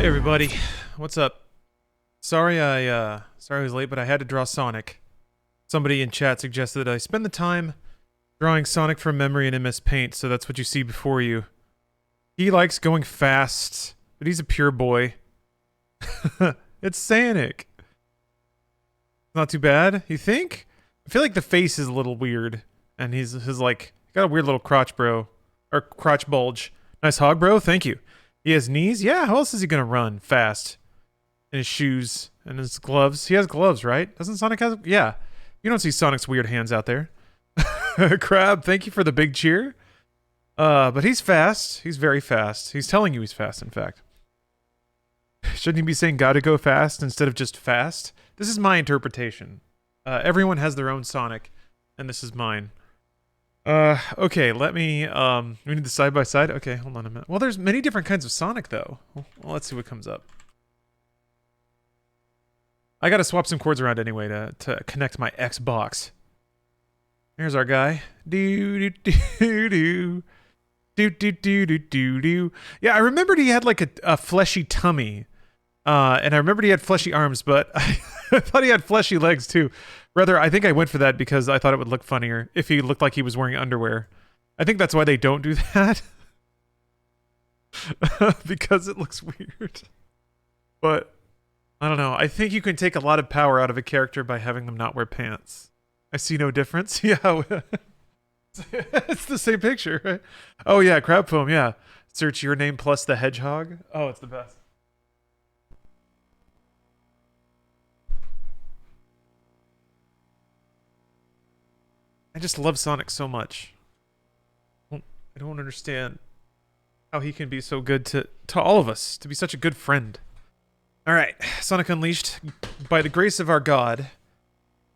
Hey everybody, what's up? Sorry I was late, but I had to draw Sonic. Somebody in chat suggested that I spend the time drawing Sonic from memory in MS Paint, so that's what you see before you. He likes going fast, but he's a pure boy. It's Sonic. Not too bad, you think? I feel like the face is a little weird, and he's like got a weird little crotch bulge. Nice hog, bro. Thank you. He has knees? Yeah, how else is he gonna run fast? And his shoes and his gloves. He has gloves, right? Doesn't Sonic have? Yeah. You don't see Sonic's weird hands out there. Crab, thank you for the big cheer. But he's fast. He's very fast. He's telling you he's fast, in fact. Shouldn't he be saying gotta go fast instead of just fast? This is my interpretation. Everyone has their own Sonic, and this is mine. Okay, let me, we need the side-by-side? Okay, hold on a minute. Well, there's many different kinds of Sonic, though. Well, let's see what comes up. I gotta swap some chords around anyway to connect my Xbox. Here's our guy. Do-do-do-do. Do-do-do-do-do-do. Yeah, I remembered he had, like, a fleshy tummy. And I remembered he had fleshy arms, but I thought he had fleshy legs, too. Rather, I think I went for that because I thought it would look funnier if he looked like he was wearing underwear. I think that's why they don't do that. Because it looks weird. But, I don't know. I think you can take a lot of power out of a character by having them not wear pants. I see no difference. Yeah. It's the same picture, right? Oh, yeah, crab foam, yeah. Search your name plus the hedgehog. Oh, it's the best. I just love Sonic so much. I don't understand how he can be so good to all of us, to be such a good friend. Alright, Sonic Unleashed, by the grace of our god,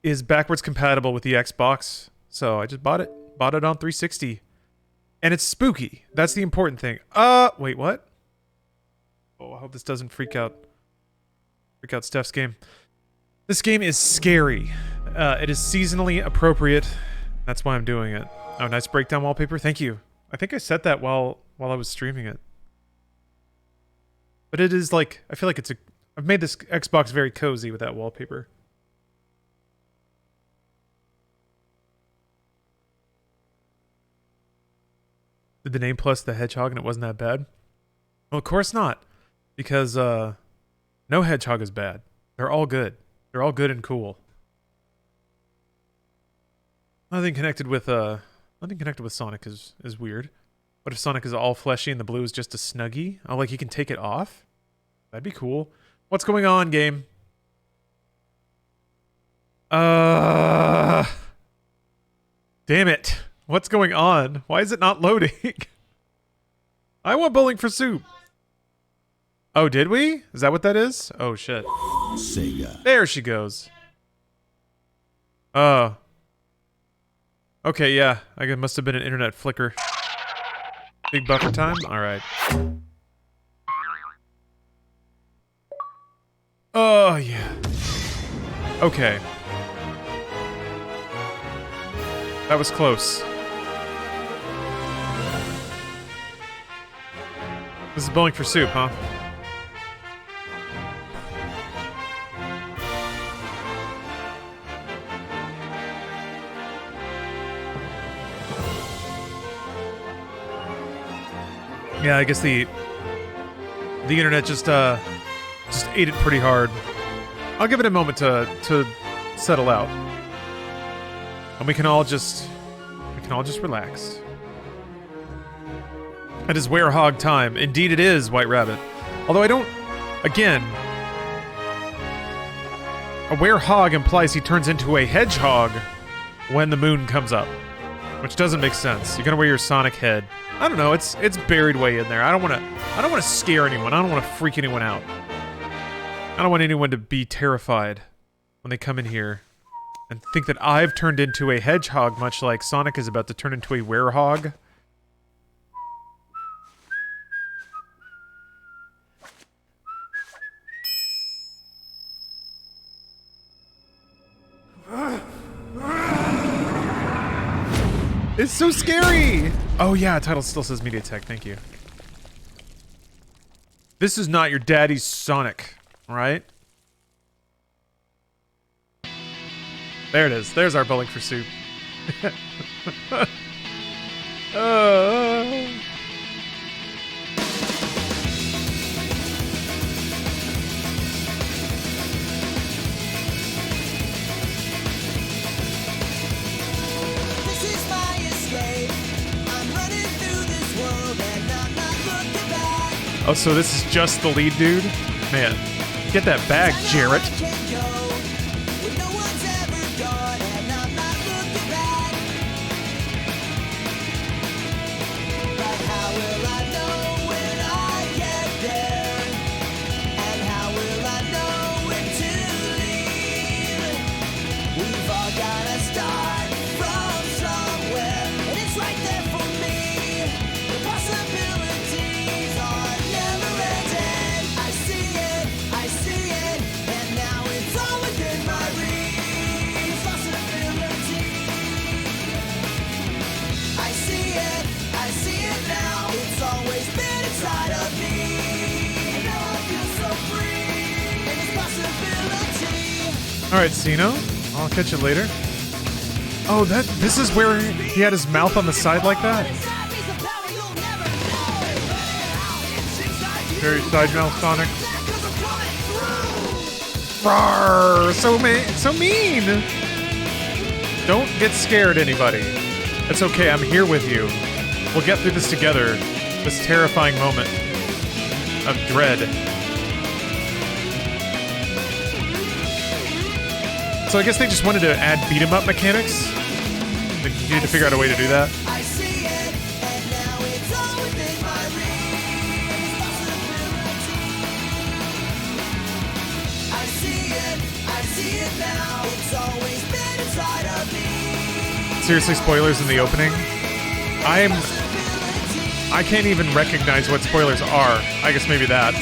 is backwards compatible with the Xbox. So I just bought it. Bought it on 360. And it's spooky. That's the important thing. Wait, what? Oh, I hope this doesn't freak out Steph's game. This game is scary. It is seasonally appropriate. That's why I'm doing it. Oh, nice breakdown wallpaper. Thank you. I think I set that while I was streaming it. But it is like, I feel like I've made this Xbox very cozy with that wallpaper. Did the name plus the hedgehog and it wasn't that bad? Well, of course not. Because, no hedgehog is bad. They're all good. They're all good and cool. Nothing connected with Sonic is weird. What if Sonic is all fleshy and the blue is just a Snuggie? Oh, like he can take it off? That'd be cool. What's going on, game? Damn it. What's going on? Why is it not loading? I want bowling for soup. Oh, did we? Is that what that is? Oh, shit. Sega. There she goes. Oh. Okay, yeah. I guess it must have been an internet flicker. Big buffer time? Alright. Oh, yeah. Okay. That was close. This is bowling for soup, huh? Yeah, I guess the internet just ate it pretty hard. I'll give it a moment to settle out. And we can all just relax. It is Werehog time. Indeed it is, White Rabbit. Although I don't... Again... A Werehog implies he turns into a hedgehog when the moon comes up. Which doesn't make sense. You're gonna wear your Sonic head. I don't know, it's buried way in there. I don't wanna scare anyone. I don't wanna freak anyone out. I don't want anyone to be terrified when they come in here and think that I've turned into a hedgehog, much like Sonic is about to turn into a werehog. It's so scary! Oh yeah, title still says MediaTek, thank you. This is not your daddy's Sonic, all right? There it is. There's our bowling for soup. Oh, so this is just the lead dude? Man, get that bag, Jarrett. Alright, Sino. I'll catch you later. Oh, this is where he had his mouth on the side like that? Very side mouth Sonic. Rawr! So mean! Don't get scared, anybody. It's okay, I'm here with you. We'll get through this together. This terrifying moment of dread. So I guess they just wanted to add beat-em-up mechanics. They needed to figure out a way to do that. Seriously, spoilers in the opening? I can't even recognize what spoilers are. I guess maybe that.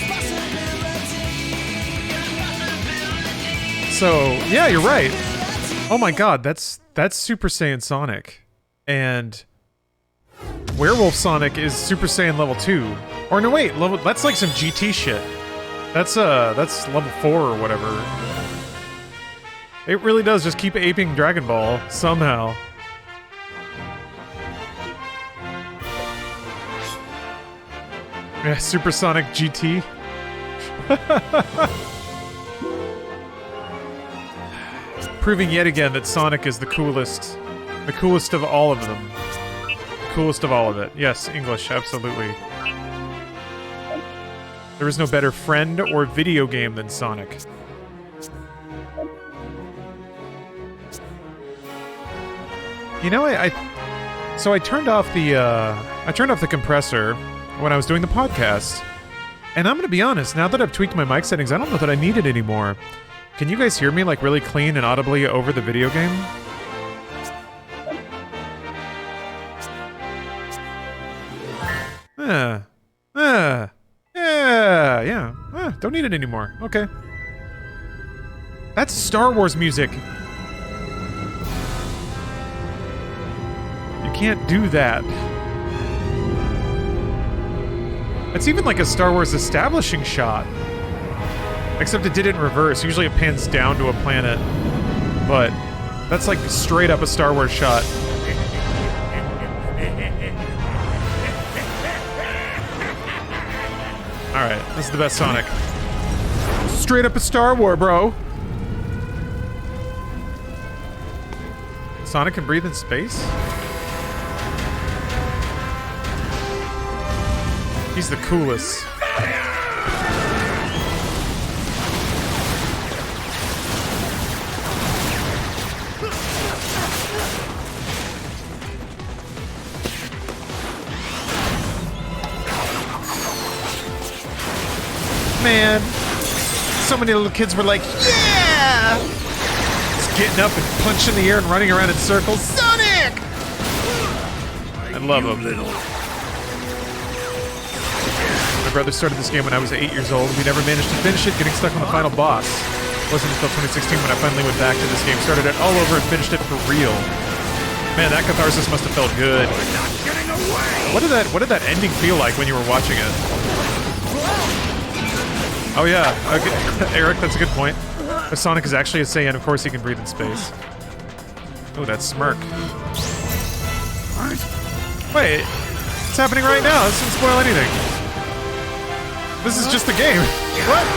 So, yeah, you're right. Oh my god, that's Super Saiyan Sonic. And Werewolf Sonic is Super Saiyan level 2. Or no, wait, that's like some GT shit. That's level 4 or whatever. It really does just keep aping Dragon Ball somehow. Yeah, Supersonic GT. Proving yet again that Sonic is the coolest of all of them. Coolest of all of it. Yes, English, absolutely. There is no better friend or video game than Sonic. You know, so I turned off the compressor when I was doing the podcast, and I'm gonna be honest. Now that I've tweaked my mic settings, I don't know that I need it anymore. Can you guys hear me like really clean and audibly over the video game? Yeah. Don't need it anymore. Okay. That's Star Wars music. You can't do that. It's even like a Star Wars establishing shot. Except it did it in reverse. Usually it pans down to a planet. But that's like straight up a Star Wars shot. Alright, this is the best Sonic. Straight up a Star Wars, bro. Sonic can breathe in space? He's the coolest. Man, so many little kids were like, yeah! Just getting up and punching the air and running around in circles. Sonic! I love him. My brother started this game when I was 8 years old. We never managed to finish it, getting stuck on the final boss. It wasn't until 2016 when I finally went back to this game, started it all over and finished it for real. Man, that catharsis must have felt good. What did that ending feel like when you were watching it? Oh yeah, okay. Eric, that's a good point. If Sonic is actually a Saiyan, of course he can breathe in space. Oh, that smirk. Wait, it's happening right now. This doesn't spoil anything. This is just the game. What?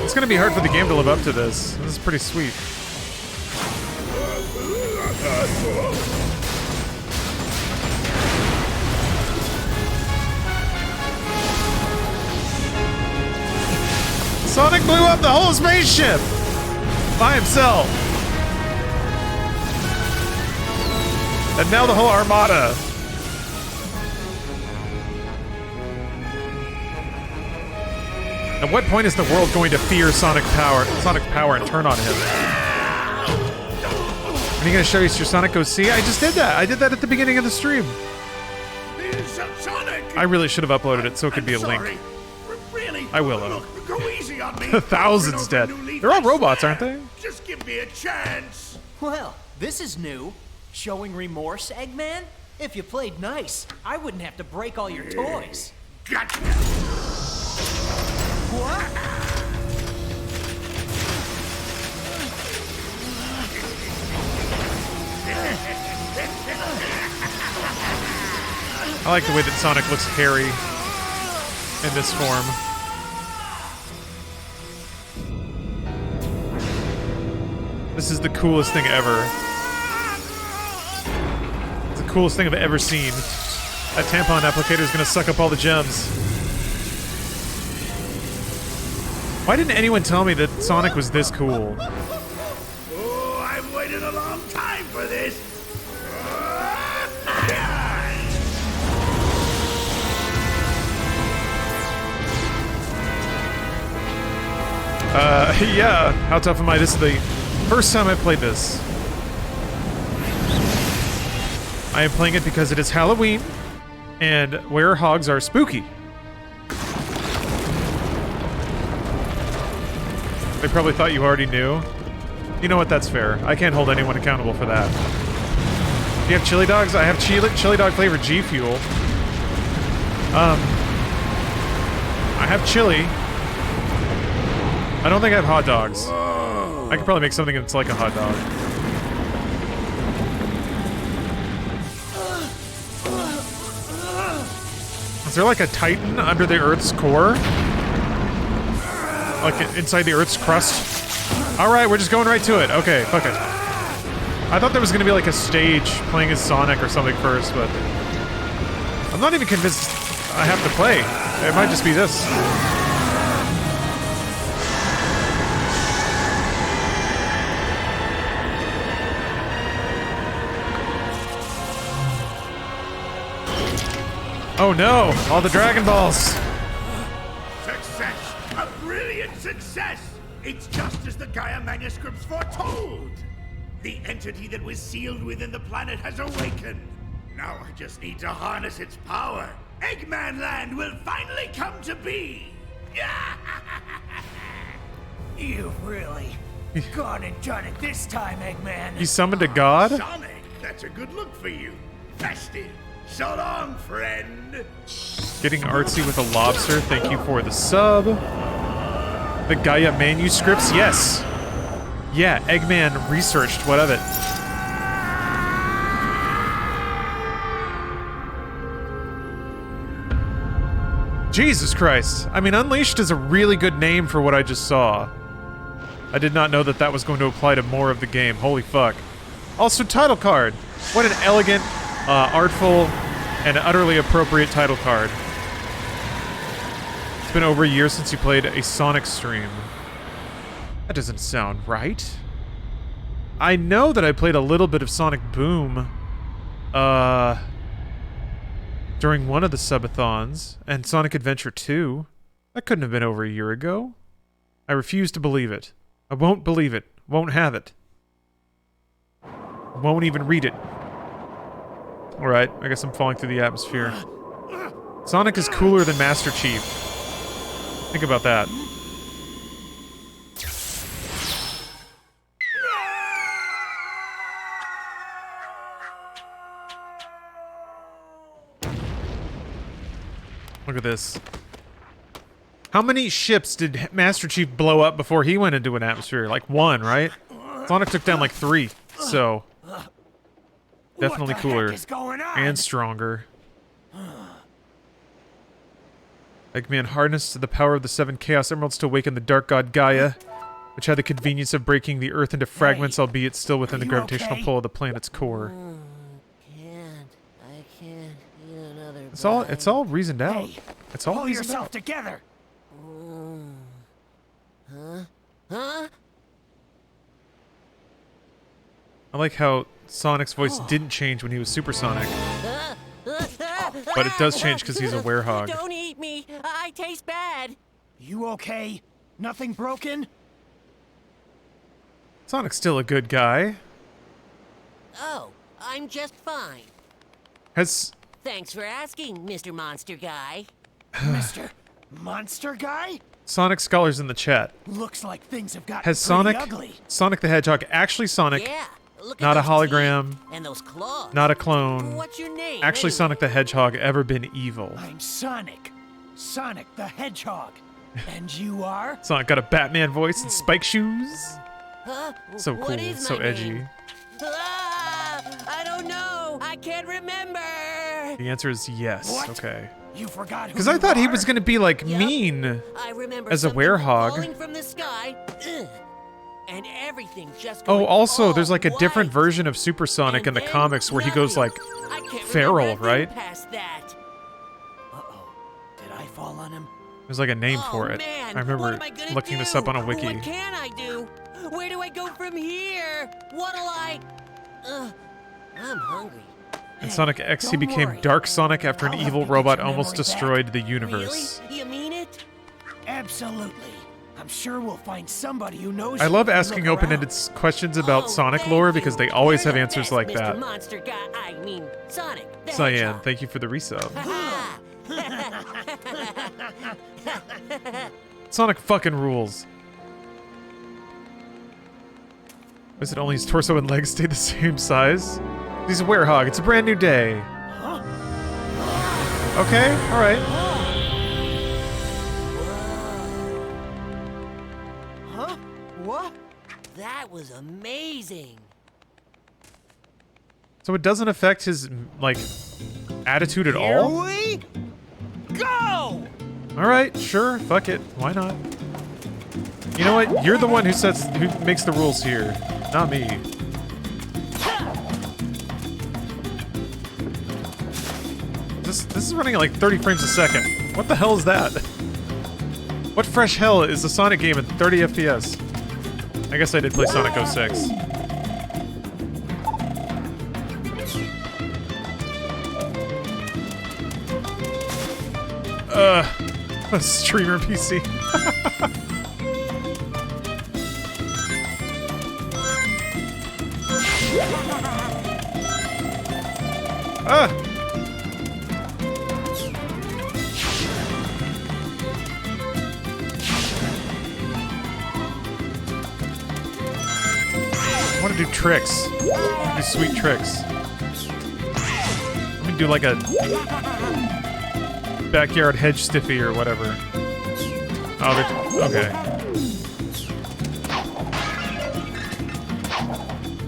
It's gonna be hard for the game to live up to this. This is pretty sweet. Sonic blew up the whole spaceship by himself. And now the whole armada. At what point is the world going to fear Sonic's power and turn on him? Are you going to show us your Sonic Go See? I just did that. I did that at the beginning of the stream. Sonic! I really should have uploaded it so it could be a link. Really? I will, though. Go easy on me. Thousands dead. They're all robots, aren't they? Just give me a chance. Well, this is new. Showing remorse, Eggman? If you played nice, I wouldn't have to break all your toys. Gotcha. What? I like the way that Sonic looks hairy in this form. This is the coolest thing ever. It's the coolest thing I've ever seen. That tampon applicator is gonna suck up all the gems. Why didn't anyone tell me that Sonic was this cool? Oh, I've waited a long time for this. Yeah. How tough am I? This is the first time I've played this. I am playing it because it is Halloween, and werehogs are spooky. They probably thought you already knew. You know what? That's fair. I can't hold anyone accountable for that. Do you have chili dogs? I have chili dog flavored G Fuel. I have chili. I don't think I have hot dogs. I could probably make something that's like a hot dog. Is there like a Titan under the Earth's core? Like inside the Earth's crust? Alright, we're just going right to it. Okay, fuck it. I thought there was gonna be like a stage playing as Sonic or something first, but I'm not even convinced I have to play. It might just be this. Oh no! All the Dragon Balls! Success! A brilliant success! It's just as the Gaia manuscripts foretold! The entity that was sealed within the planet has awakened. Now I just need to harness its power. Eggman Land will finally come to be! You've really gone and done it this time, Eggman. You summoned a god? Sonic, that's a good look for you. Festive. So long, friend. Getting artsy with a lobster, thank you for the sub. The Gaia manuscripts, yes. Yeah, Eggman researched, what of it? Jesus Christ. I mean, Unleashed is a really good name for what I just saw. I did not know that that was going to apply to more of the game. Holy fuck. Also, title card. What an elegant, artful, and utterly appropriate title card. It's been over a year since you played a Sonic stream. That doesn't sound right. I know that I played a little bit of Sonic Boom, during one of the Subathons, and Sonic Adventure 2. That couldn't have been over a year ago. I refuse to believe it. I won't believe it. Won't have it. Won't even read it. Alright, I guess I'm falling through the atmosphere. Sonic is cooler than Master Chief. Think about that. Look at this. How many ships did Master Chief blow up before he went into an atmosphere? Like 1, right? Sonic took down like 3, so definitely cooler and stronger. Eggman harnessed the power of the 7 Chaos Emeralds to awaken the Dark God Gaia, which had the convenience of breaking the Earth into fragments, albeit still within the gravitational pull of the planet's core. I can't eat another It's all reasoned out. Hey, It's all pull reasoned yourself out. together. Huh? I like how Sonic's voice didn't change when he was supersonic, but it does change because he's a werehog. Don't eat me. I taste bad. You okay? Nothing broken? Sonic's still a good guy. Oh, I'm just fine. Has Thanks for asking, Mr. Monster Guy. Mr. Monster Guy? Sonic scholars in the chat. Looks like things have gotten Has pretty ugly. Sonic the Hedgehog actually Sonic, Yeah, look not at a those hologram, teeth and those claws. not a clone, What's your name? actually anyway? Sonic the Hedgehog ever been evil? I'm Sonic. Sonic the Hedgehog. And you are? Sonic got a Batman voice and spike shoes. Huh? So What cool, is so my edgy. name? Ah, I don't know. I can't remember. The answer is yes. What? Okay. You forgot who Because I you thought he are? was gonna be like Yep. mean. I remember As a something werehog. falling from the sky. Ugh, and everything just Oh, going also, all there's like a different white. version of Supersonic in And the then comics where he goes like nothing. I can't feral, remember a thing right? past that. Uh-oh. Did I fall on him? There's like a name for it. Man, I remember what am I gonna looking this do? up on a wiki. What can I do? Where do I go from here? What'll I? I'm hungry. In Sonic X, he don't became worry. Dark Sonic after an I'll help evil you get robot your almost memory back. destroyed the universe. Really? You mean it? Absolutely. I'm sure we'll find somebody who knows. I you love if you asking look open-ended around. questions about Oh, Sonic thank lore you. because they always You're have the answers best, like Mr. that. Monster Guy. I mean, Sonic. The Cyan, Hedgehog. thank you for the resub. Sonic fucking rules. Is it only his torso and legs stay the same size? He's a werehog. It's a brand new day. Okay, alright. Huh? What? That was amazing. So it doesn't affect his, like, attitude at Here all? we go! Alright, sure, fuck it. Why not? You know what? You're the one who makes the rules here, not me. This is running at like 30 frames a second. What the hell is that? What fresh hell is the Sonic game at 30 FPS? I guess I did play Sonic 06. A streamer PC. Ah! I want to do tricks. Do sweet tricks. Let me do like a backyard hedge stiffy or whatever. Oh, okay.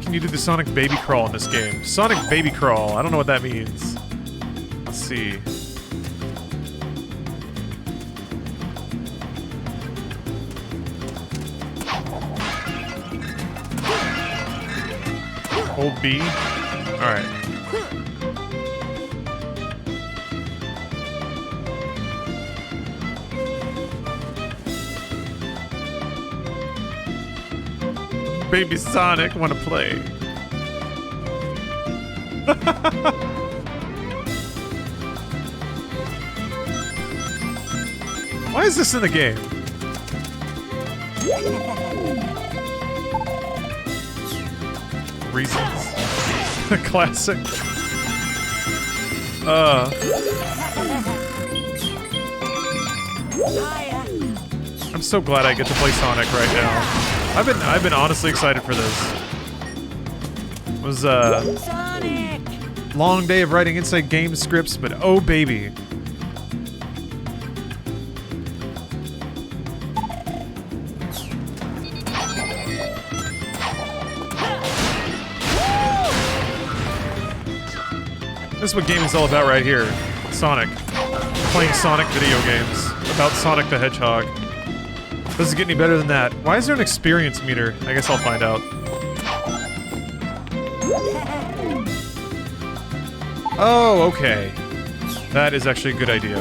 Can you do the Sonic baby crawl in this game? Sonic baby crawl. I don't know what that means. Let's see. Hold B. Alright. Baby Sonic wanna play. Why is this in the game? Reasons. Classic. I'm so glad I get to play Sonic right now. I've been honestly excited for this. It was a Sonic! long day of writing inside game scripts, but oh baby. This is what gaming is all about right here. Sonic. Playing Sonic video games about Sonic the Hedgehog. Doesn't get any better than that. Why is there an experience meter? I guess I'll find out. Oh, okay. That is actually a good idea.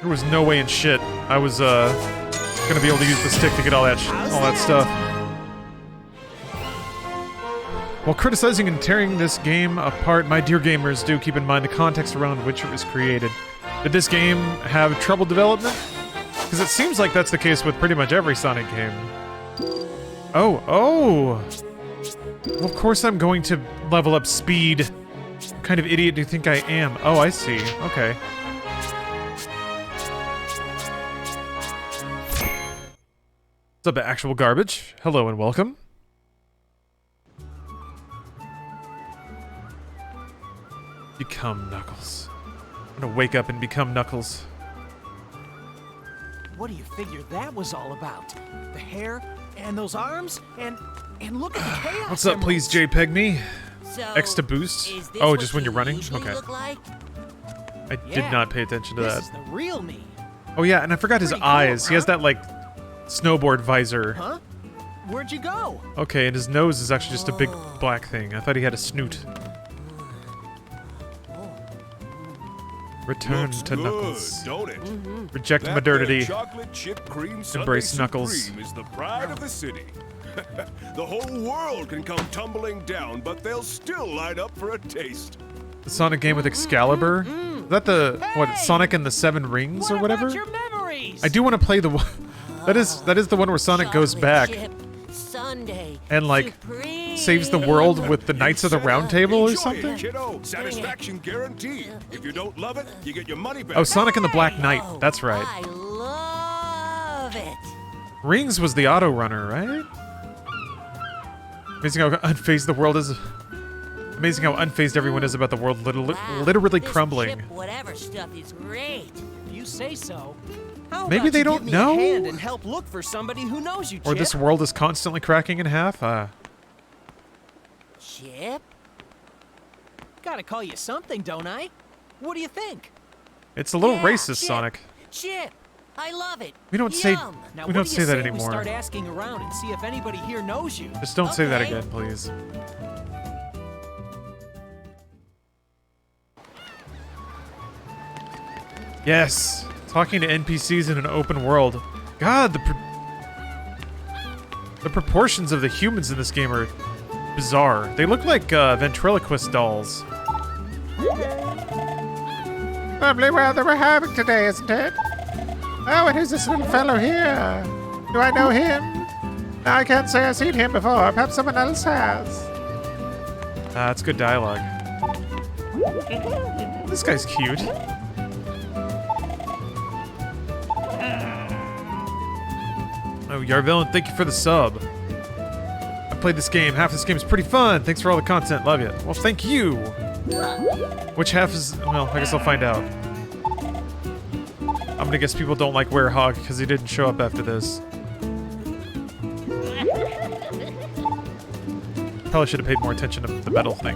There was no way in shit I was gonna be able to use the stick to get all that stuff. While criticizing and tearing this game apart, my dear gamers, do keep in mind the context around which it was created. Did this game have troubled development? Because it seems like that's the case with pretty much every Sonic game. Oh. Well, of course I'm going to level up speed. What kind of idiot do you think I am? Oh, I see. Okay. What's up, actual garbage? Hello and welcome. Become Knuckles. I'm gonna wake up and become Knuckles. What do you figure that was all about? The hair and those arms and look at the chaos. What's up, please JPEG me? So, X to boost? is this Oh, what just when you you're running? usually Okay. look like? I did not pay attention to This that. is the real me. Oh yeah, and I forgot his Pretty cool, eyes. He has huh? that, like, snowboard visor. Huh? Where'd you go? Okay, and his nose is actually just a big black thing. I thought he had a snoot. Return Looks to good, Knuckles. don't it? Reject That modernity. there chocolate chip cream Sundae Embrace Knuckles. Supreme is the pride of the city. The whole world can come tumbling down, but they'll still line up for a taste. The Sonic game with Excalibur? Is that the, what, Sonic and the Seven Rings or What whatever? about your memories? I do want to play the one... That is the one where Sonic goes Chocolate back chip Sundae and, like, Supreme. saves the world with the Knights of the Round Table or Enjoy something? it, kiddo. Satisfaction guaranteed. If you don't love it, you get your money back. Oh, Sonic and the Black Knight. Oh, That's right. I love it. Rings was the auto runner, right? Amazing how unfazed the world is. Amazing how unfazed everyone is about the world Wow, literally this crumbling. chip whatever stuff is great. If you say so. How Maybe about they you don't give me know? a hand and help look for somebody who knows you, Or Chip? this world is constantly cracking in half. Chip? Gotta call you something, don't I? What do you think? It's a little Yeah, racist, Chip. Say Chip. I love it. We don't say- Yum. Now, We what don't do say you that say anymore. We start asking around and see if anybody here knows you. Just don't say that Okay. again, please. Yes! Talking to NPCs in an open world. God, the proportions of the humans in this game are bizarre. They look like ventriloquist dolls. Lovely weather we're having today, isn't it? Oh, and who's this little fellow here? Do I know him? No, I can't say I've seen him before. Perhaps someone else has. That's good dialogue. This guy's cute. Oh, Yarvellin, thank you for the sub. I played this game. Half this game is pretty fun. Thanks for all the content. Love you. Well, thank you. Which half is... Well, I guess I'll find out. I'm gonna guess people don't like Werehog because he didn't show up after this. Probably should have paid more attention to the medal thing.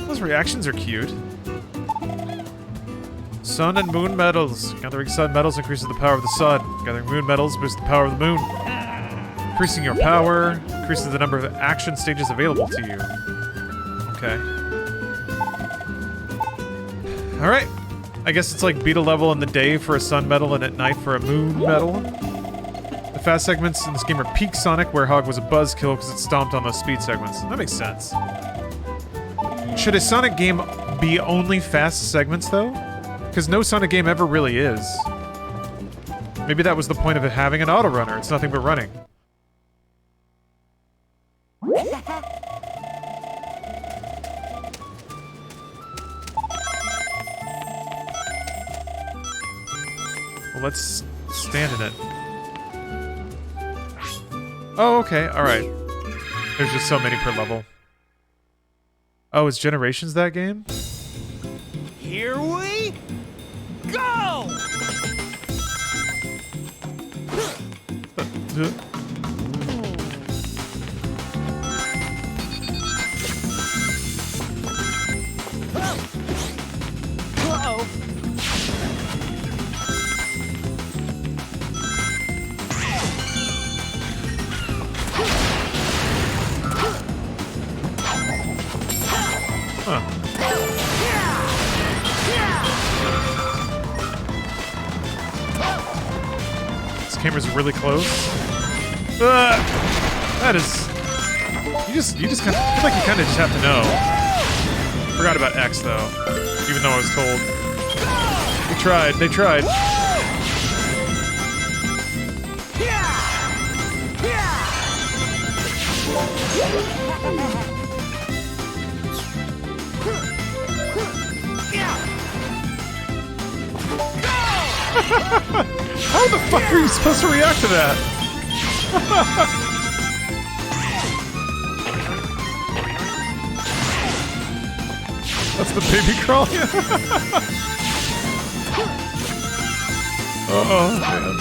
Those reactions are cute. Sun and moon medals. Gathering sun medals increases the power of the sun. Gathering moon medals boosts the power of the moon. Increasing your power increases the number of action stages available to you. Okay. Alright. I guess it's like beat a level in the day for a sun medal and at night for a moon medal. The fast segments in this game are peak Sonic, where Hog was a buzzkill because it stomped on those speed segments. That makes sense. Should a Sonic game be only fast segments, though? Because no Sonic game ever really is. Maybe that was the point of it having an auto runner. It's nothing but running. Well, let's stand in it. Oh, okay. Alright. There's just so many per level. Oh, is Generations that game? Here we go! Uh-oh. Huh. This camera's really close. That is. You just kind of feel like you kind of just have to know. Forgot about X though, even though I was told. They tried. They tried. How the fuck are you supposed to react to that? That's the baby crawl. Oh man.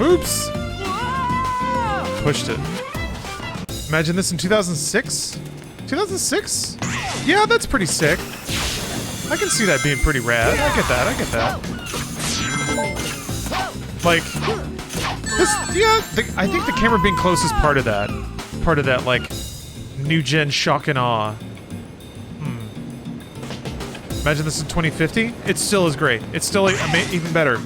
Oops! Pushed it. Imagine this in 2006? 2006? Yeah, that's pretty sick. I can see that being pretty rad. I get that, I get that. Like, this, yeah, I think the camera being close is part of that. Part of that, like, new-gen shock and awe. Imagine this in 2050? It still is great. It's still even better.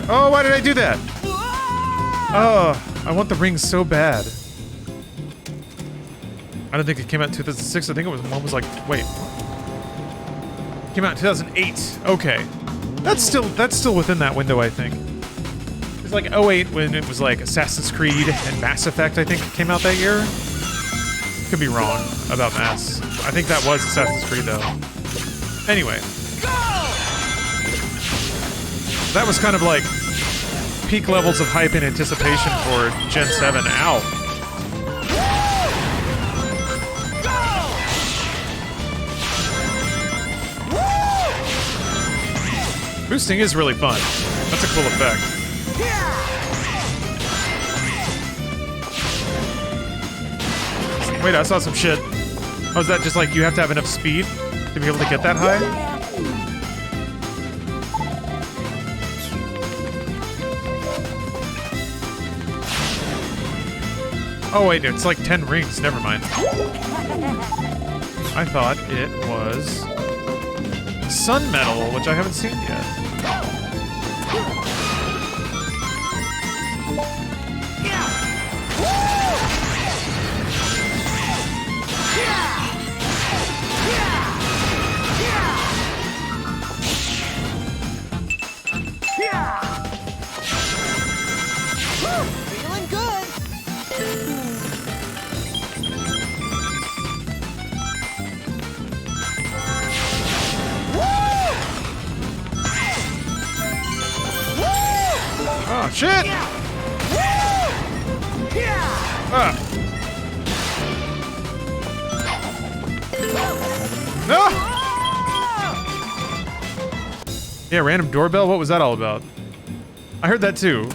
Oh, why did I do that? Oh, I want the ring so bad. I don't think it came out in 2006. I think it was one was like, wait. It came out in 2008. Okay. That's still within that window, I think. It's like 08 when it was like Assassin's Creed and Mass Effect, I think, came out that year. Could be wrong about Mass. I think that was Assassin's Creed though. Anyway. That was kind of like peak levels of hype and anticipation for Gen 7. Ow. Boosting is really fun. That's a cool effect. Wait, I saw some shit. Oh, is that just like you have to have enough speed to be able to get that high? Oh wait, it's like 10 rings. Never mind. I thought it was Sun Metal, which I haven't seen yet. Feeling good. Oh shit! Ah. No! Yeah, random doorbell? What was that all about? I heard that too.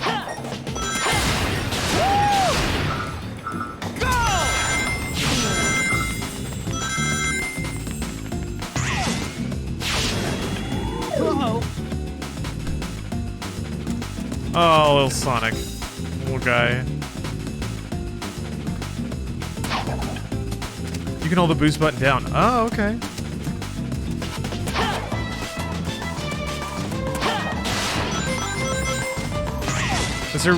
Oh, little Sonic. Little guy. You can hold the boost button down. Oh, okay. Is there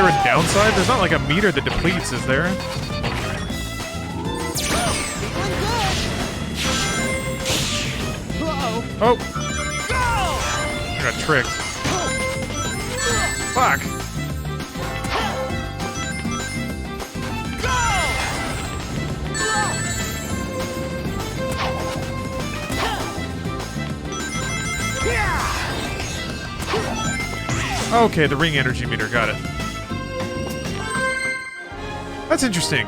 a downside? There's not like a meter that depletes, is there? Oh! I got tricked. Fuck! Okay, the ring energy meter, got it. That's interesting.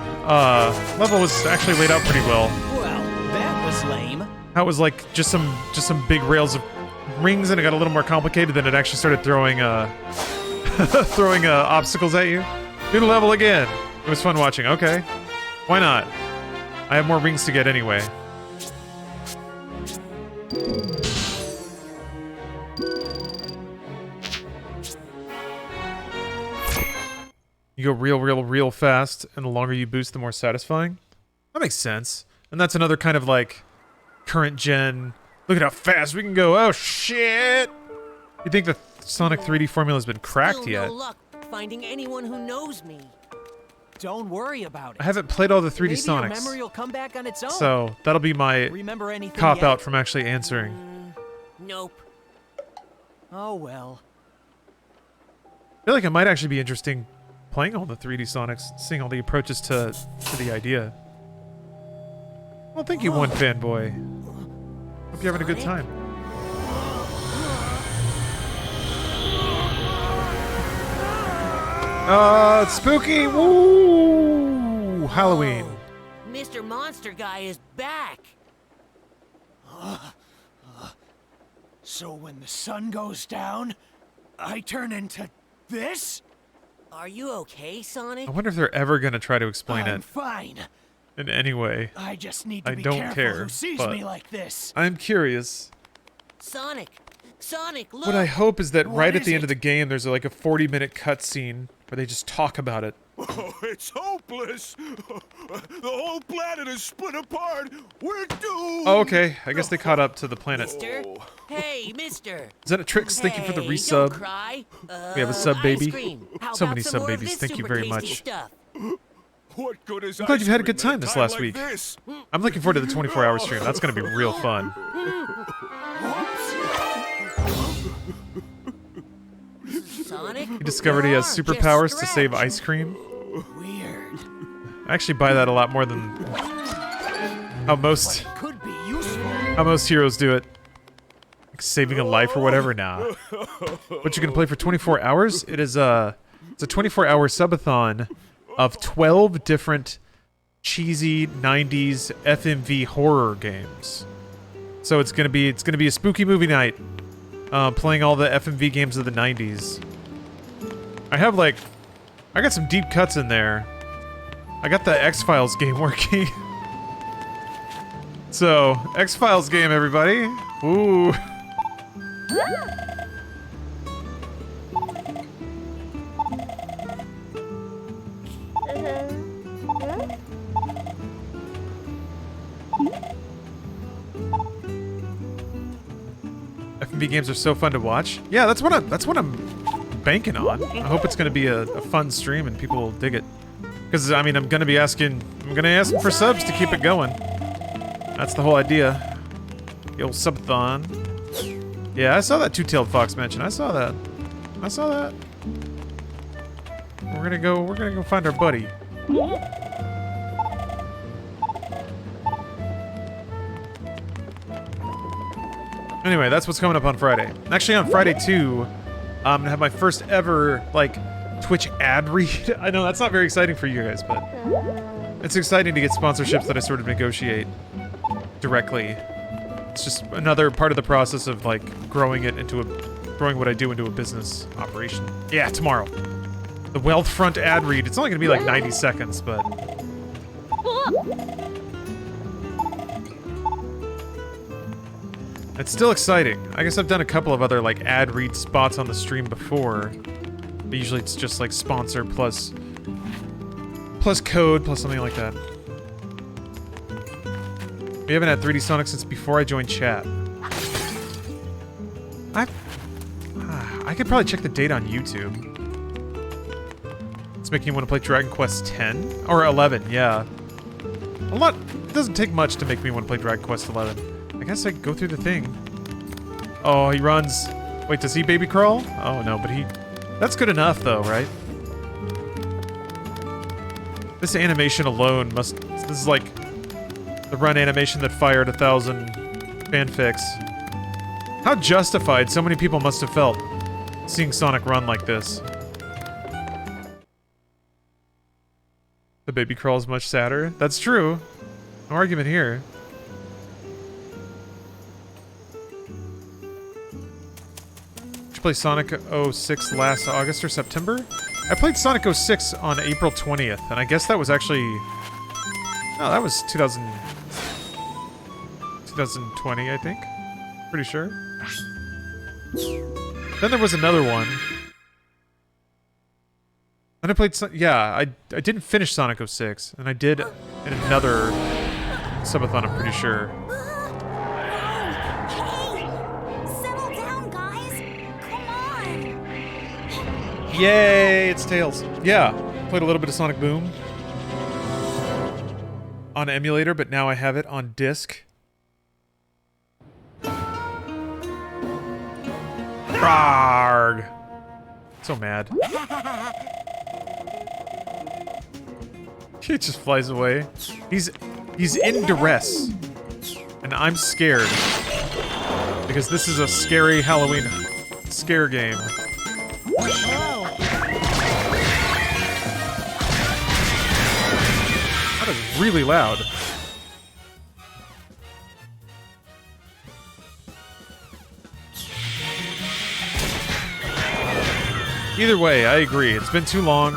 Level was actually laid out pretty well. Well, that was lame. That was like just some big rails of rings, and it got a little more complicated. Then it actually started throwing throwing obstacles at you. Do the level again. It was fun watching. Okay, why not? I have more rings to get anyway. You go real fast, and the longer you boost, the more satisfying. That makes sense. And that's another kind of like current gen. Look at how fast we can go. Oh shit! You think the Sonic 3D formula has been cracked Still yet? no luck finding anyone who knows me. Don't worry about it. I haven't played all the 3D Maybe Sonics, your memory will come back on its own. so that'll be my Remember anything cop yet? out from actually answering. Nope. Oh well. I feel like it might actually be interesting playing all the 3D Sonics, seeing all the approaches to the idea. Well, thank you, one fanboy. Hope you're having a good time. It's spooky! Woo! Halloween. Oh, Mr. Monster Guy is back. So when the sun goes down, I turn into this? Are you okay, Sonic? I wonder if they're ever going to try to explain I'm it fine. in any way. I just need to I be don't careful care, who sees but me like this. I'm curious. Sonic, look. What I hope is that What right at is the end it? of the game, there's like a 40-minute cutscene where they just talk about it. Oh, it's hopeless. The whole planet is split apart. We're doomed. Oh, okay. I guess they caught up to the planet. Mister? Hey, mister. Is that a Trix? Thank you for the Hey, resub. Don't cry. We have a sub Ice baby. cream. How So about many some sub more of babies. this Thank you super very tasty much. Stuff? What good is I'm glad ice you've had a cream good at time this time last like week. this? I'm looking forward to the 24-hour stream. That's going to be real fun. Sonic? He discovered he has superpowers to save ice cream. Weird. I actually buy that a lot more than how most Could be useful. heroes do it. Like saving a life or whatever. Nah. What you gonna play for 24 hours? It's a 24-hour subathon of 12 different cheesy 90s FMV horror games. So it's gonna be a spooky movie night. Playing all the FMV games of the 90s. I got some deep cuts in there. I got the X-Files game working. So, X-Files game, everybody. Ooh. FMV games are so fun to watch. Yeah, that's what I'm banking on. I hope it's gonna be a fun stream and people will dig it. Because I mean, I'm gonna ask for subs to keep it going. That's the whole idea. The old subathon. Yeah, I saw that two-tailed fox mention. I saw that. We're gonna go find our buddy. Anyway, that's what's coming up on Friday. Actually, on Friday too, I'm gonna have my first ever like Twitch ad read. I know that's not very exciting for you guys, but it's exciting to get sponsorships that I sort of negotiate directly. It's just another part of the process of like growing what I do into a business operation. Yeah, tomorrow. The Wealthfront ad read. It's only gonna be like 90 seconds, but it's still exciting. I guess I've done a couple of other like ad read spots on the stream before. But usually it's just like sponsor plus code plus something like that. We haven't had 3D Sonic since before I joined chat. I could probably check the date on YouTube. It's making you want to play Dragon Quest 10 or 11. Yeah, a lot. It doesn't take much to make me want to play Dragon Quest 11. I guess I could go through the thing. Oh, he runs. Wait, does he baby crawl? Oh no, but he. That's good enough though, right? This animation alone must. This is like the run animation that fired 1,000 fanfics. How justified so many people must have felt seeing Sonic run like this. The baby crawl is much sadder. That's true. No argument here. Did you play Sonic 06 last August or September? I played Sonic 06 on April 20th, and I guess that was actually... No, that was 2020, I think. Pretty sure. Then there was another one. And I played... Yeah, I didn't finish Sonic 06, and I did in another Subathon, I'm pretty sure. Hey! Settle down, guys! Come on! Yay, it's Tails. Yeah, played a little bit of Sonic Boom on emulator, but now I have it on disc. Arrgh. So mad. He just flies away. He's in duress. And I'm scared. Because this is a scary Halloween scare game. That is really loud. Either way, I agree. It's been too long.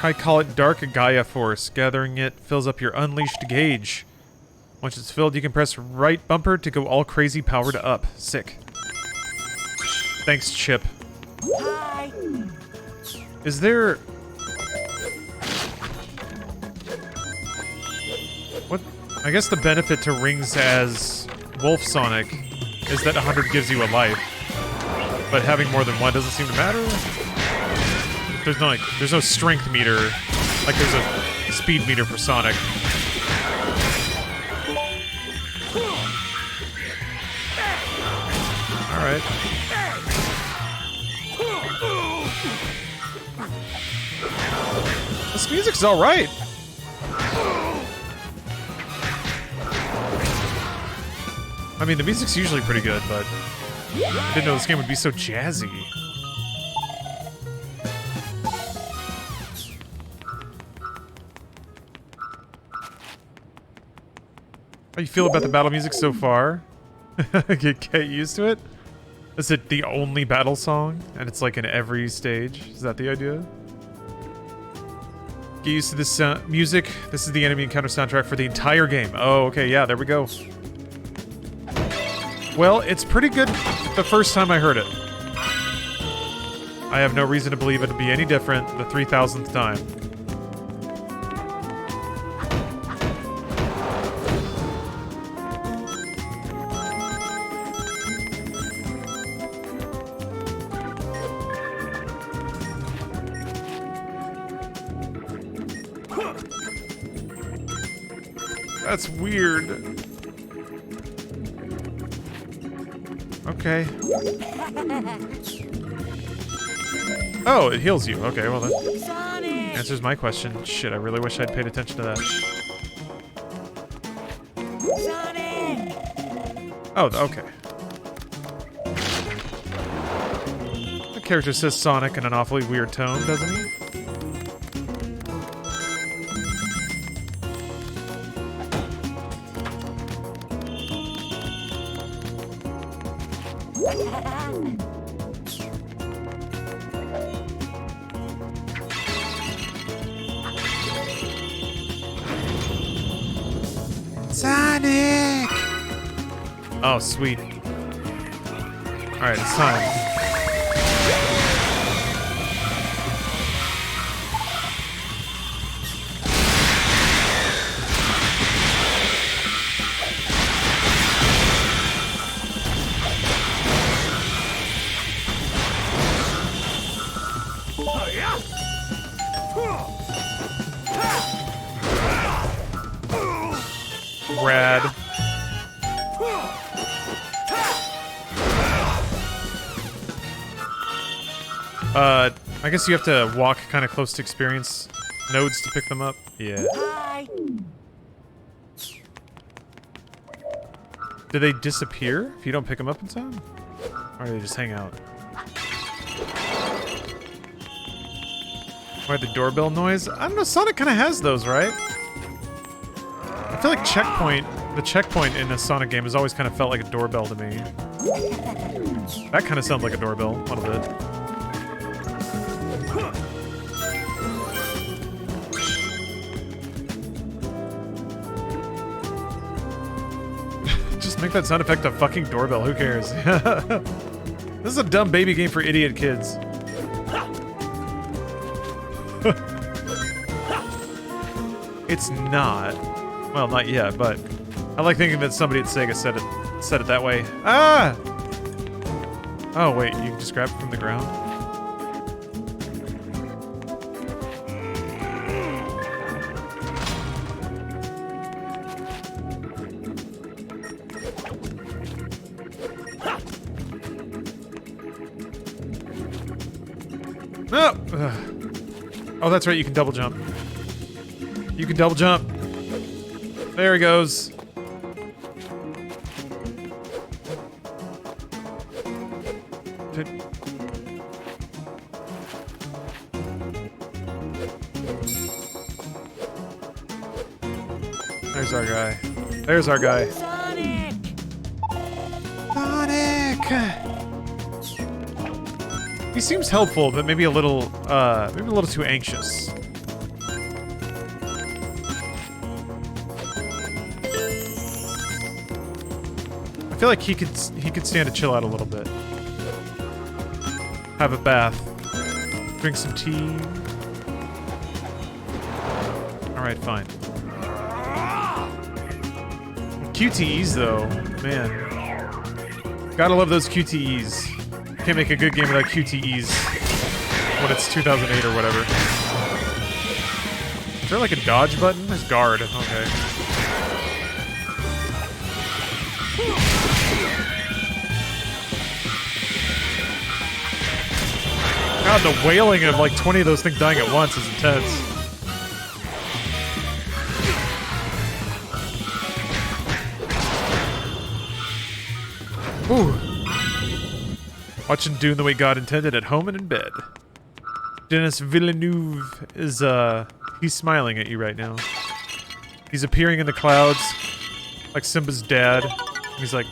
I call it Dark Gaia Force. Gathering it fills up your unleashed gauge. Once it's filled, you can press right bumper to go all crazy powered up. Sick. Thanks, Chip. Hi. Is there... What? I guess the benefit to rings as Wolf Sonic is that 100 gives you a life. But having more than one doesn't seem to matter. There's no strength meter, like there's a speed meter for Sonic. Alright. This music's alright. I mean, the music's usually pretty good, but I didn't know this game would be so jazzy. How you feel about the battle music so far? Get used to it? Is it the only battle song? And it's like in every stage? Is that the idea? Get used to this music. This is the enemy encounter soundtrack for the entire game. Oh, okay, yeah, there we go. Well, it's pretty good the first time I heard it. I have no reason to believe it would be any different the 3,000th time. That's weird. Okay. Oh, it heals you. Okay, well that answers my question. Shit, I really wish I'd paid attention to that. Sonic! Oh, okay. The character says Sonic in an awfully weird tone, doesn't he? Sonic! Oh, sweet. Alright, it's time. Rad. I guess you have to walk kind of close to experience nodes to pick them up. Yeah. Hi. Do they disappear if you don't pick them up in time? Or do they just hang out? Why the doorbell noise? I don't know, Sonic kind of has those, right? I feel like the checkpoint in a Sonic game has always kind of felt like a doorbell to me. That kind of sounds like a doorbell, a little bit. Just make that sound effect a fucking doorbell, who cares? This is a dumb baby game for idiot kids. It's not. Well, not yet, but I like thinking that somebody at Sega said it that way. Ah! Oh, wait, you can just grab it from the ground? No! Ugh. Oh, that's right, you can double jump. You can double jump. There he goes. There's our guy. There's our guy. Sonic! Sonic! He seems helpful, but maybe a little too anxious. I feel like he could stand to chill out a little bit. Have a bath. Drink some tea. Alright, fine. QTEs though, man. Gotta love those QTEs. Can't make a good game without QTEs when it's 2008 or whatever. Is there like a dodge button? There's guard, okay. God, the wailing of like 20 of those things dying at once is intense. Ooh. Watching Dune the way God intended at home and in bed. Denis Villeneuve is, he's smiling at you right now. He's appearing in the clouds, like Simba's dad. He's like,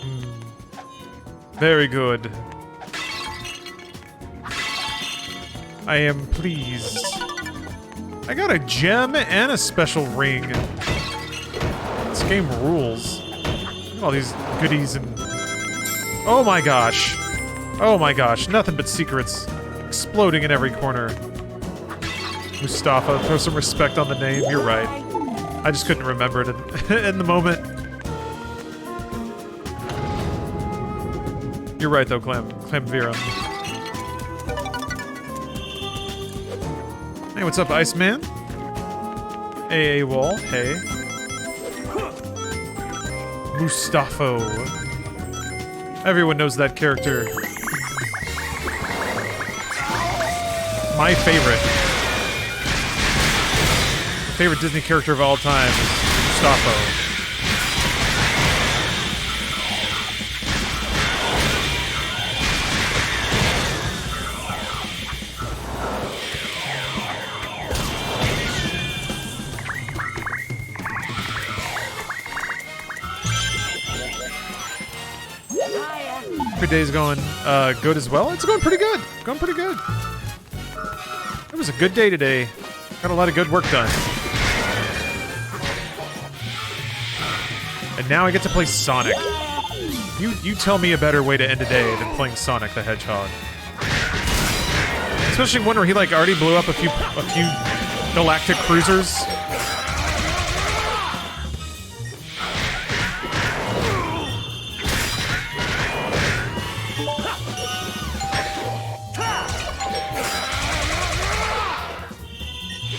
very good. I am pleased. I got a gem and a special ring. This game rules. Look at all these goodies and... Oh my gosh. Oh my gosh. Nothing but secrets exploding in every corner. Mustafa, throw some respect on the name. You're right. I just couldn't remember it in the moment. You're right though, Clamvirum. Hey, what's up, Iceman? AA Wall, hey. Mustafo. Everyone knows that character. My favorite Disney character of all time is Mustafo. Your day's going good as well? It's going pretty good. Going pretty good. It was a good day today. Got a lot of good work done. And now I get to play Sonic. You tell me a better way to end a day than playing Sonic the Hedgehog. Especially one where he like already blew up a few galactic cruisers.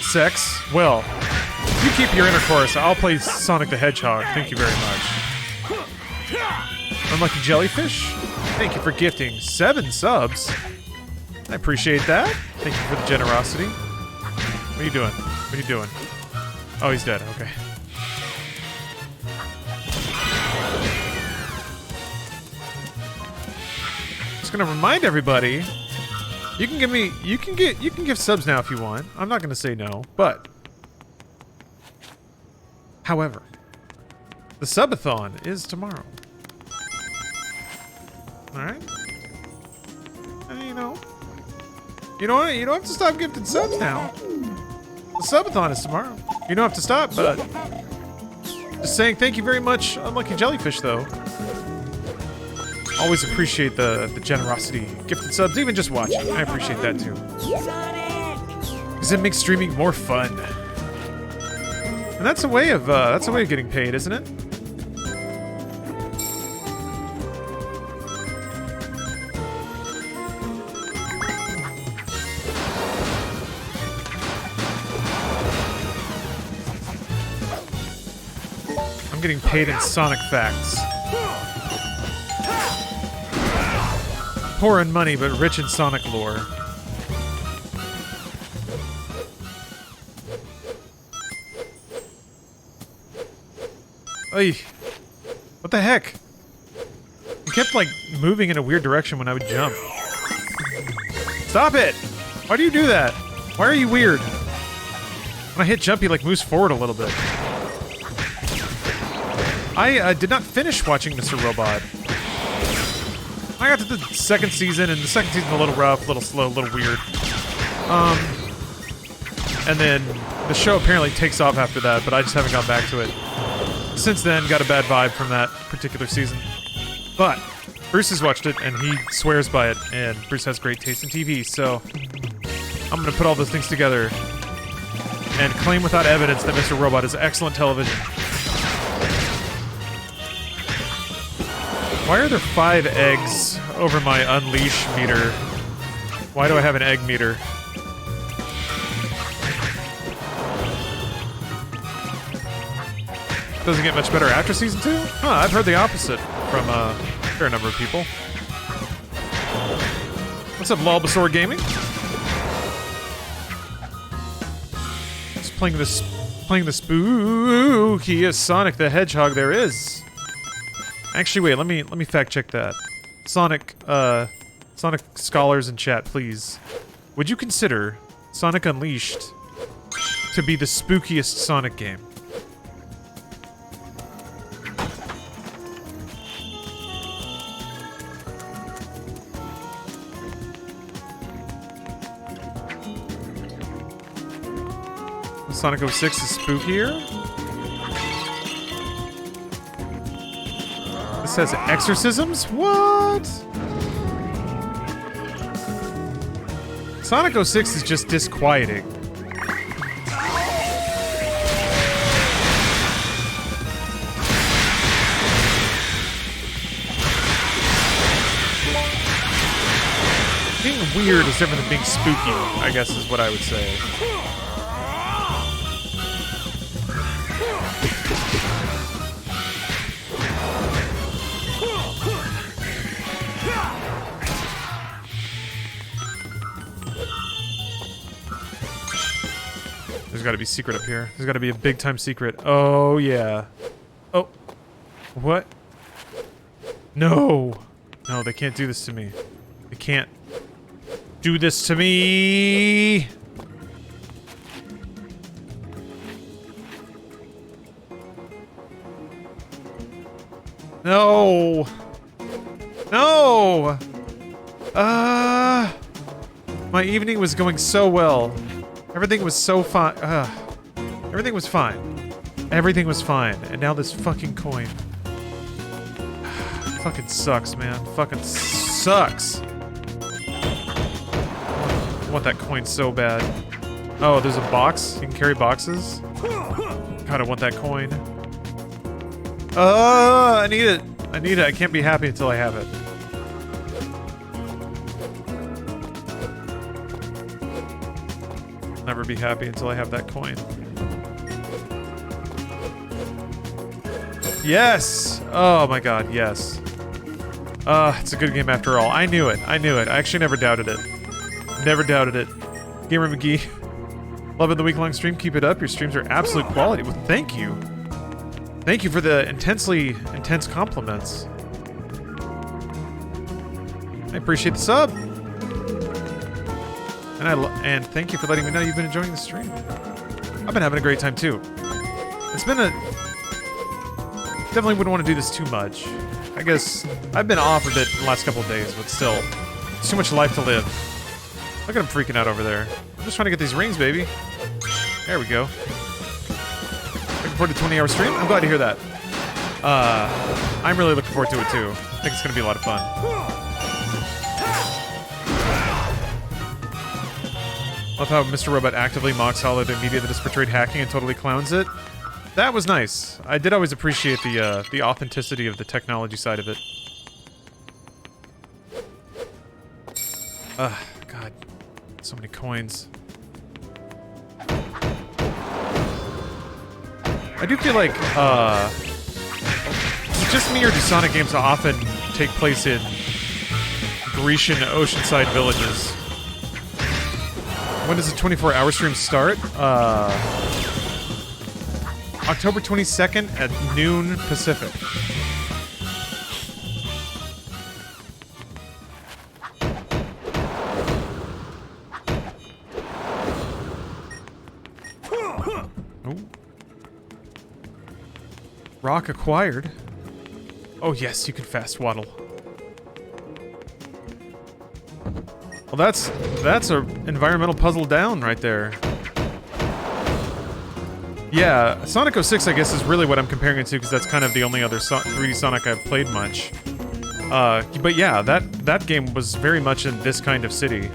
sex. Well, you keep your intercourse. I'll play Sonic the Hedgehog. Thank you very much. Unlucky Jellyfish. Thank you for gifting 7 subs. I appreciate that. Thank you for the generosity. What are you doing? What are you doing? Oh, he's dead. Okay. Just gonna remind everybody, you can give subs now if you want. I'm not gonna say no, but however, the Subathon is tomorrow. All right. And you don't have to stop gifting subs now. The Subathon is tomorrow. You don't have to stop, but just saying thank you very much, Unlucky Jellyfish, though. Always appreciate the generosity. Gifted subs, even just watching. I appreciate that, too. Because it makes streaming more fun. And that's a way of getting paid, isn't it? I'm getting paid in Sonic facts. Poor in money, but rich in Sonic lore. Oy. What the heck? It kept, like, moving in a weird direction when I would jump. Stop it! Why do you do that? Why are you weird? When I hit jump, he, like, moves forward a little bit. I did not finish watching Mr. Robot. I got to the second season, and the second season's a little rough, a little slow, a little weird. And then the show apparently takes off after that, but I just haven't gone back to it. Since then, got a bad vibe from that particular season. But Bruce has watched it, and he swears by it, and Bruce has great taste in TV, so I'm gonna put all those things together and claim without evidence that Mr. Robot is excellent television. Why are there 5 eggs over my unleash meter? Why do I have an egg meter? Doesn't get much better after season 2? Huh, I've heard the opposite from a fair number of people. What's up, Bulbasaur Gaming? Just playing the spookiest Sonic the Hedgehog there is. Actually, wait, let me fact check that. Sonic scholars in chat, please. Would you consider Sonic Unleashed to be the spookiest Sonic game? Sonic 06 is spookier? This has exorcisms? What? Sonic 06 is just disquieting. Being weird is different than being spooky, I guess is what I would say. There's gotta be a secret up here. There's gotta be a big time secret. Oh, yeah. Oh. What? No. No, they can't do this to me. They can't do this to me. No. No. My evening was going so well. Everything was so fine. Everything was fine. Everything was fine. And now this fucking coin. Fucking sucks, man. Fucking sucks. I want that coin so bad. Oh, there's a box? You can carry boxes? God, I want that coin. I need it. I need it. I can't be happy until I have it. Never be happy until I have that coin. Yes! Oh my god, yes. It's a good game after all. I knew it. I knew it. I actually never doubted it. Never doubted it. Gamer McGee. Loving the week-long stream. Keep it up. Your streams are absolute quality. Well, thank you. Thank you for the intensely intense compliments. I appreciate the sub. And thank you for letting me know you've been enjoying the stream. I've been having a great time too. It's been a... Definitely wouldn't want to do this too much. I guess I've been off of it the last couple of days, but still. It's too much life to live. Look at him freaking out over there. I'm just trying to get these rings, baby. There we go. Looking forward to 20-hour stream? I'm glad to hear that. I'm really looking forward to it too. I think it's going to be a lot of fun. Love how Mr. Robot actively mocks Holiday Media that is portrayed hacking and totally clowns it. That was nice. I did always appreciate the authenticity of the technology side of it. God. So many coins. I do feel like, is it just me or do Sonic games often take place in Grecian oceanside villages? When does the 24-hour stream start? October 22nd at noon Pacific. Oh. Rock acquired. Oh yes, you can fast waddle. Well, that's a environmental puzzle down right there. Yeah, Sonic 06, I guess, is really what I'm comparing it to, because that's kind of the only other 3D Sonic I've played much. But yeah, that game was very much in this kind of city.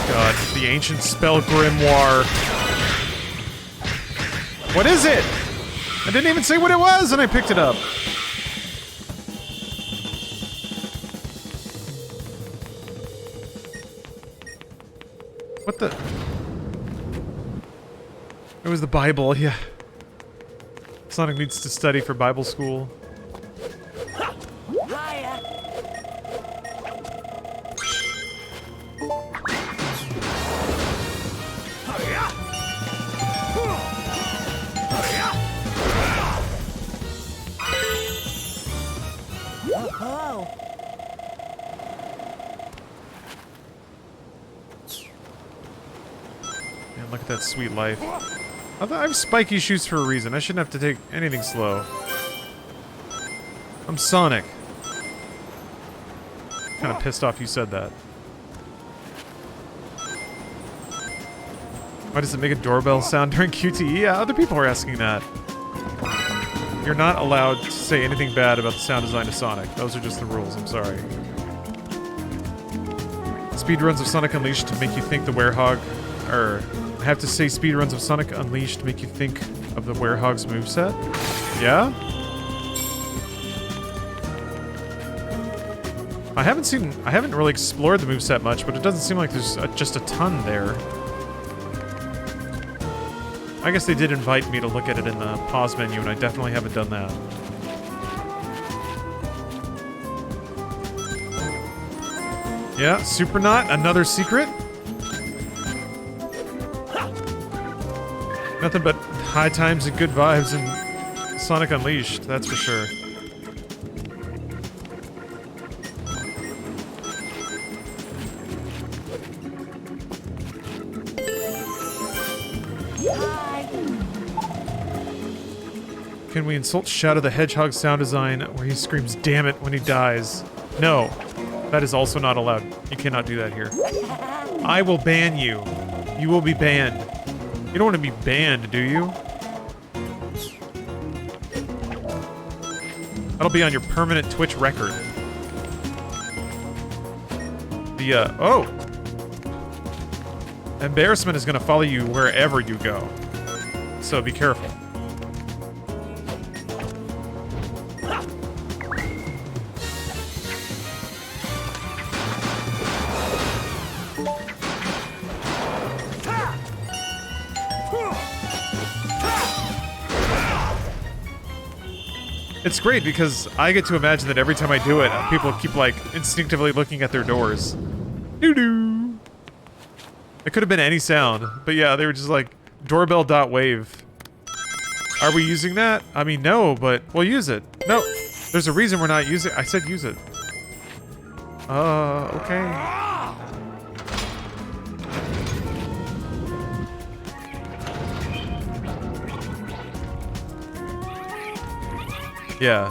God, the ancient spell grimoire. What is it? I didn't even say what it was, and I picked it up. What the? It was the Bible, yeah. Sonic needs to study for Bible school. Look at that sweet life. I have spiky shoes for a reason. I shouldn't have to take anything slow. I'm Sonic. Kind of pissed off you said that. Why does it make a doorbell sound during QTE? Yeah, other people are asking that. You're not allowed to say anything bad about the sound design of Sonic. Those are just the rules. I'm sorry. Speedruns of Sonic Unleashed make you think the Werehog... I have to say speedruns of Sonic Unleashed make you think of the Werehog's moveset? Yeah? I haven't really explored the moveset much, but it doesn't seem like there's just a ton there. I guess they did invite me to look at it in the pause menu, and I definitely haven't done that. Yeah, Supernaut, another secret? Nothing but high times and good vibes in Sonic Unleashed, that's for sure. Can we insult Shadow the Hedgehog's sound design where he screams "damn it" when he dies? No, that is also not allowed. You cannot do that here. I will ban you. You will be banned. You don't want to be banned, do you? That'll be on your permanent Twitch record. Oh! Embarrassment is gonna follow you wherever you go. So be careful. It's great because I get to imagine that every time I do it, people keep like instinctively looking at their doors. Doo-doo. It could have been any sound, but yeah, they were just like doorbell.wave. Are we using that? I mean, no, but we'll use it. No, there's a reason we're not using it. I said use it. Okay. Yeah.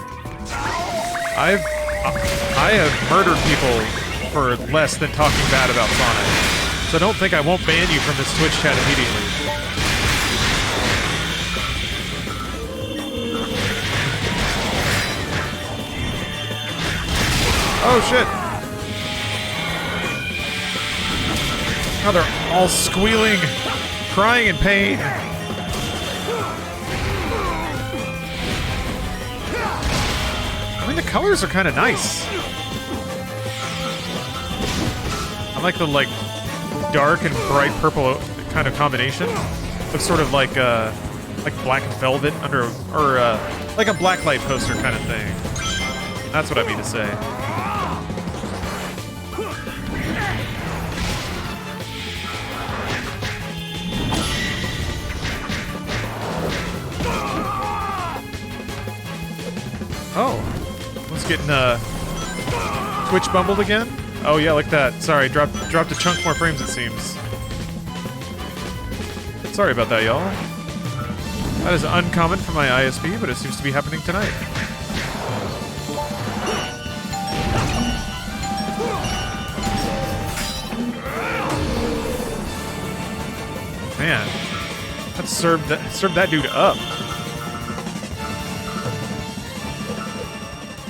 I have murdered people for less than talking bad about Sonic. So don't think I won't ban you from this Twitch chat immediately. Oh shit! Oh, they're all squealing, crying in pain. I mean, the colors are kind of nice. I like the dark and bright purple kind of combination. Looks sort of like black velvet under, or like a blacklight poster kind of thing. That's what I mean to say. Oh, let's get Twitch bumbled again. Oh yeah, like that. Sorry, dropped a chunk more frames it seems. Sorry about that, y'all. That is uncommon for my ISP, but it seems to be happening tonight. Man, let's serve that dude up.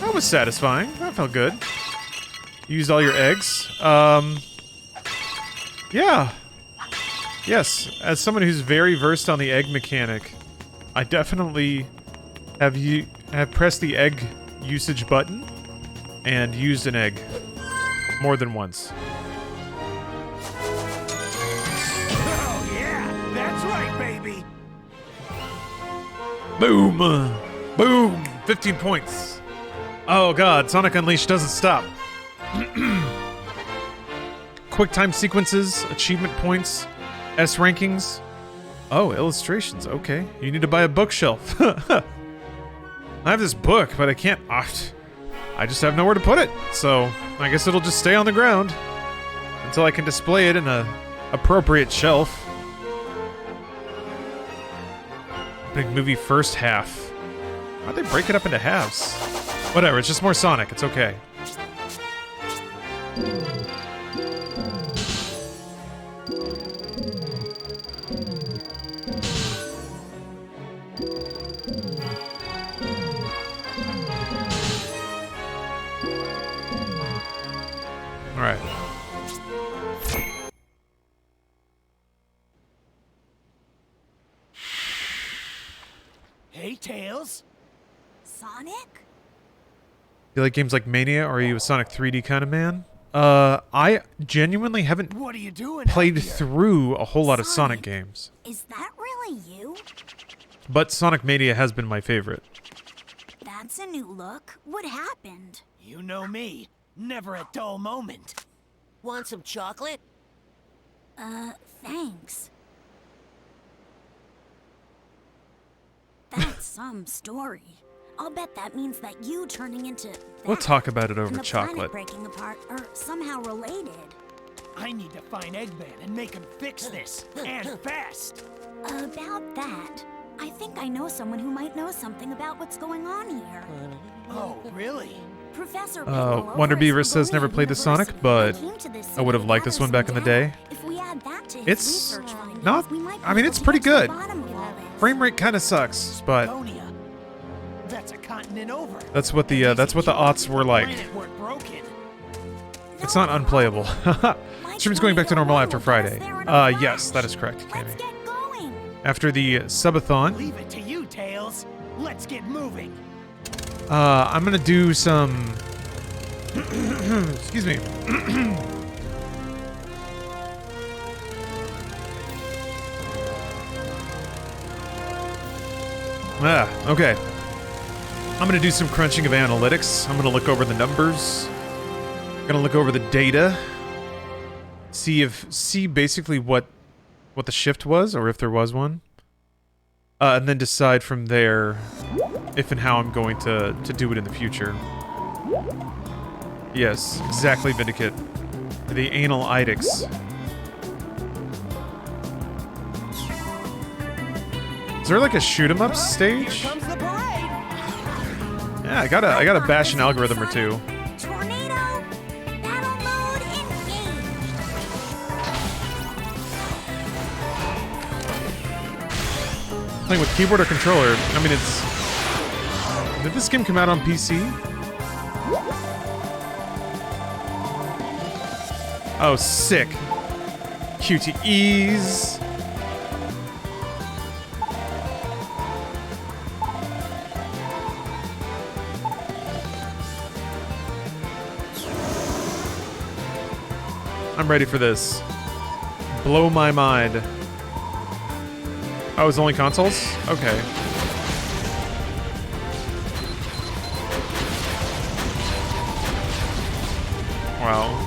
That was satisfying. That felt good. Used all your eggs. Yeah. Yes, as someone who's very versed on the egg mechanic, I definitely have pressed the egg usage button and used an egg more than once. Oh yeah, that's right, baby. Boom! Boom! 15 points. Oh god, Sonic Unleashed doesn't stop. Quick time sequences, achievement points, S rankings. Oh, illustrations. Okay. You need to buy a bookshelf. I have this book, but I can't. I just have nowhere to put it. So I guess it'll just stay on the ground until I can display it in a appropriate shelf. Big movie first half. Why'd they break it up into halves? Whatever, it's just more Sonic. It's okay. All right. Hey, Tails. Sonic? You like games like Mania, or are you a Sonic 3D kind of man? I genuinely haven't What are you doing? played out here? through a whole lot of Sonic games, Is that really you? but Sonic Mania has been my favorite. That's a new look. What happened? You know me. Never a dull moment. Want some chocolate? Thanks. That's some story. I'll bet that means that you turning into We'll that talk about it over and the chocolate. planet breaking apart are somehow related. I need to find Eggman and make him fix this. And fast. About that, I think I know someone who might know something about what's going on here. Oh, really? Professor Pickle Wonder over at Beaver says never Berlin played the Sonic, University but came to this I would have city liked to this one gather back in the some day. data. If we add that to his It's research findings, not- we might be I mean, able it's to pretty get to the good. bottom of all this. Frame rate kind of sucks, but Estonia. That's a continent over. that's what the aughts were like. Planet weren't broken. It's not unplayable. Stream's going back to normal after Friday. Yes, that is correct, Let's Cammy. get going. After the Subathon, Leave it to you, Tails. Let's get moving. I'm gonna do some. Excuse me. Okay. I'm gonna do some crunching of analytics. I'm gonna look over the numbers. I'm gonna look over the data. See basically what the shift was, or if there was one. And then decide from there if and how I'm going to do it in the future. Yes, exactly, Vindicate. The analytics. Is there like a shoot 'em up stage? Here comes the parade. Yeah, I gotta bash an algorithm or two. Tornado, battle mode engaged. Playing with keyboard or controller. I mean, it's... Did this game come out on PC? Oh, sick. QTEs. I'm ready for this. Blow my mind. Oh, it's only consoles? Okay. Wow.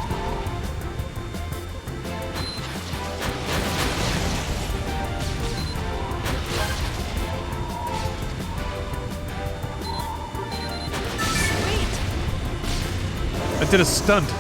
I did a stunt.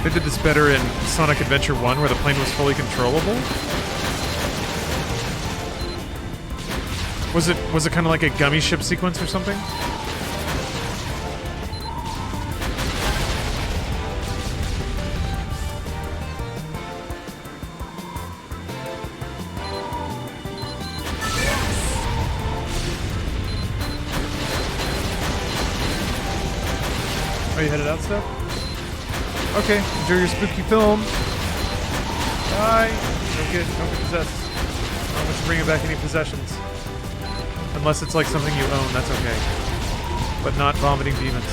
They did this better in Sonic Adventure 1 where the plane was fully controllable. Was it kind of like a gummy ship sequence or something? Are you headed out, Steph? Okay, enjoy your spooky film. Bye. Don't get possessed. I don't want you bringing back any possessions. Unless it's like something you own, that's okay. But not vomiting demons.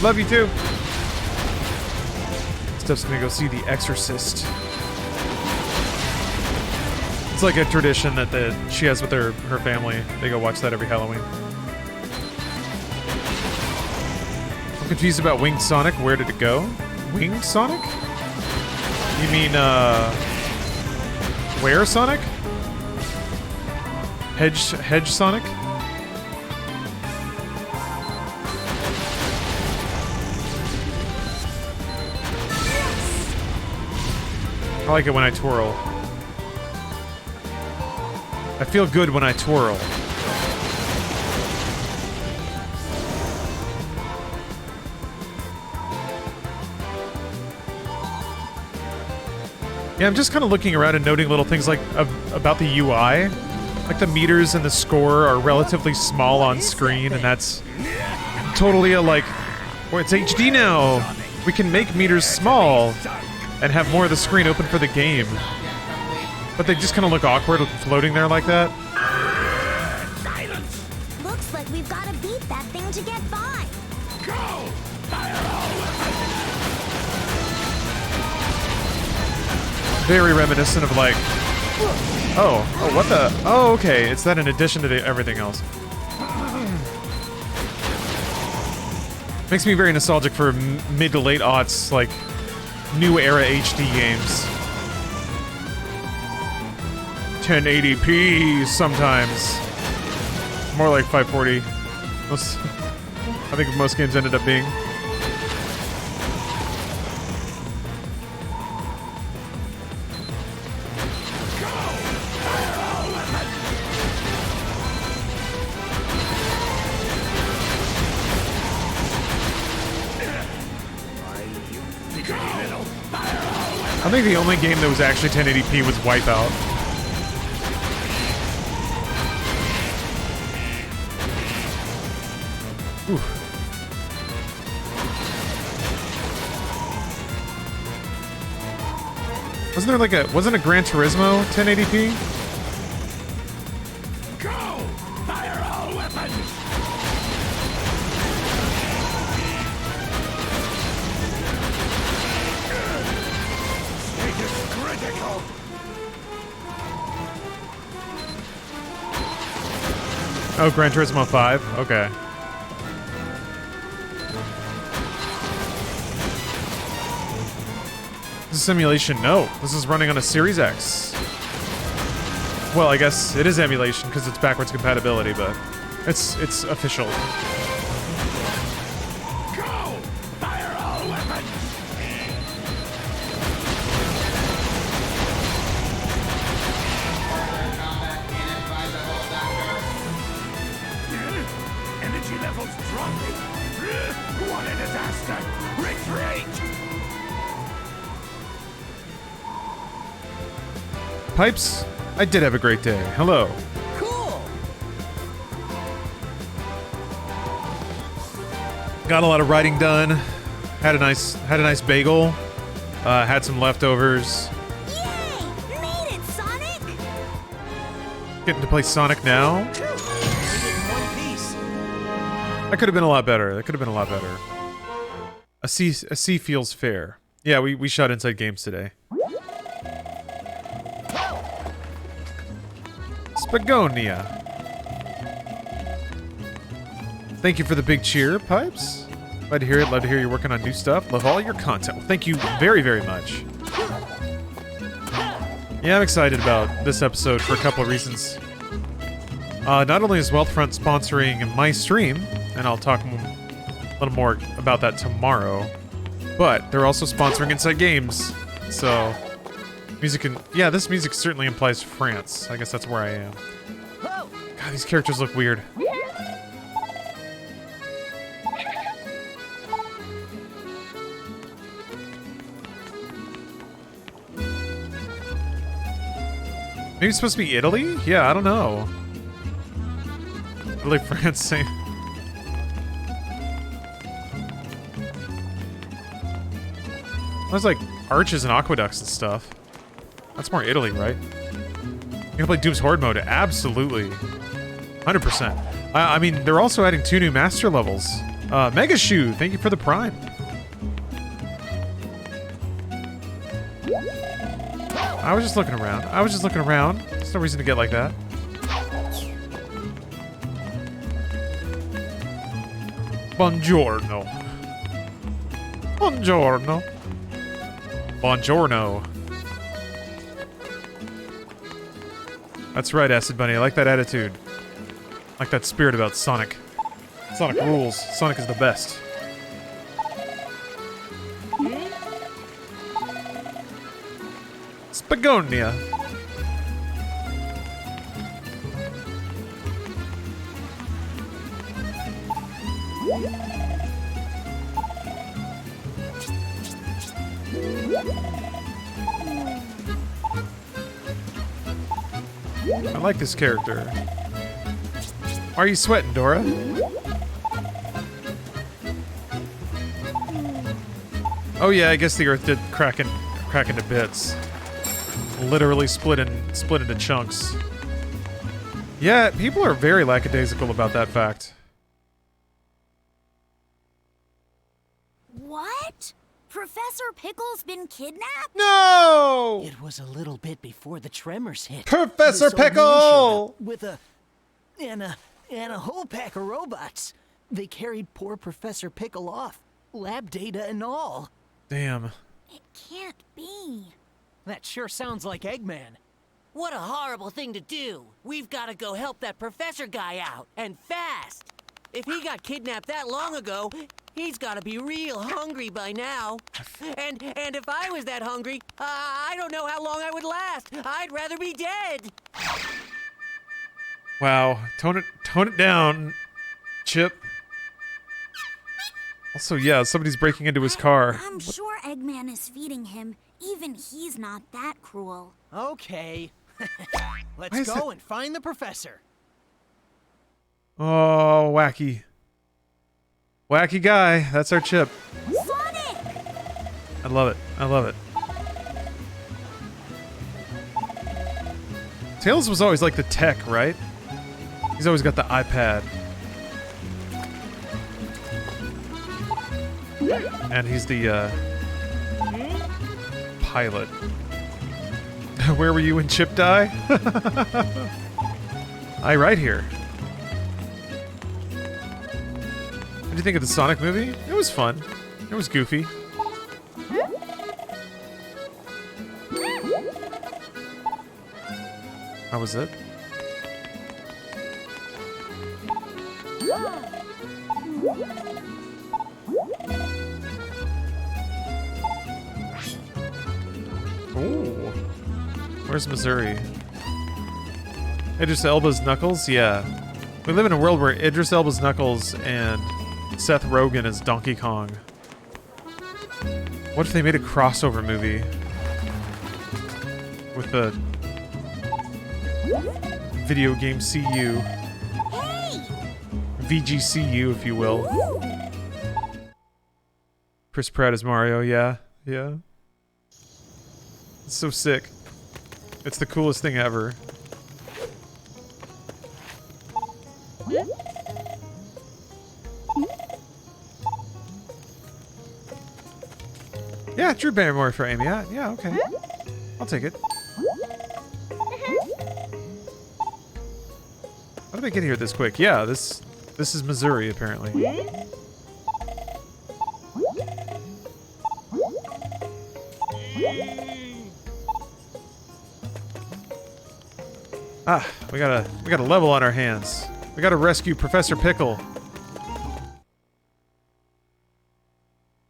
Love you too. Steph's gonna go see The Exorcist. It's like a tradition that she has with her family. They go watch that every Halloween. I'm confused about Winged Sonic. Where did it go? Winged Sonic? You mean, where Sonic? Hedge Sonic? I like it when I twirl. I feel good when I twirl. Yeah, I'm just kind of looking around and noting little things like about the UI. Like the meters and the score are relatively small on screen, and that's totally a like, well, it's HD now. We can make meters small and have more of the screen open for the game. But they just kind of look awkward floating there like that. Silence! Looks like we've got to beat that thing to get by. Go! Fire all weapons! Very reminiscent of like, oh, what the? Oh, okay. It's that in addition to everything else. Makes me very nostalgic for mid to late aughts, like new era HD games. 1080p sometimes. More like 540. I think most games ended up being. I think the only game that was actually 1080p was Wipeout. Ooh. Wasn't there like wasn't a Gran Turismo 1080p? Go! Fire all weapons! Status critical! Oh, Gran Turismo 5? Okay. This is simulation? No. This is running on a Series X. Well, I guess it is emulation because it's backwards compatibility, but it's official. Go! Fire all weapons! Energy levels dropping. What a disaster! Retreat! Pipes, I did have a great day. Hello. Cool. Got a lot of writing done. Had a nice bagel. Had some leftovers. Yay! Made it, Sonic! Getting to play Sonic now. Made it in one piece. That could have been a lot better. That could have been a lot better. A C feels fair. Yeah, we shot Inside Games today. Spagonia. Thank you for the big cheer, Pipes. Glad to hear it. Love to hear you're working on new stuff. Love all your content. Well, thank you very, very much. Yeah, I'm excited about this episode for a couple of reasons. Not only is Wealthfront sponsoring my stream, and I'll talk a little more about that tomorrow, but they're also sponsoring Inside Games. So, music and yeah, this music certainly implies France. I guess that's where I am. God, these characters look weird. Maybe it's supposed to be Italy? Yeah, I don't know. Italy, France, same. There's like arches and aqueducts and stuff. That's more Italy, right? You can play Doom's Horde mode? Absolutely. 100%. I mean, they're also adding 2 new master levels. Mega Shoe, thank you for the Prime. I was just looking around. There's no reason to get like that. Buongiorno. Buongiorno. Buongiorno. That's right, Acid Bunny. I like that attitude. I like that spirit about Sonic. Sonic rules. Sonic is the best. Spagonia. I like this character. Are you sweating, Dora? Oh yeah, I guess the Earth did crack into bits. Literally split into chunks. Yeah, people are very lackadaisical about that fact. What? Professor Pickle's been kidnapped? No! It was a little bit before the tremors hit. Professor This old man Pickle! showed up with a whole pack of robots. They carried poor Professor Pickle off, lab data and all. Damn. It can't be. That sure sounds like Eggman. What a horrible thing to do. We've got to go help that professor guy out, and fast. If he got kidnapped that long ago, he's got to be real hungry by now. And if I was that hungry, I don't know how long I would last. I'd rather be dead. Wow. Tone it down, Chip. Also, yeah, somebody's breaking into his car. I'm sure Eggman is feeding him. Even he's not that cruel. Okay. Why Let's is go that- and find the professor. Oh, wacky. Wacky guy. That's our Chip. Sonic! I love it. I love it. Tails was always like the tech, right? He's always got the iPad. And he's the, pilot. Where were you in Chip Die? right here. What did you think of the Sonic movie? It was fun. It was goofy. How was it? Ooh. Where's Missouri? Idris Elba's Knuckles? Yeah. We live in a world where Idris Elba's Knuckles and Seth Rogen is Donkey Kong. What if they made a crossover movie? With the video game CU. Hey! VGCU, if you will. Chris Pratt as Mario, yeah. Yeah. It's so sick. It's the coolest thing ever. Yeah, Drew Barrymore for Amy. Yeah, okay. I'll take it. How did I get here this quick? Yeah, this is Missouri, apparently. Ah, we got a level on our hands. We gotta rescue Professor Pickle.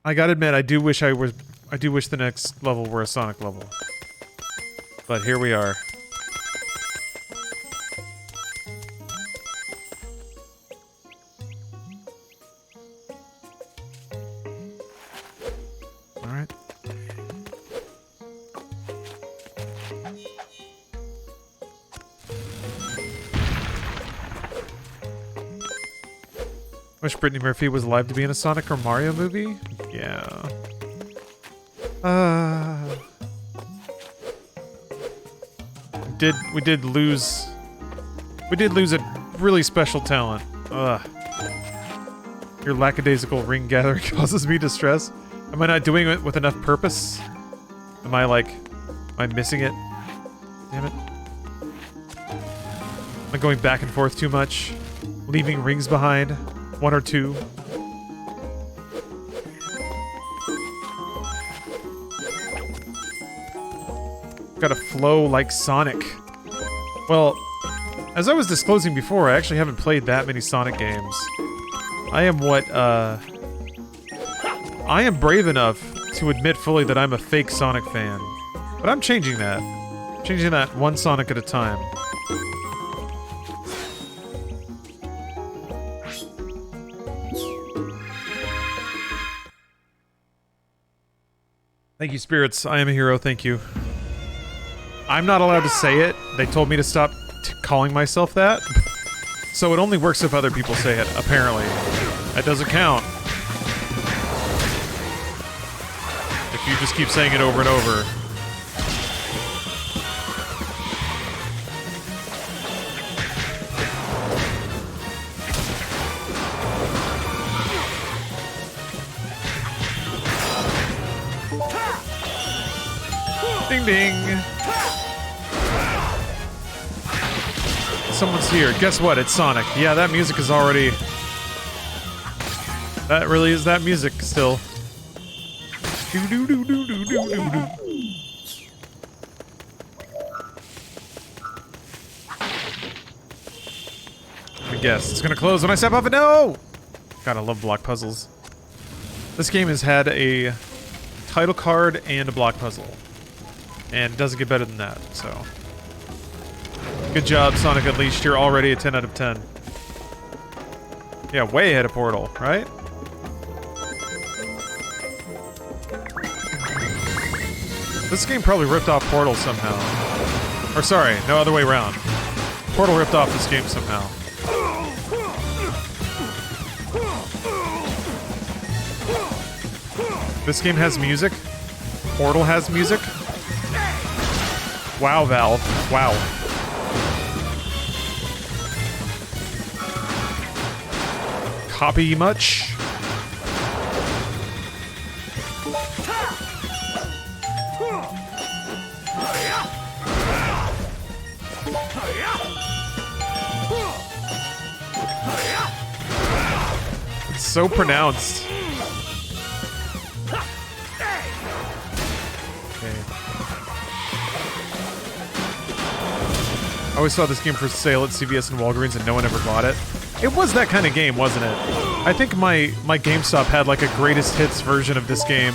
I gotta admit, I do wish the next level were a Sonic level. But here we are. Alright. Wish Brittany Murphy was alive to be in a Sonic or Mario movie? Yeah. We did lose a really special talent. Ugh. Your lackadaisical ring gathering causes me distress. Am I not doing it with enough purpose? Am I missing it? Damn it. Am I going back and forth too much? Leaving rings behind? One or two? Gotta flow like Sonic. Well, as I was disclosing before, I actually haven't played that many Sonic games. I am brave enough to admit fully that I'm a fake Sonic fan. But I'm changing that. Changing that one Sonic at a time. Thank you, Spirits. I am a hero, thank you. I'm not allowed to say it. They told me to stop calling myself that. So it only works if other people say it, apparently. That doesn't count. If you just keep saying it over and over. Ding ding! Someone's here. Guess what? It's Sonic. Yeah, that music is already... That really is that music still. Do-do-do-do-do-do-do-do. I guess it's gonna close when I step off it. No! God, I love block puzzles. This game has had a title card and a block puzzle. And it doesn't get better than that, so... Good job, Sonic Unleashed. You're already a 10 out of 10. Yeah, way ahead of Portal, right? This game probably ripped off Portal somehow. Or sorry, no other way around. Portal ripped off this game somehow. This game has music. Portal has music. Wow, Valve. Wow. Copy much? It's so pronounced. I always saw this game for sale at CVS and Walgreens and no one ever bought it. It was that kind of game, wasn't it? I think my GameStop had like a greatest hits version of this game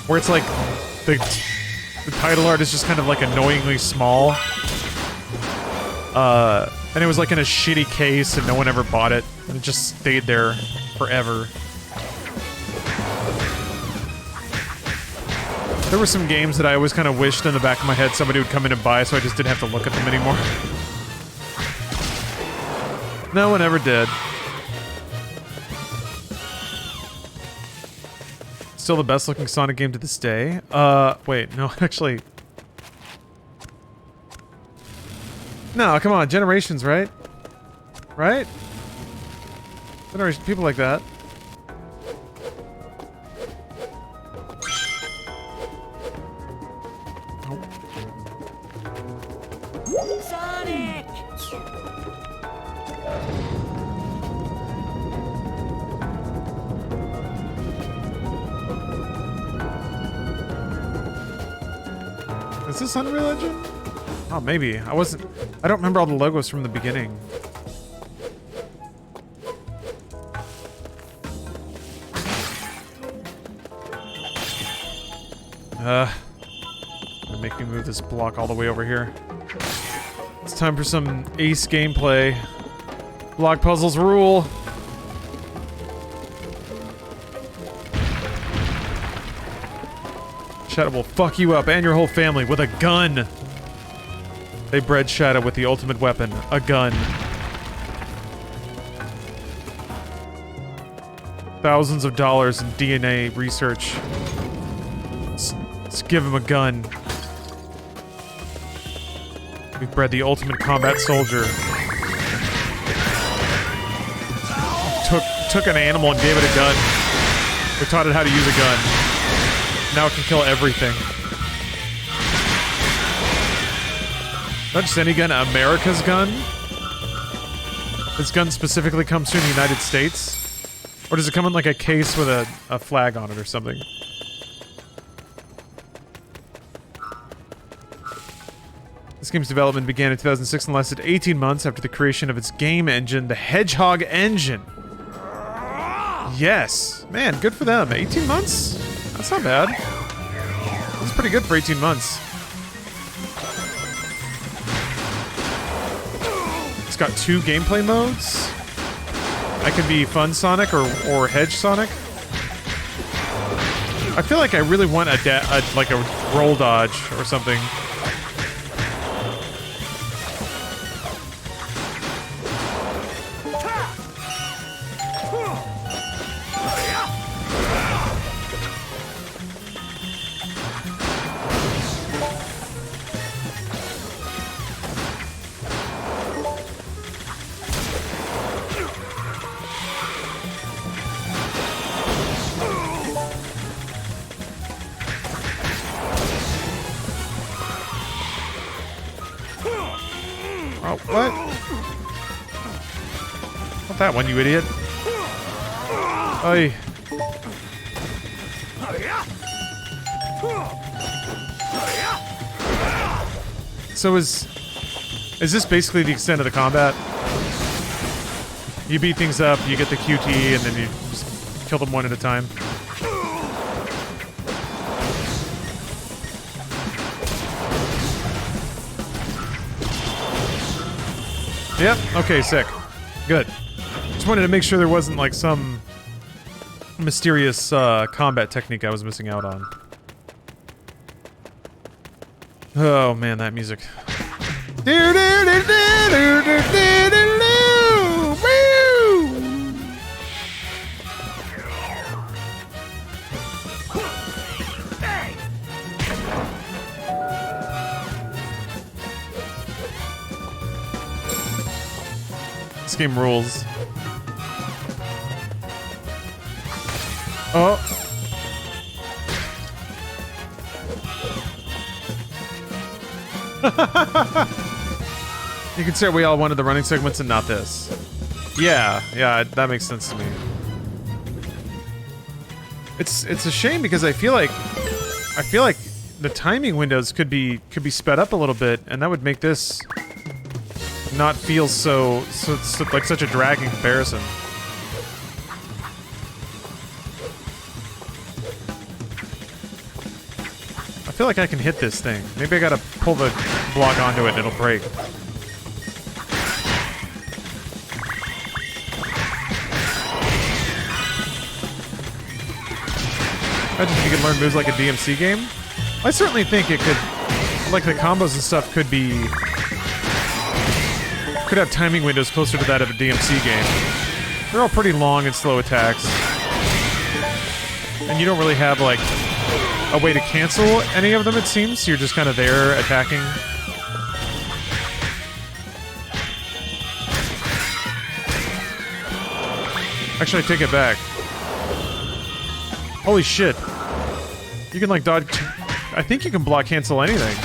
where it's like the title art is just kind of like annoyingly small. And it was like in a shitty case and no one ever bought it. And it just stayed there forever. There were some games that I always kind of wished in the back of my head somebody would come in and buy, so I just didn't have to look at them anymore. No one ever did. Still the best looking Sonic game to this day. Wait, no, actually. No, come on, Generations, right? Right? Generation, people like that. Sonic! Is this Unreal Engine? Oh, maybe. I don't remember all the logos from the beginning. Gonna make me move this block all the way over here. It's time for some ace gameplay. Block puzzles rule. Shadow will fuck you up and your whole family with a gun. They bred Shadow with the ultimate weapon, a gun. Thousands of dollars in DNA research. Let's give him a gun. We've bred the ultimate combat soldier. Took an animal and gave it a gun. We taught it how to use a gun. Now it can kill everything. Not just any gun, America's gun? This gun specifically comes from the United States? Or does it come in like a case with a flag on it or something? This game's development began in 2006 and lasted 18 months after the creation of its game engine, the Hedgehog engine. Yes! Man, good for them. 18 months? That's not bad. That's pretty good for 18 months. It's got 2 gameplay modes. I can be Fun Sonic or Hedge Sonic. I feel like I really want like a roll dodge or something. What? Not that one, you idiot. Oi. So is this basically the extent of the combat? You beat things up, you get the QT, and then you just kill them one at a time? Yep, okay, sick. Good. Just wanted to make sure there wasn't, like, some mysterious combat technique I was missing out on. Oh, man, that music. This game rules. Oh. You can say we all wanted the running segments and not this. Yeah, that makes sense to me. It's a shame because I feel like the timing windows could be sped up a little bit, and that would make this not feel so like such a drag in comparison. I feel like I can hit this thing. Maybe I gotta pull the block onto it and it'll break. Imagine if you could learn moves like a DMC game. I certainly think it could, like the combos and stuff could have timing windows closer to that of a DMC game. They're all pretty long and slow attacks. And you don't really have like a way to cancel any of them, it seems. You're just kind of there attacking. Actually, I take it back. Holy shit. You can like dodge... I think you can block cancel anything.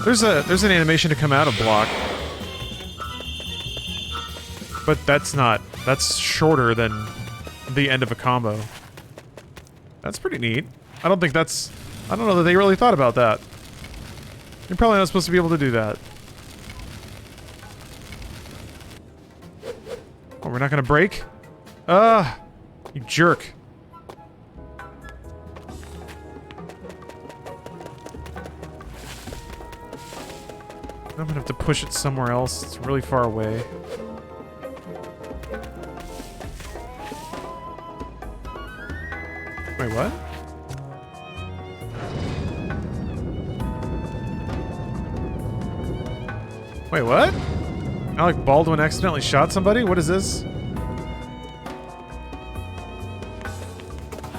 There's an animation to come out of block. But that's shorter than the end of a combo. That's pretty neat. I don't know that they really thought about that. You're probably not supposed to be able to do that. Oh, we're not gonna break? You jerk. I'm gonna have to push it somewhere else. It's really far away. Wait, what? Wait, what? Alec Baldwin accidentally shot somebody? What is this?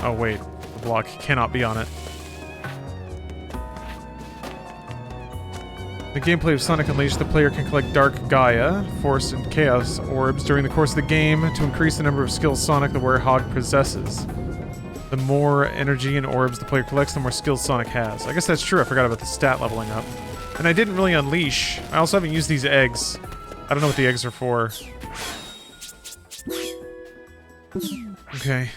Oh, wait. The block cannot be on it. The gameplay of Sonic Unleashed, the player can collect Dark Gaia, Force, and Chaos orbs during the course of the game to increase the number of skills Sonic the Werehog possesses. The more energy and orbs the player collects, the more skills Sonic has. I guess that's true. I forgot about the stat leveling up. And I didn't really unleash. I also haven't used these eggs. I don't know what the eggs are for. Okay.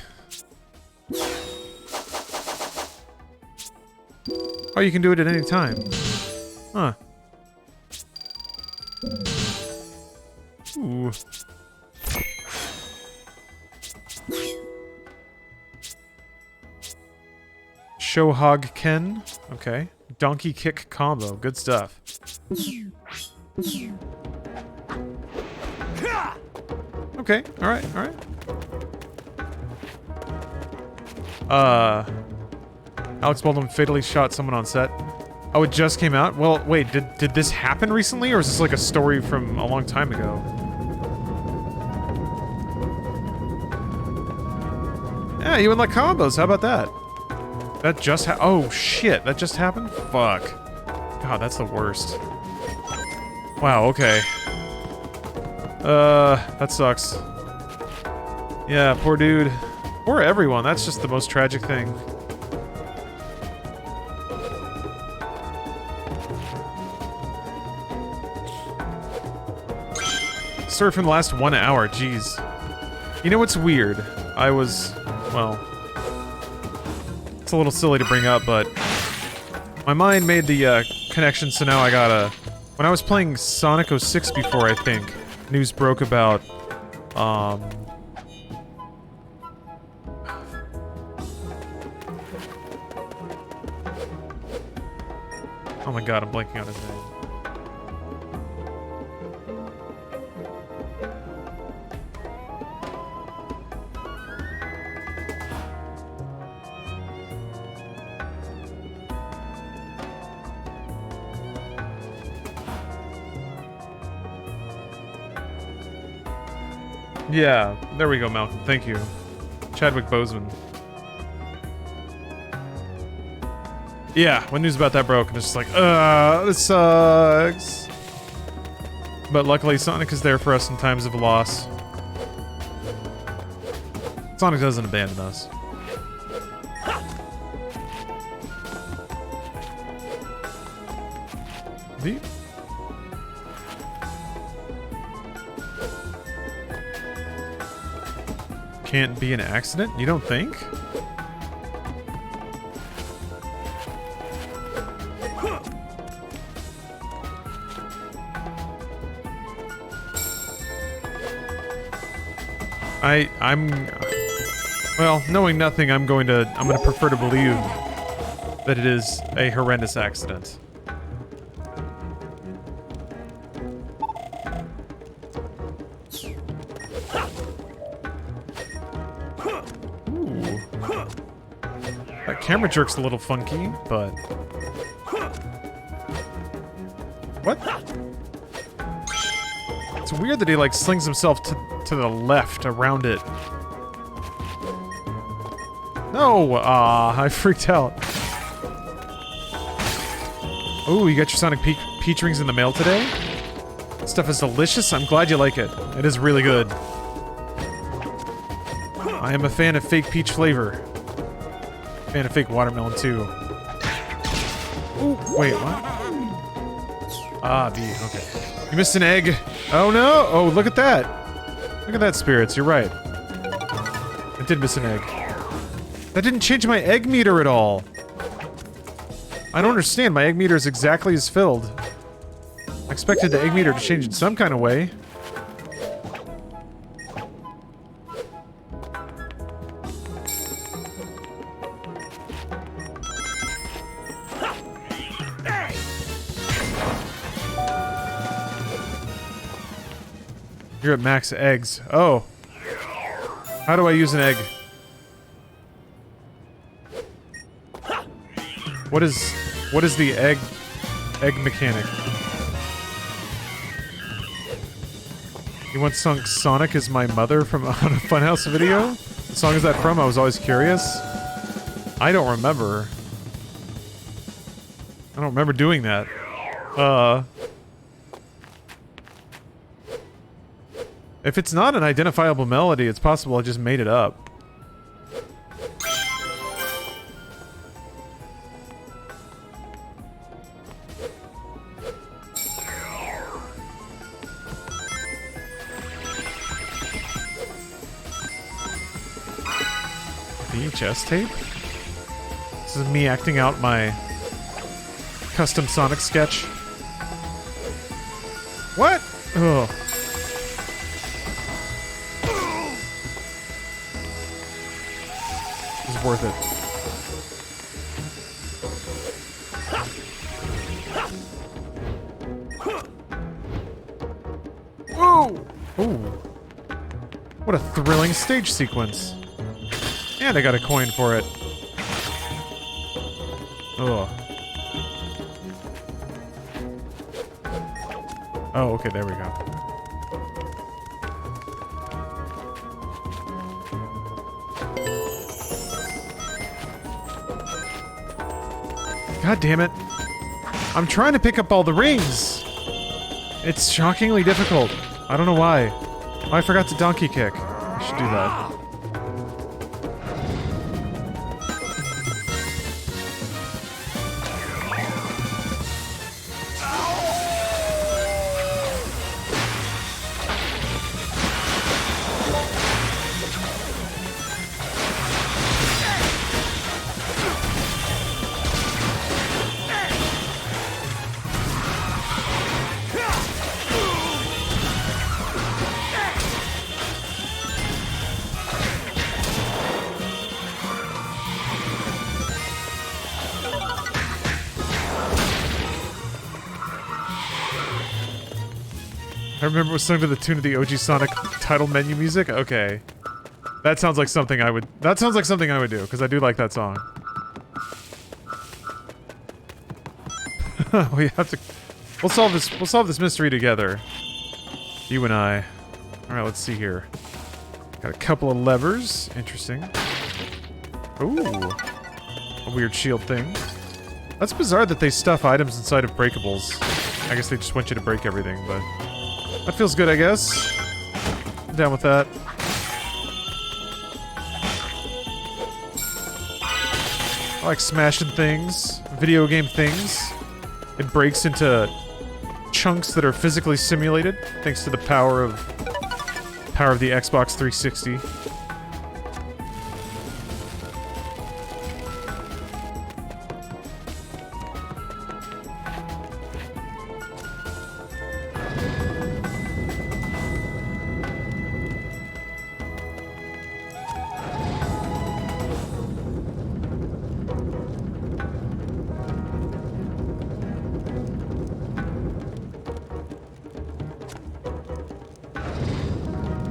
Oh, you can do it at any time. Huh. Ooh. Shohog Ken. Okay. Donkey kick combo. Good stuff. Okay. Alright, alright. Alex Baldwin fatally shot someone on set. Oh, it just came out? Well, wait, did this happen recently, or is this like a story from a long time ago? Yeah, you unlock combos, how about that? That just oh shit, that just happened? Fuck. God, that's the worst. Wow, okay. That sucks. Yeah, poor dude. Poor everyone, that's just the most tragic thing. Surfing the last 1 hour, jeez. You know what's weird? Well, it's a little silly to bring up, but my mind made the connection, so now I gotta... When I was playing Sonic 06 before, I think, news broke about, oh my god, I'm blanking on his name. Yeah, there we go, Malcolm. Thank you. Chadwick Boseman. Yeah, when news about that broke, I'm just like, this sucks. But luckily, Sonic is there for us in times of loss. Sonic doesn't abandon us. Deep. Can't be an accident? You don't think? Well, knowing nothing, I'm gonna prefer to believe that it is a horrendous accident. Ooh. That camera jerk's a little funky, but... What? It's weird that he, like, slings himself to the left around it. No! I freaked out. Oh, you got your Sonic Peach rings in the mail today? This stuff is delicious. I'm glad you like it. It is really good. I am a fan of fake peach flavor. Fan of fake watermelon, too. Ooh, wait, what? Ah, B, okay. You missed an egg. Oh, no! Oh, look at that! Look at that, Spirits. You're right. I did miss an egg. That didn't change my egg meter at all. I don't understand. My egg meter is exactly as filled. I expected the egg meter to change in some kind of way. You're at max eggs. Oh. How do I use an egg? What is the egg mechanic? You once sung Sonic is my mother from on a Funhouse video? What song is that from? I was always curious. I don't remember. I don't remember doing that. If it's not an identifiable melody, it's possible I just made it up. VHS tape? This is me acting out my custom Sonic sketch. What? Ugh. It's worth it. Whoa! Ooh. What a thrilling stage sequence. And I got a coin for it. Ugh. Oh, okay, there we go. God damn it. I'm trying to pick up all the rings. It's shockingly difficult. I don't know why. Oh, I forgot to donkey kick. I should do that. I remember it was sung to the tune of the OG Sonic title menu music? Okay. That sounds like something I would... That sounds like something I would do, because I do like that song. We have to... We'll solve this mystery together. You and I. Alright, let's see here. Got a couple of levers. Interesting. Ooh. A weird shield thing. That's bizarre that they stuff items inside of breakables. I guess they just want you to break everything, but... That feels good, I guess. I'm down with that. I like smashing things, video game things. It breaks into chunks that are physically simulated, thanks to the power of the Xbox 360.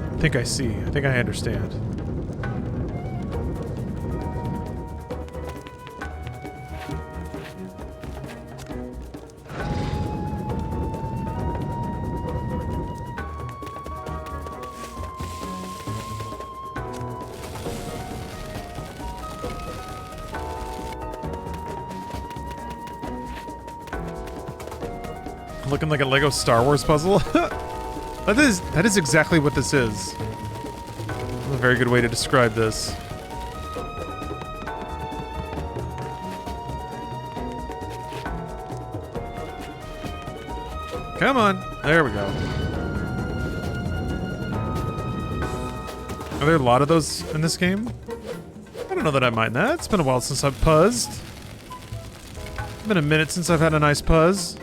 I think I see. I think I understand. Looking like a Lego Star Wars puzzle? That is exactly what this is. That's a very good way to describe this. Come on. There we go. Are there a lot of those in this game? I don't know that I mind that. It's been a while since I've puzzed. It's been a minute since I've had a nice puzz.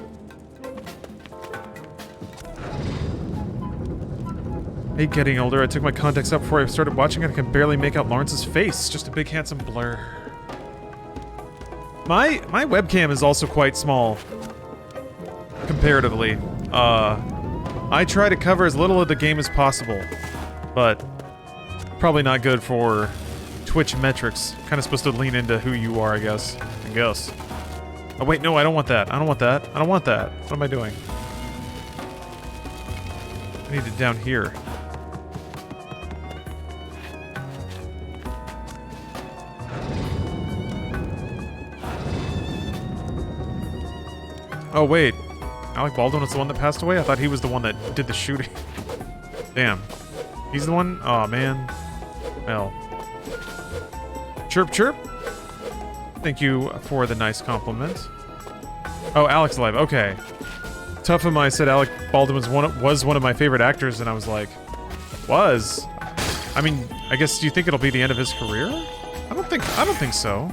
I hate getting older. I took my contacts out before I started watching and I can barely make out Lawrence's face. Just a big handsome blur. My webcam is also quite small. Comparatively. I try to cover as little of the game as possible. But probably not good for Twitch metrics. Kind of supposed to lean into who you are, I guess. Oh wait, no, I don't want that. I don't want that. I don't want that. What am I doing? I need it down here. Oh, wait. Alec Baldwin was the one that passed away? I thought he was the one that did the shooting. Damn. He's the one? Aw, man. Well. Chirp, chirp. Thank you for the nice compliment. Oh, Alec's alive. Okay. Tough of my said Alec Baldwin was one of my favorite actors, and I was like, was? I mean, I guess, do you think it'll be the end of his career? I don't think so.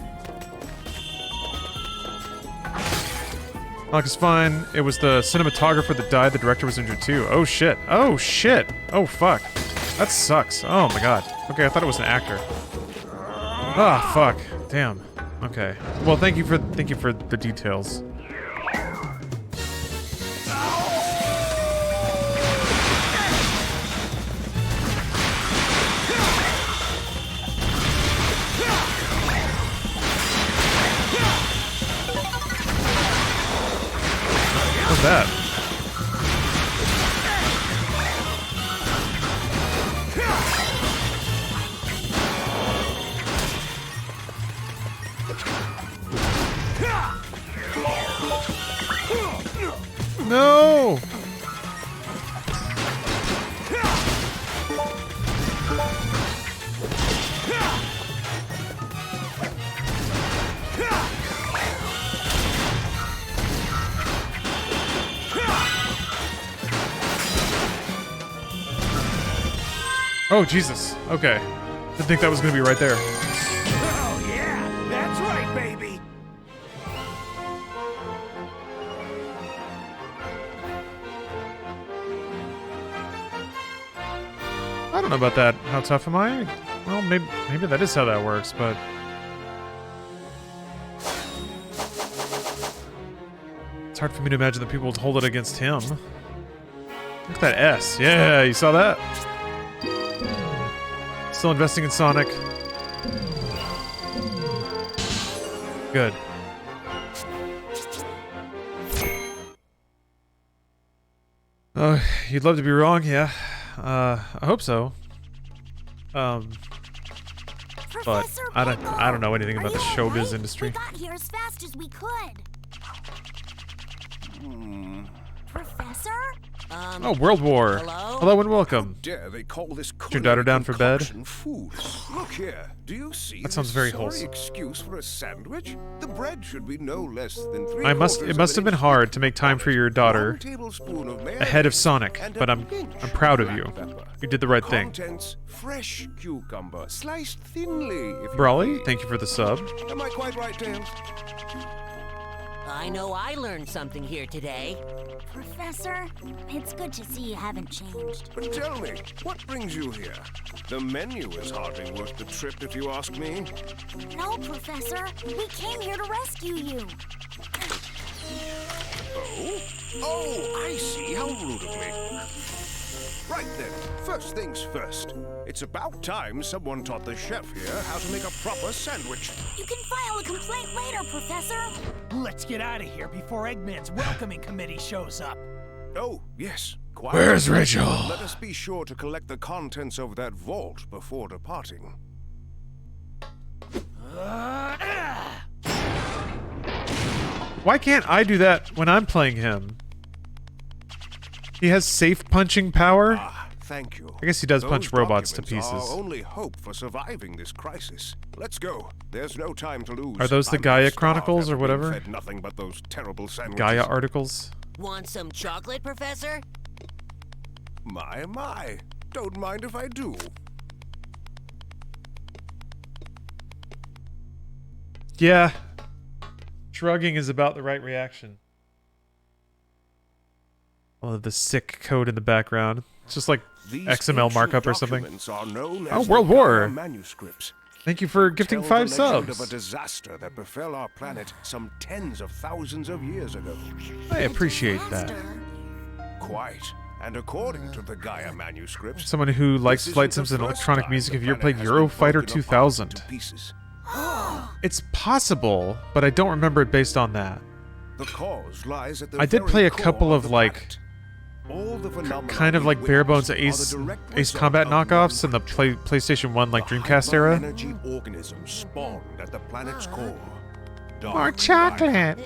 Alec is fine. It was the cinematographer that died. The director was injured too. Oh shit. Oh shit. Oh fuck. That sucks. Oh my god. Okay, I thought it was an actor. Ah, fuck. Damn. Okay. Well, thank you for the details. What's that? No! Oh, Jesus. Okay. Didn't think that was going to be right there. Oh, yeah, that's right, baby. I don't know about that. How tough am I? Well, maybe that is how that works, but... It's hard for me to imagine that people would hold it against him. Look at that S. Yeah, you saw that? Still investing in Sonic. Good. You'd love to be wrong, yeah. I hope so. But I don't know anything about the showbiz industry. We got here as fast as we could. Professor? Oh, World War. Hello? Hello and welcome. Dare they call this your daughter down for bed? concoction food? Look here. Do you see That sounds this very sorry wholesome. excuse for a sandwich? The bread should be no less than three. It must have been hard to make time for your daughter ahead of Sonic, but I'm proud of you. You did the right thing. Contents: fresh cucumber, sliced thinly. If you Brawly, please. thank you for the sub. Am I quite right, Tails? I know I learned something here today. Professor, it's good to see you haven't changed. But tell me, what brings you here? The menu is hardly worth the trip, if you ask me. No, Professor. We came here to rescue you. Oh? Oh, I see. How rude of me. Right then, first things first. It's about time someone taught the chef here how to make a proper sandwich. You can file a complaint later, Professor. Let's get out of here before Eggman's welcoming committee shows up. Oh, yes. Quite. Where's Rachel? Let us be sure to collect the contents of that vault before departing. Why can't I do that when I'm playing him? He has safe punching power? Ah, thank you. I guess he does punch Those robots to documents pieces. Our only hope for surviving this crisis. Let's go. There's no time to lose. Are those the I'm Gaia starved Chronicles after or being whatever? Fed nothing but those terrible sandwiches. Gaia articles? Want some chocolate, Professor? My. Don't mind if I do. Yeah. Shrugging is about the right reaction. Oh, the sick code in the background. It's just like These XML ancient markup or something. documents are known Oh, as World the War. Gaia manuscripts. Thank you for gifting Tell 5 the legend subs. of a disaster that befell our planet some tens of thousands of years ago. I appreciate that. Master. Quite. And according to the Gaia manuscripts, Someone who likes this flight isn't sims the and first electronic time music, the have you ever planet played has been Eurofighter broken apart 2000? into pieces. It's possible, but I don't remember it based on that. The cause lies at the I did very play a core couple of the like planet. All the phenomena kind of we like bare bones witness are the direct Ace result Combat of knockoffs in the mankind. PlayStation 1 like The Dreamcast era. hyper-energy organisms spawned at the planet's core. Dark More Gaia. chocolate.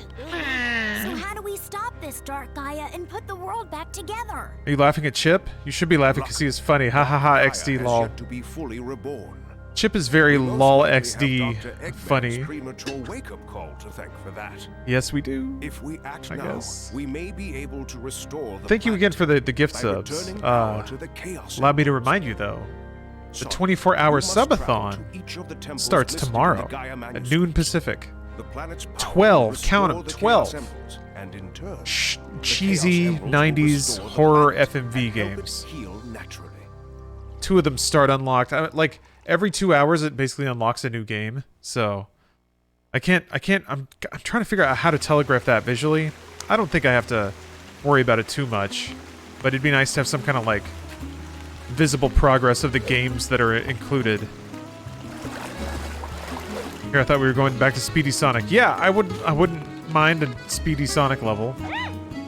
So how do we stop this dark Gaia and put the world back together? Are you laughing at Chip? You should be laughing because he is funny. Ha ha ha Gaia XD has lol. yet to be fully reborn. Chip is very We most lol likely have XD Dr. Eggman's funny. premature wake-up call to thank for that. Yes, we do. If we act I now, guess. we may be able to restore the Thank you again planet for the gift by subs. returning power to the chaos Allow me to elements. remind you though, the So, 24-hour you must travel subathon to each of the temples starts listed in tomorrow the Gaia at manuscripts. noon Pacific. The planet's power 12, will count 'em, restore the 12. Chaos Emeralds, and in turn, the Cheesy Chaos Emeralds will 90s restore the horror planet FMV and help it games. heal naturally. 2 of them start unlocked. Like every 2 hours, it basically unlocks a new game. So I'm trying to figure out how to telegraph that visually. I don't think I have to worry about it too much, but it'd be nice to have some kind of like visible progress of the games that are included. Here, I thought we were going back to Speedy Sonic. Yeah, I wouldn't mind a Speedy Sonic level.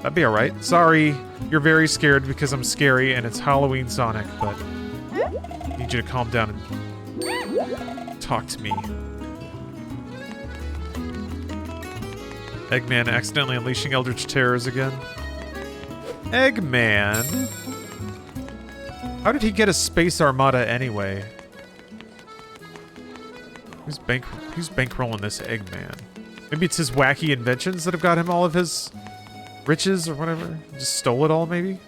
That'd be alright. Sorry, you're very scared because I'm scary and it's Halloween Sonic, but I need you to calm down and talk to me. Eggman accidentally unleashing Eldritch Terrors again. Eggman? How did he get a Space Armada anyway? Who's bankrolling this Eggman? Maybe it's his wacky inventions that have got him all of his riches or whatever. He just stole it all, maybe?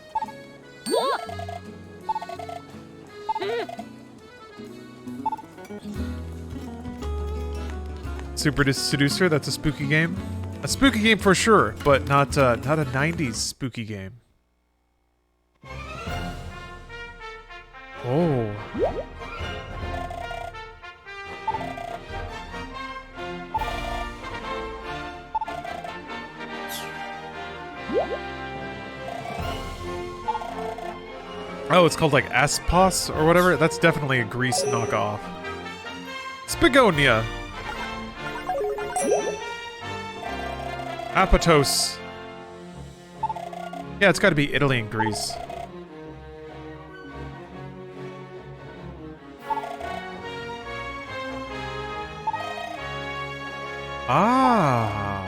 Super Seducer, that's a spooky game. A spooky game for sure, but not a 90s spooky game. Oh. Oh, it's called like Aspos or whatever. That's definitely a Grease knockoff. Spigonia. Apatos. Yeah, it's got to be Italy and Greece. Ah.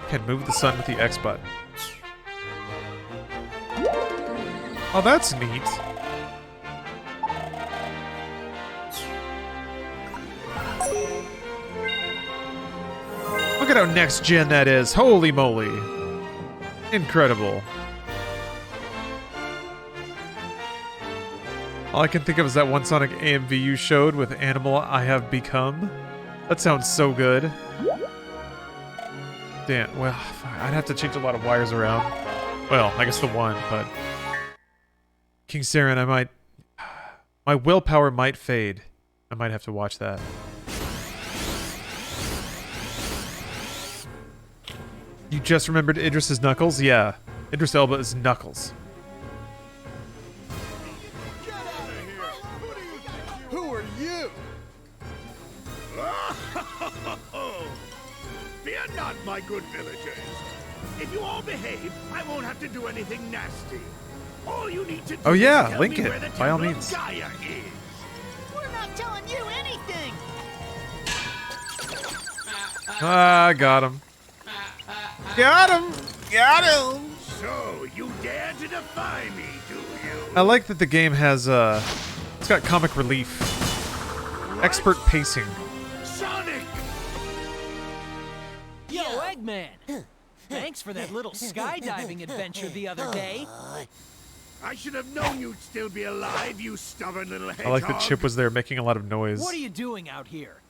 Can move the sun with the X button. Oh, that's neat. Look at how next gen that is. Holy moly. Incredible. All I can think of is that one Sonic AMV you showed with Animal I Have Become. That sounds so good. Damn, well, I'd have to change a lot of wires around. Well, I guess the one, but... King Saren, I might... My willpower might fade. I might have to watch that. You just remembered Idris's Knuckles? Yeah. Idris Elba is Knuckles. Get out of here! Who are you? Fear not, my good villagers. If you all behave, I won't have to do anything nasty. All you need to do Oh yeah, is tell link me it, where the by all Temple of means. Gaia is. We're not telling you anything! Ah, got him. Got him! Got him! So, you dare to defy me, do you? I like that the game has, it's got comic relief. Expert pacing. Sonic! Yo, Eggman! Thanks for that little skydiving adventure the other day. I should have known you'd still be alive, you stubborn little hedgehog. I like that Chip was there making a lot of noise. What are you doing out here?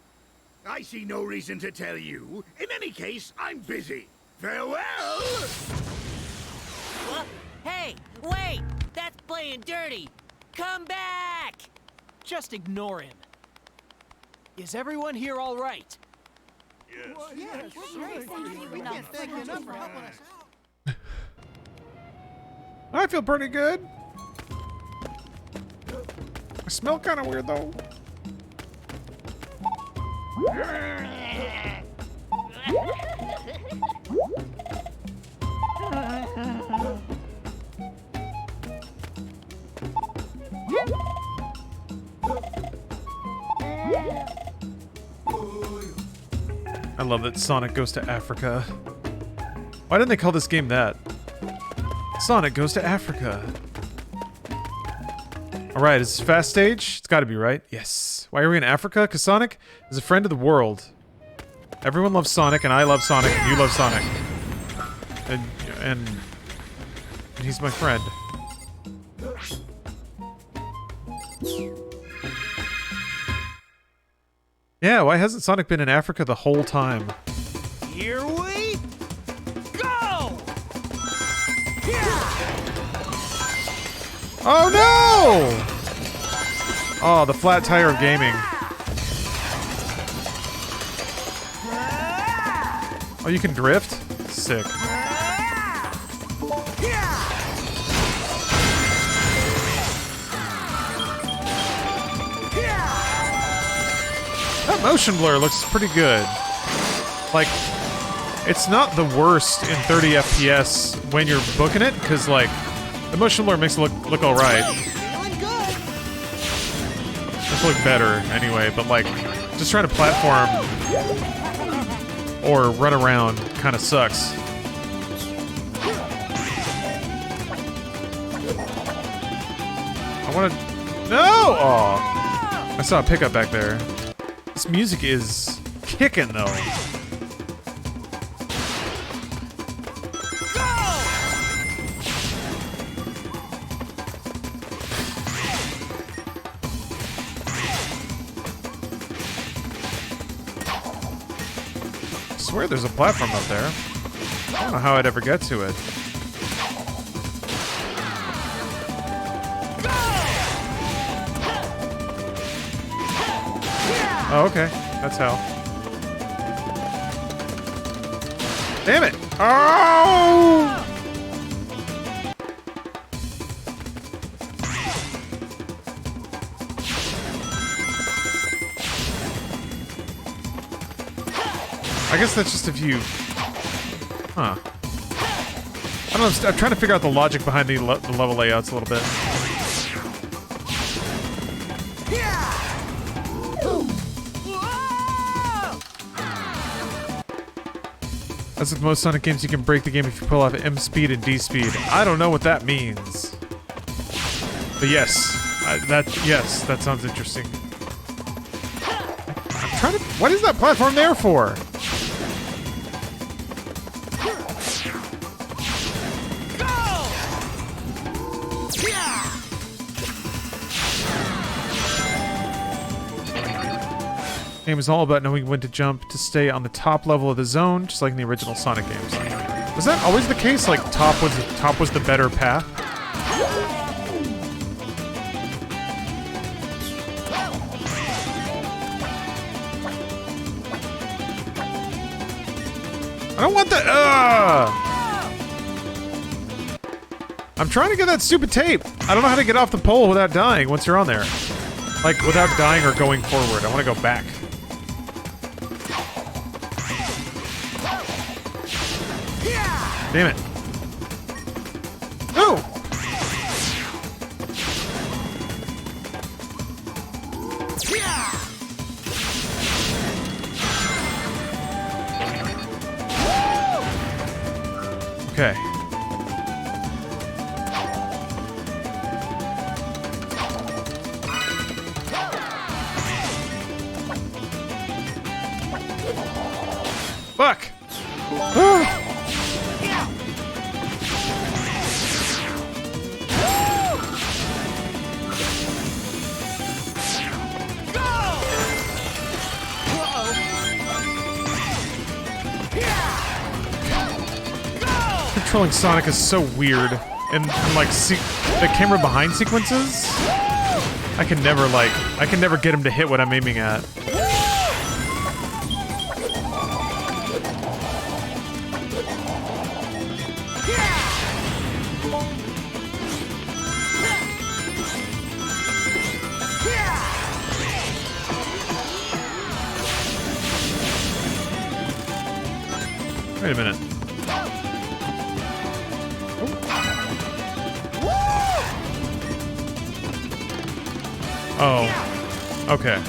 I see no reason to tell you. In any case, I'm busy. Farewell! What? Hey, wait! That's playing dirty! Come back! Just ignore him. Is everyone here all right? I feel pretty good. I smell kind of weird though. I love that Sonic goes to Africa. Why didn't they call this game that? Sonic goes to Africa. Alright, is this fast stage? It's gotta be, right? Yes. Why are we in Africa? Because Sonic is a friend of the world. Everyone loves Sonic, and I love Sonic, and you love Sonic. And he's my friend. Yeah, why hasn't Sonic been in Africa the whole time? Here we go! Oh no! Oh, the flat tire of gaming. Oh, you can drift? Sick. That motion blur looks pretty good. Like, it's not the worst in 30 FPS when you're booking it, because, like, the motion blur makes it look alright. It's look better, anyway, but, like, just trying to platform or run around kind of sucks. I want to... No! Aw. I saw a pickup back there. This music is kicking, though. I swear there's a platform up there. I don't know how I'd ever get to it. Oh, okay. That's how. Damn it! Oh! I guess that's just if you... Huh. I don't know, I'm trying to figure out the logic behind the level layouts a little bit. As with most Sonic games, you can break the game if you pull off M speed and D speed. I don't know what that means. But yes, that sounds interesting. I'm trying to... What is that platform there for? Game is all about knowing when to jump to stay on the top level of the zone, just like in the original Sonic games. Was that always the case? Like top was the better path? I don't want that. I'm trying to get that stupid tape. I don't know how to get off the pole without dying once you're on there. Like without dying or going forward. I want to go back. Damn it. No! Okay. Fuck! Ah! Controlling Sonic is so weird, and like the camera behind sequences, I can never get him to hit what I'm aiming at. Wait a minute. Oh, okay.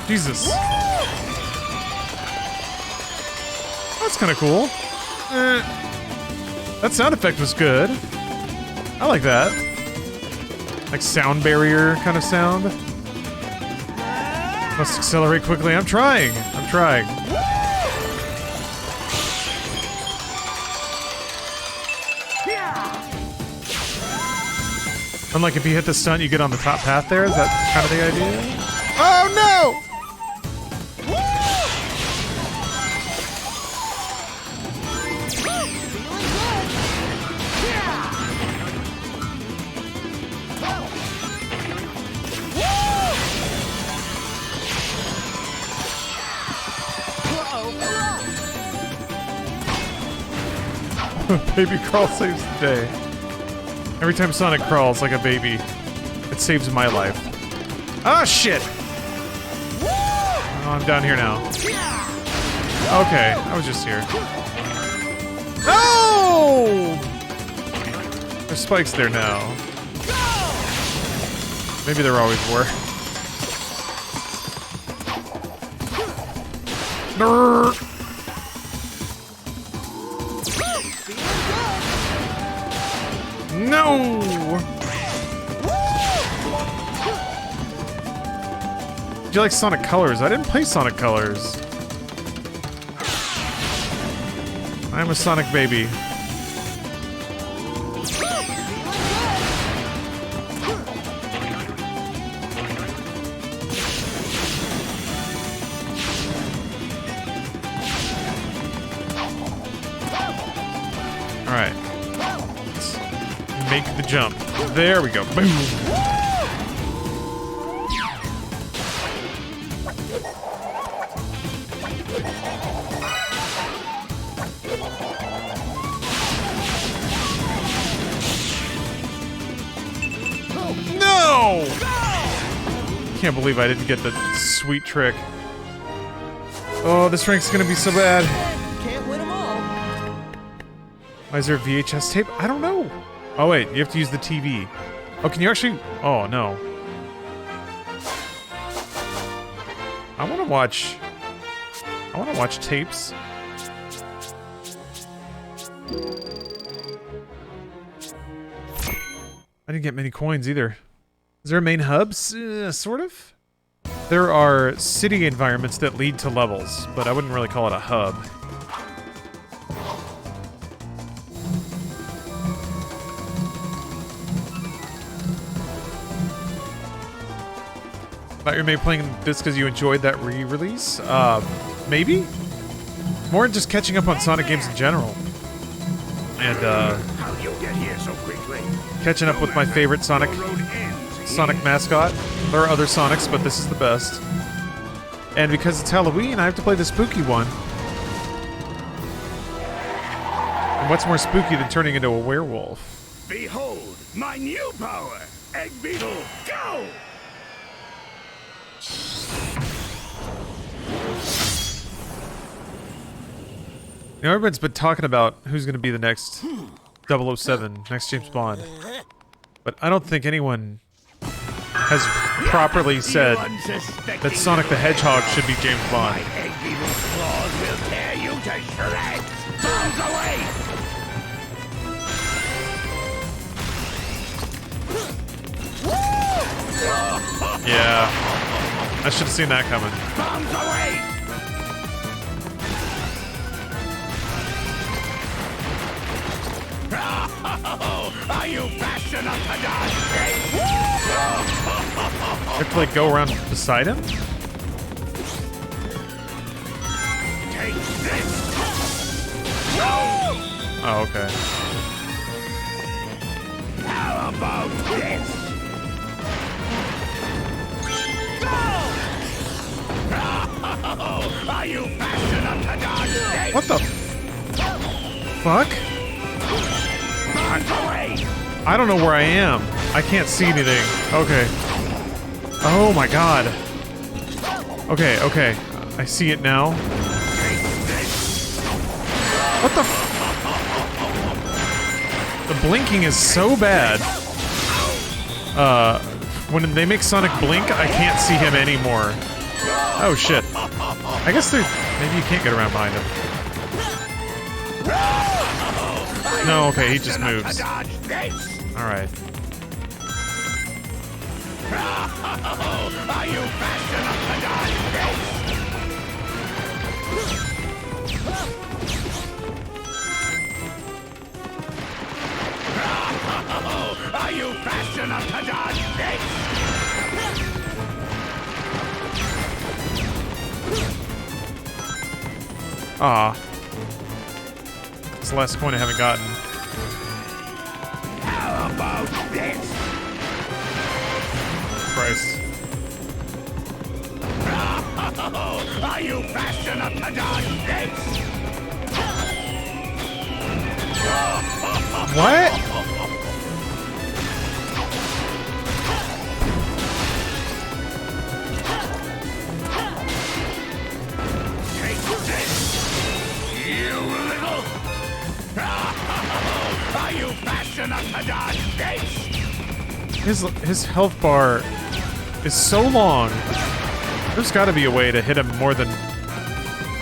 Jesus. That's kind of cool. That sound effect was good. I like that. Like sound barrier kind of sound. Must accelerate quickly. I'm trying. Unlike if you hit the stunt, you get on the top path there. Is that kind of the idea? Oh no! Baby crawl saves the day. Every time Sonic crawls like a baby, it saves my life. Ah, shit! Oh, I'm down here now. Okay, I was just here. No! There's spikes there now. Maybe there always were. Nerd. No! Do you like Sonic Colors? I didn't play Sonic Colors. I'm a Sonic baby. Alright. Make the jump. There we go. Boom. can't believe I didn't get the sweet trick. Oh, this rank's gonna be so bad. Can't win them all. Why is there a VHS tape? I don't know. Oh wait, you have to use the TV. Oh, can you actually? Oh no. I want to watch tapes. I didn't get many coins either. Is there a main hub? Sort of. There are city environments that lead to levels, but I wouldn't really call it a hub. Thought you were maybe playing this because you enjoyed that re-release? Maybe? More just catching up on Sonic games in general. And, How'd you get here so quickly? catching up with my favorite Sonic mascot. There are other Sonics, but this is the best. And because it's Halloween, I have to play the spooky one. And what's more spooky than turning into a werewolf? Behold, my new power! Egg Beetle, go! You know, everyone's been talking about who's going to be the next 007, next James Bond. But I don't think anyone has properly said that Sonic the Hedgehog should be James Bond. My Egg Beetle's claws will tear you to shreds! Bombs away! Yeah, I should have seen that coming. Bombs away! Are you fast enough to dodge? You have to like go around beside him? Take this! Oh, okay. How about this? Are you fast enough to dodge? What the fuck? Bombs away! I don't know where I am. I can't see anything. Okay. Oh my god. Okay, okay. I see it now. What the f- The blinking is so bad. When they make Sonic blink, I can't see him anymore. Oh shit. I guess maybe you can't get around behind him. No, okay, he just moves. Alright. Are you fast enough to dodge this? Are you fast enough to dodge this? Ah. It's the last coin I haven't gotten. How about this? Christ. Are you fast enough to dodge this? What? Take this, you little... Are you fast enough to dodge this? His health bar is so long. There's got to be a way to hit him more than...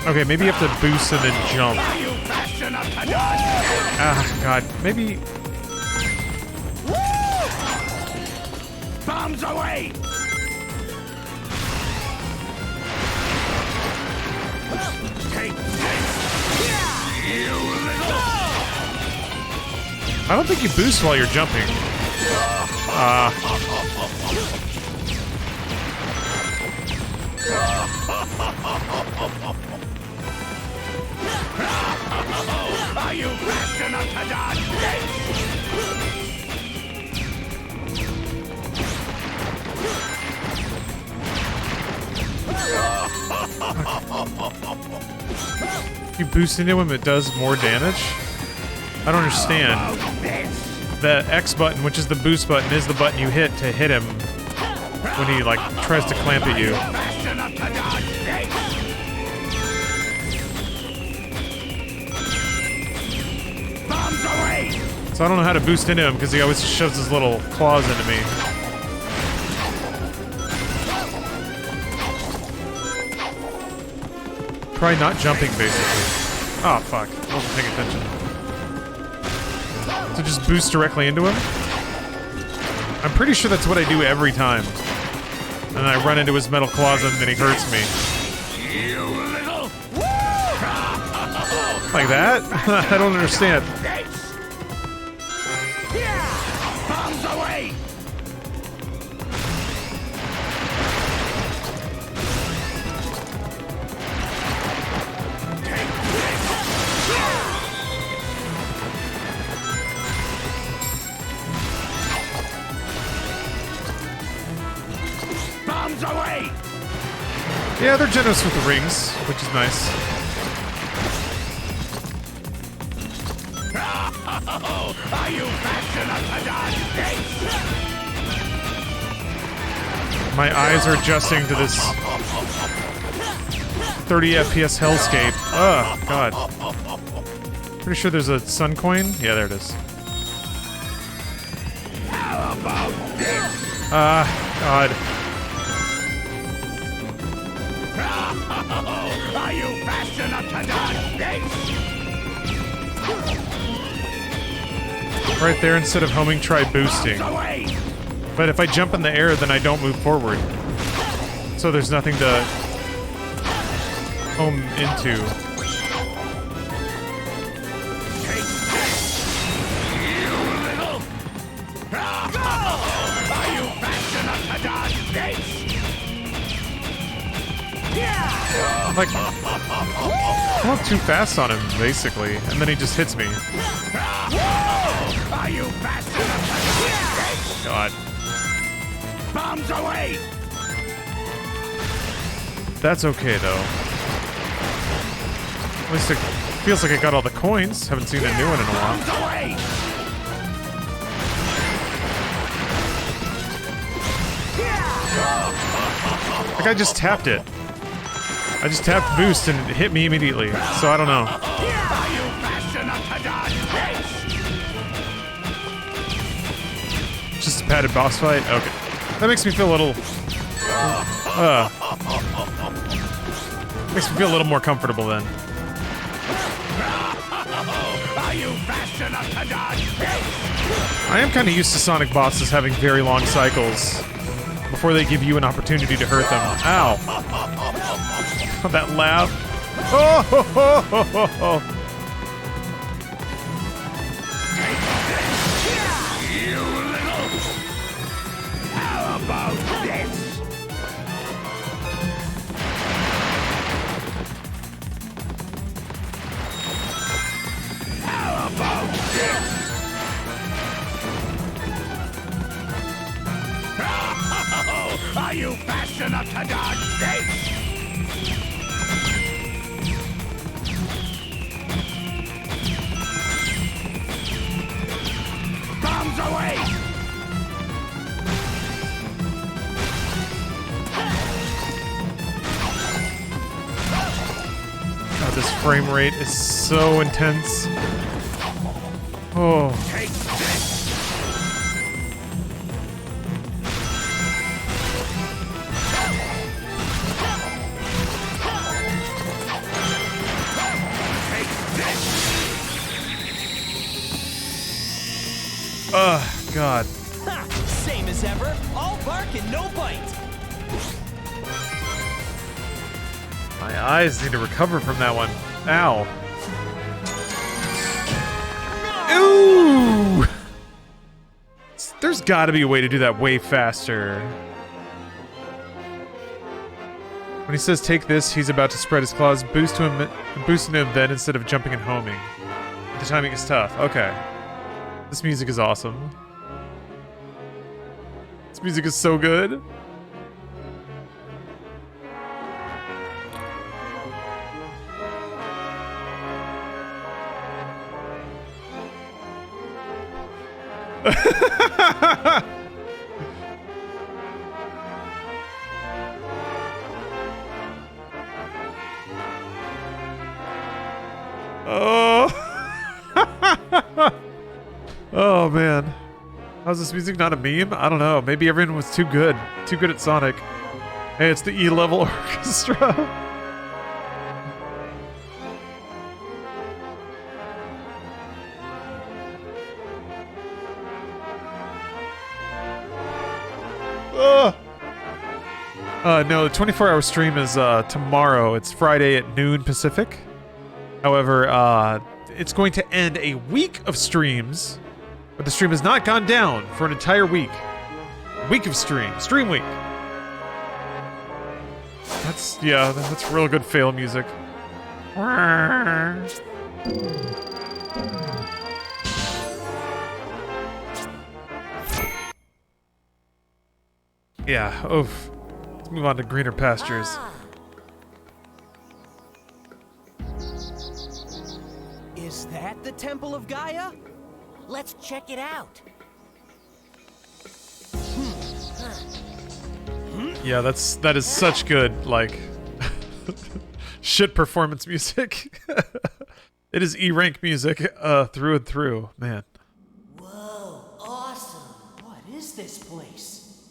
Okay, maybe you have to boost and then jump. Are you fast enough to dodge this? Ah, God. Maybe... Bombs away! Take this, you little... I don't think you boost while you're jumping. Are you fast enough to dodge this? You boost into him, it does more damage? I don't understand. The X button, which is the boost button, is the button you hit to hit him when he like tries to clamp at you. Fast enough to dodge this? Bombs away! So I don't know how to boost into him because he always shoves his little claws into me. Probably not jumping, basically. Oh, fuck. I wasn't paying attention. So just boost directly into him? I'm pretty sure that's what I do every time. And I run into his metal claws and then he hurts me. You little... Like that? I don't understand. Bombs away! Bombs away! Yeah, they're generous with the rings, which is nice. Are you fast enough to dodge this? My eyes are adjusting to this 30 FPS hellscape. Oh, God. Pretty sure there's a sun coin? Yeah, there it is. How about this? Ah, God. Are you fast enough to dodge this? Right there, instead of homing, try boosting. Bombs away! But if I jump in the air, then I don't move forward. So there's nothing to home into. Take this! You little... Are you fast enough to dodge this? I'm like, I'm not too fast on him, basically. And then he just hits me. Are you fast enough to dodge this? God. Bombs away! That's okay, though. At least it feels like I got all the coins. Haven't seen a new one in a while. Bombs away! Like, I just tapped it. I just tapped boost and it hit me immediately. So I don't know. Are you fast enough to dodge this? Just a padded boss fight? Okay. That makes me feel a little... makes me feel a little more comfortable then. Are you fast enough to dodge this? I am kind of used to Sonic bosses having very long cycles before they give you an opportunity to hurt them. Ow. That laugh. Oh, ho, ho, ho, ho, ho. You little... How about this? How about this? Are you fast enough to dodge this? Bombs away! God, this frame rate is so intense. Oh. Take this! Ugh, God. Ha! Same as ever. All bark and no bite. My eyes need to recover from that one. Ow. Ooh! There's gotta be a way to do that way faster. When he says take this, he's about to spread his claws, boosting him then instead of jumping and homing. The timing is tough. Okay. This music is awesome. This music is so good. How's this music not a meme? I don't know. Maybe everyone was too good. Too good at Sonic. Hey, it's the E-level orchestra. No, the 24-hour stream is tomorrow. It's Friday at noon Pacific. However, it's going to end a week of streams, but the stream has not gone down for an entire week. Week of stream week. That's real good fail music. Yeah, oof. Let's move on to greener pastures. Is that the Temple of Gaia? Let's check it out. Yeah, that is such good, like, shit performance music. It is E-rank music through and through, man. Whoa, awesome. What is this place?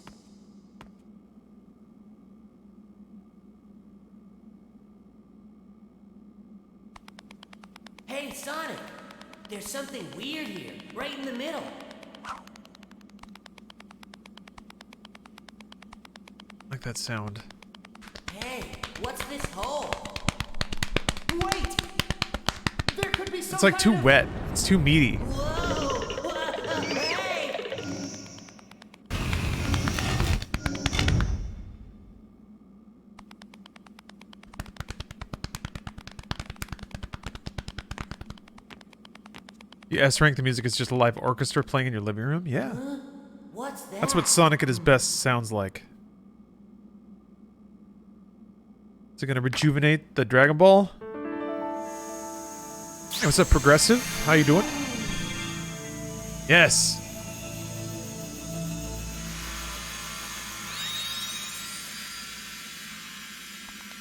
Hey, Sonic! There's something weird here, right in the middle. Like that sound. Hey, what's this hole? Wait! There could be some It's like too wet. It's too meaty. Whoa! Hey! You S-rank the music is just a live orchestra playing in your living room? Yeah. What's that? That's what Sonic at his best sounds like. Is it gonna rejuvenate the Dragon Ball? Hey, what's up, Progressive? How you doing? Yes.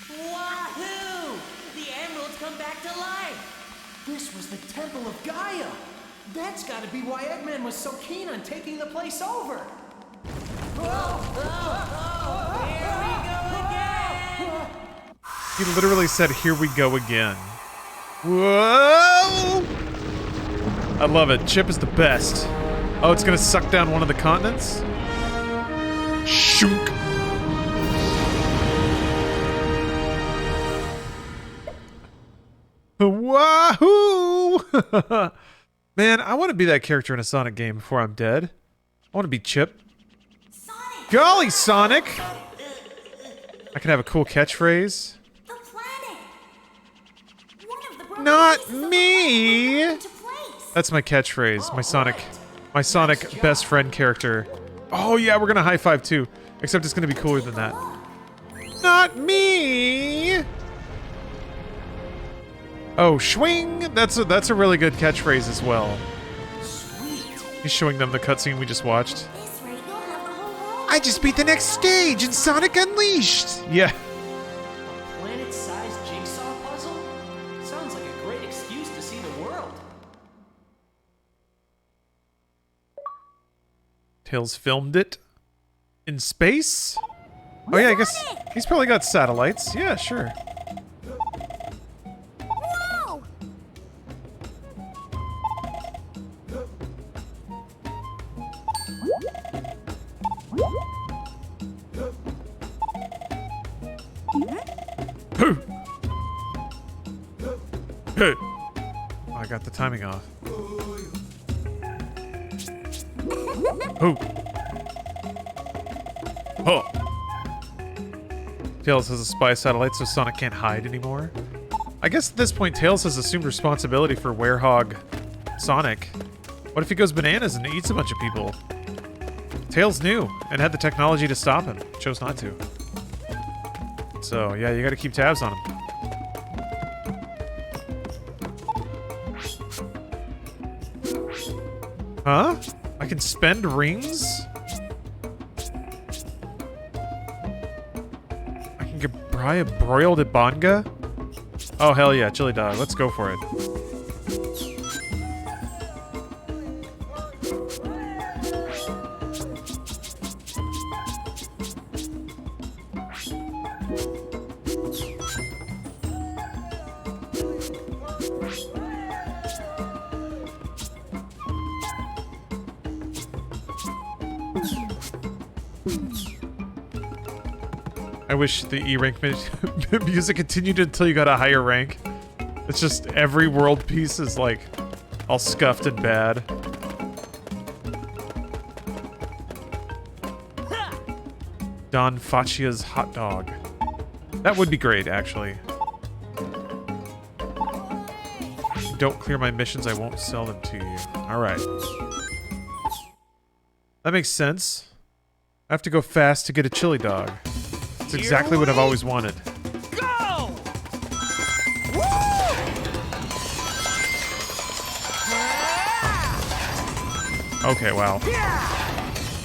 Wahoo! The emeralds come back to life! This was the Temple of Gaia! That's gotta be why Eggman was so keen on taking the place over! He literally said, "Here we go again." Whoa! I love it. Chip is the best. Oh, it's gonna suck down one of the continents? Shook. Wahoo! Man, I want to be that character in a Sonic game before I'm dead. I want to be Chip. Sonic! Golly, Sonic! I could have a cool catchphrase. The planet! One of the broken Not pieces of the me! planet into place. That's my catchphrase. My Sonic best friend character. Oh yeah, we're gonna high five too. Except it's gonna be cooler than that. Not me! Oh, swing! That's a really good catchphrase as well. Sweet! He's showing them the cutscene we just watched. This way, you'll have the whole world. I just beat the next stage in Sonic Unleashed! Yeah. A planet-sized jigsaw puzzle? Sounds like a great excuse to see the world. Tails filmed it in space? Oh yeah, I guess he's probably got satellites. Yeah, sure. Whoa! Oh, I got the timing off. Oh. Oh. Tails has a spy satellite, so Sonic can't hide anymore. I guess at this point, Tails has assumed responsibility for Werehog Sonic. What if he goes bananas and eats a bunch of people? Tails knew and had the technology to stop him. Chose not to. So, yeah, you gotta keep tabs on him. Huh? I can spend rings? I can get broiled at Bonga? Oh, hell yeah, chili dog. Let's go for it. I wish the E rank music continued until you got a higher rank. It's just every world piece is like all scuffed and bad. Don Faccia's hot dog. That would be great, actually. If you don't clear my missions, I won't sell them to you. Alright. That makes sense. I have to go fast to get a chili dog. That's exactly what I've always wanted. Go! Okay, wow.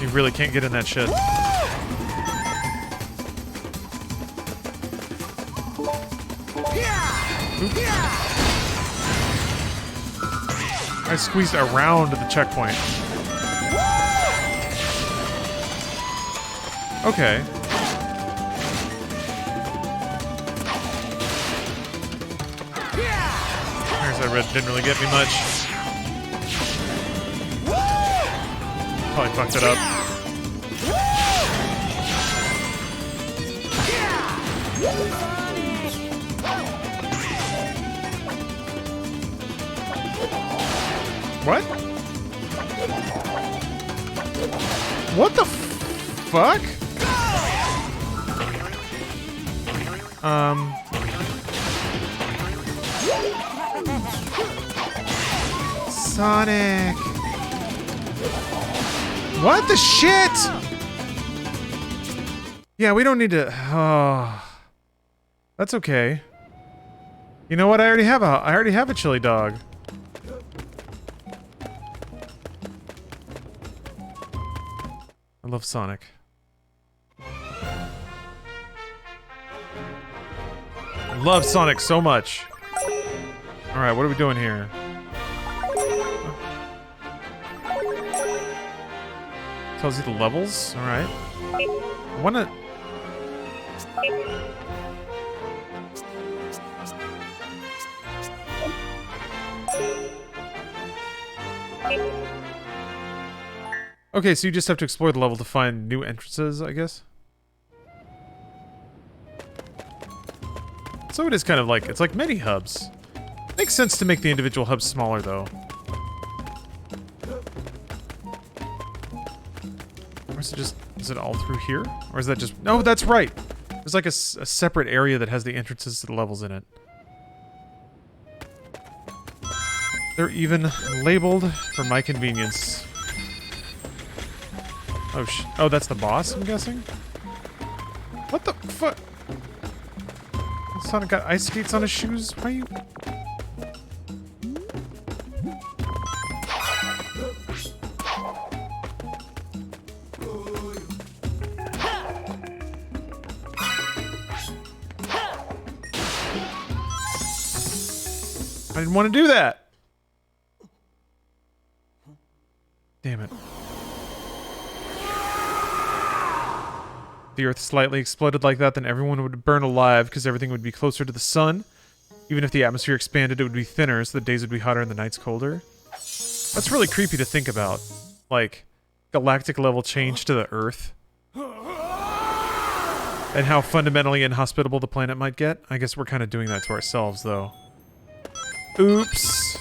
You really can't get in that shit. I squeezed around the checkpoint. Okay. Here's that red didn't really get me much. Probably fucked it up. What? What the fuck? Sonic. What the shit? Yeah, we don't need to. Oh, that's okay. You know what? I already have a chili dog. I love Sonic. I love Sonic so much. Alright, what are we doing here? Tells you the levels? Alright. I wanna... Okay, so you just have to explore the level to find new entrances, I guess? So it is kind of like, it's like mini hubs. Makes sense to make the individual hubs smaller, though. Or is it just, is it all through here? Or is that just, no, that's right! There's like a separate area that has the entrances to the levels in it. They're even labeled for my convenience. Oh, oh, that's the boss, I'm guessing? What the fuck? Sonic got ice skates on his shoes? Why are you... I didn't want to do that! Damn it. If the Earth slightly exploded like that, then everyone would burn alive because everything would be closer to the sun. Even if the atmosphere expanded, it would be thinner, so the days would be hotter and the nights colder. That's really creepy to think about. Like, galactic level change to the Earth. And how fundamentally inhospitable the planet might get. I guess we're kind of doing that to ourselves, though. Oops.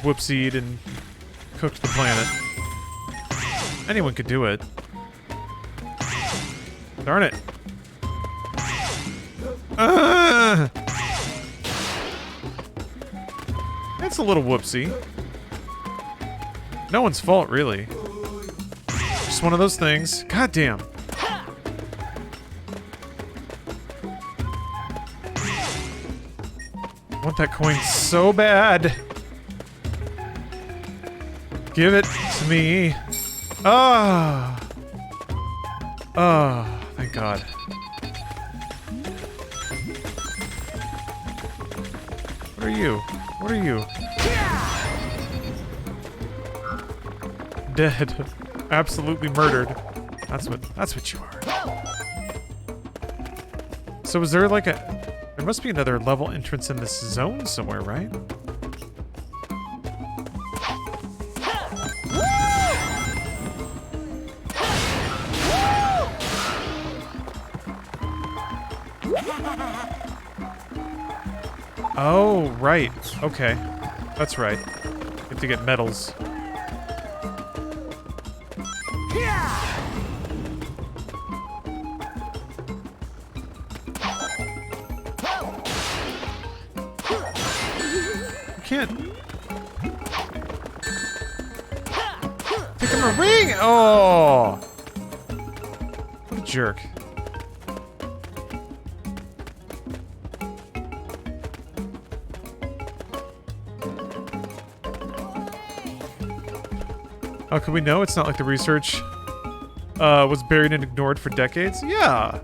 Whoopsied and cooked the planet. Anyone could do it. Darn it. That's a little whoopsie. No one's fault, really. Just one of those things. God damn. I want that coin so bad. Give it to me. Ah. Oh, thank God. What are you? What are you? Dead. Absolutely murdered. That's what you are. So is there like a... There must be another level entrance in this zone somewhere, right? Oh, right. Okay. That's right. You have to get medals. You can't... Take him a ring! Oh! What a jerk. How can we know? It's not like the research was buried and ignored for decades? Yeah.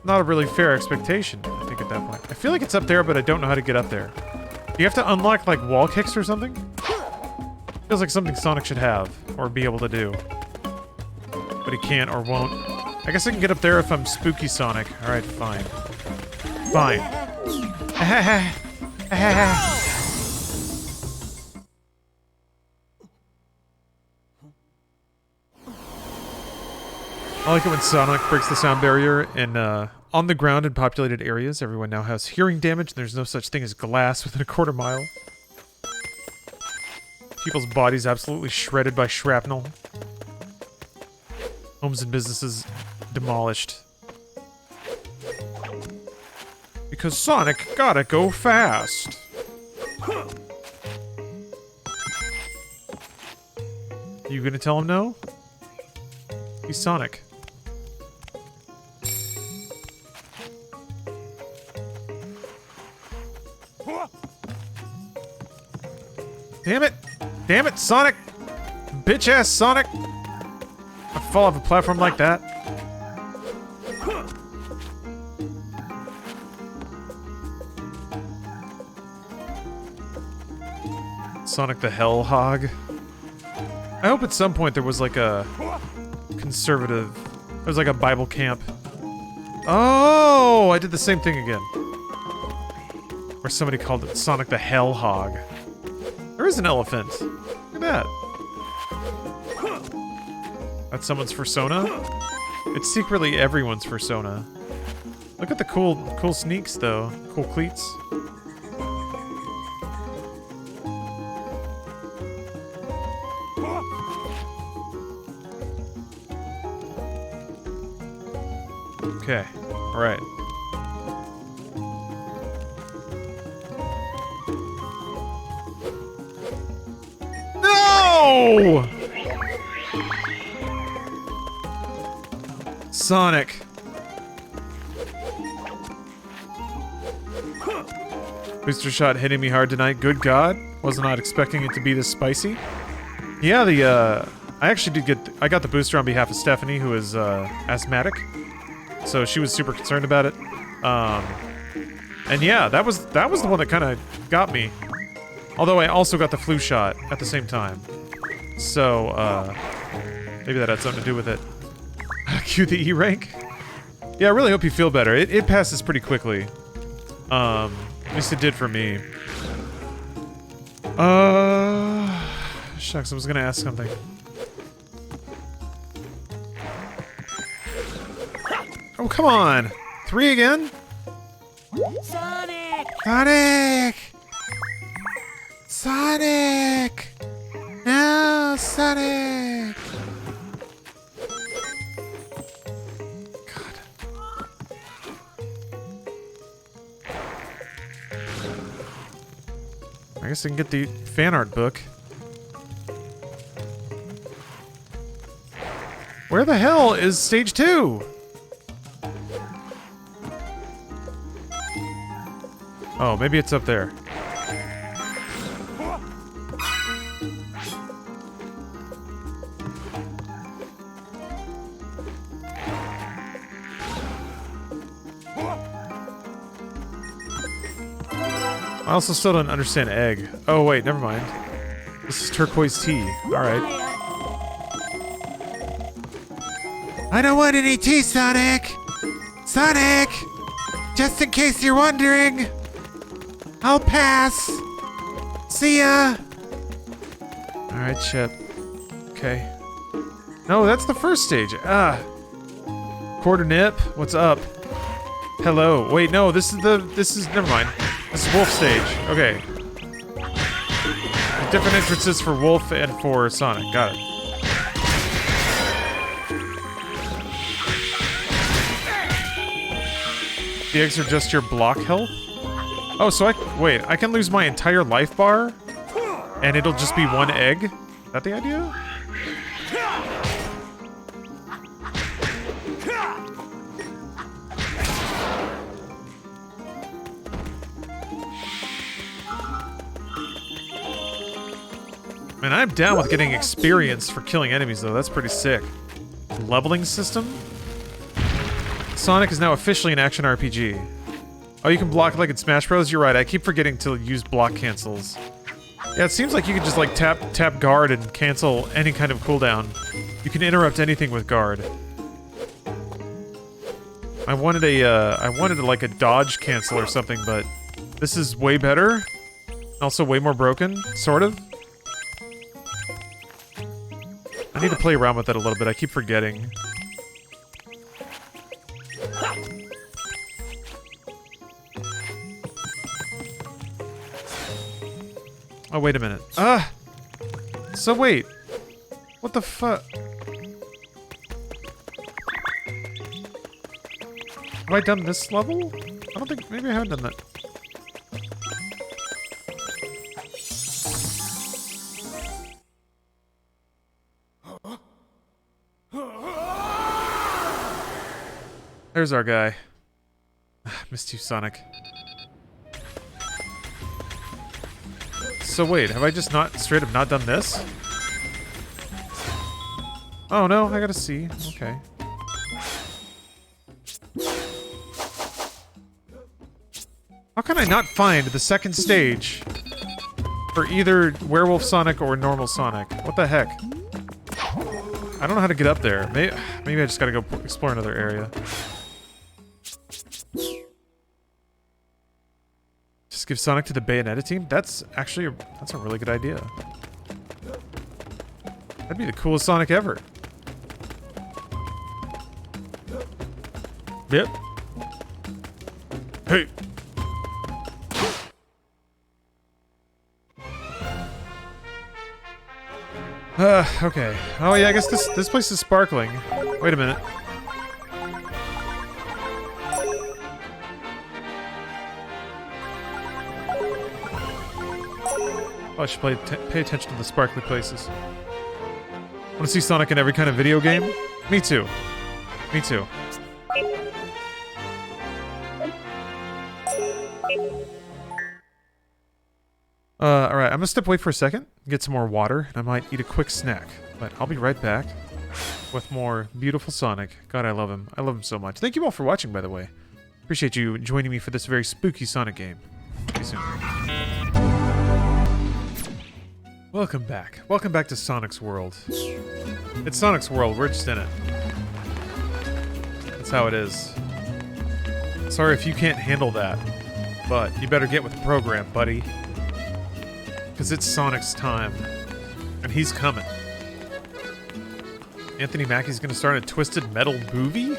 Not a really fair expectation, I think, at that point. I feel like it's up there, but I don't know how to get up there. Do you have to unlock, like, wall kicks or something? Feels like something Sonic should have, or be able to do. But he can't or won't. I guess I can get up there if I'm Spooky Sonic. Alright, fine. Fine. I like it when Sonic breaks the sound barrier in, on the ground in populated areas. Everyone now has hearing damage, and there's no such thing as glass within a quarter mile. People's bodies absolutely shredded by shrapnel. Homes and businesses demolished. Because Sonic gotta go fast. You gonna tell him no? He's Sonic. Damn it! Damn it, Sonic! Bitch-ass Sonic! I fall off a platform like that. Sonic the Hellhog. I hope at some point there was like a conservative... There was like a Bible camp. Oh! I did the same thing again. Where somebody called it Sonic the Hellhog. There is an elephant. Look at that. That's someone's persona? It's secretly everyone's persona. Look at the cool sneaks, though. Cool cleats. Okay. Alright. No! Sonic. Booster shot hitting me hard tonight. Good God. Was not expecting it to be this spicy. Yeah, I actually did get... I got the booster on behalf of Stephanie, who is, asthmatic. So she was super concerned about it. And yeah, that was the one that kind of got me. Although I also got the flu shot at the same time. So, maybe that had something to do with it. Cue the E rank. Yeah, I really hope you feel better. It passes pretty quickly. At least it did for me. Shucks, I was gonna ask something. Oh, come on! 3 again? Sonic! Sonic! Sonic! No, Sonic! God. I guess I can get the fan art book. Where the hell is stage 2? Oh, maybe it's up there. I also still don't understand egg. Oh, wait, never mind. This is turquoise tea. Alright. I don't want any tea, Sonic! Sonic! Just in case you're wondering, I'll pass. See ya! Alright, Chip. Okay. No, that's the first stage. Quarter Nip, what's up? Hello. Wait, no, this is never mind. This is Wolf stage. Okay. Different entrances for Wolf and for Sonic. Got it. The eggs are just your block health? Oh, so I can lose my entire life bar? And it'll just be one egg? Is that the idea? Man, I'm down with getting experience for killing enemies, though. That's pretty sick. Leveling system? Sonic is now officially an action RPG. Oh, you can block like in Smash Bros? You're right, I keep forgetting to use block cancels. Yeah, it seems like you can just like tap guard and cancel any kind of cooldown. You can interrupt anything with guard. I wanted like a dodge cancel or something, but this is way better. Also way more broken, sort of. I need to play around with that a little bit. I keep forgetting. Oh, wait a minute. So wait. What the fuck? Have I done this level? I don't think... Maybe I haven't done that. There's our guy. Missed you, Sonic. So wait, have I just straight up not done this? Oh no, I gotta see. Okay. How can I not find the second stage for either Werewolf Sonic or normal Sonic? What the heck? I don't know how to get up there. Maybe I just gotta go explore another area. Just give Sonic to the Bayonetta team? That's actually that's a really good idea. That'd be the coolest Sonic ever. Yep. Hey. Okay. Oh yeah, I guess this place is sparkling. Wait a minute. Oh, I should pay attention to the sparkly places. Want to see Sonic in every kind of video game? Me too. Me too. Alright, I'm gonna step away for a second, get some more water, and I might eat a quick snack. But I'll be right back with more beautiful Sonic. God, I love him. I love him so much. Thank you all for watching, by the way. Appreciate you joining me for this very spooky Sonic game. See you soon. Welcome back. Welcome back to Sonic's World. It's Sonic's World, we're just in it. That's how it is. Sorry if you can't handle that, but you better get with the program, buddy. Because it's Sonic's time. And he's coming. Anthony Mackie's gonna start a Twisted Metal movie?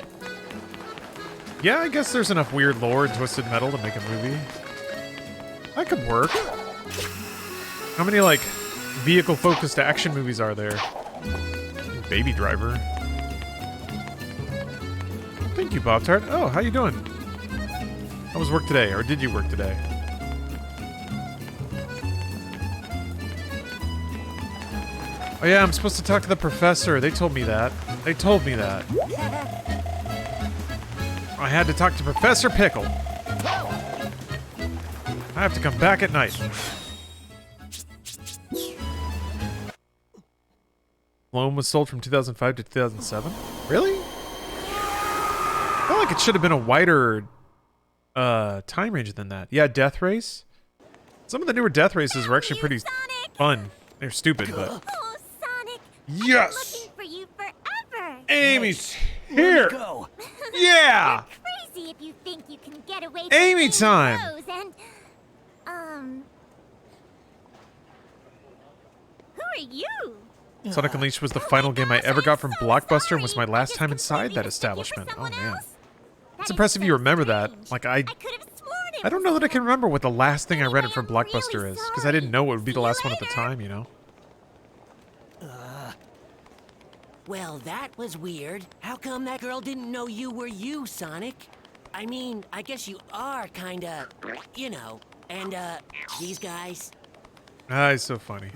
Yeah, I guess there's enough weird lore in Twisted Metal to make a movie. That could work. How many, like, vehicle-focused action movies are there? Baby Driver. Thank you, Bob Tart. Oh, how you doing? How was work today? Or did you work today? Oh yeah, I'm supposed to talk to the professor. They told me that. They told me that. I had to talk to Professor Pickle. I have to come back at night. Loam was sold from 2005 to 2007? Really? I feel like it should have been a wider time range than that. Yeah, Death Race. Some of the newer Death Races were actually pretty fun. They're stupid, but... Oh, Sonic! Yes! I've been looking for you forever! Amy's here! Go. Yeah! Crazy if you think you can get away from Amy time! Rose and, who are you? Sonic Unleashed was the final game I ever got from Blockbuster and was my last time inside that establishment. Oh man. It's impressive you remember that. Like I don't know that I can remember what the last thing I rented from Blockbuster is, because I didn't know it would be the last one at the time, you know? Well, that was weird. How come that girl didn't know you were you, Sonic? I mean, I guess you are kinda, you know, and, these guys. Ah, he's so funny.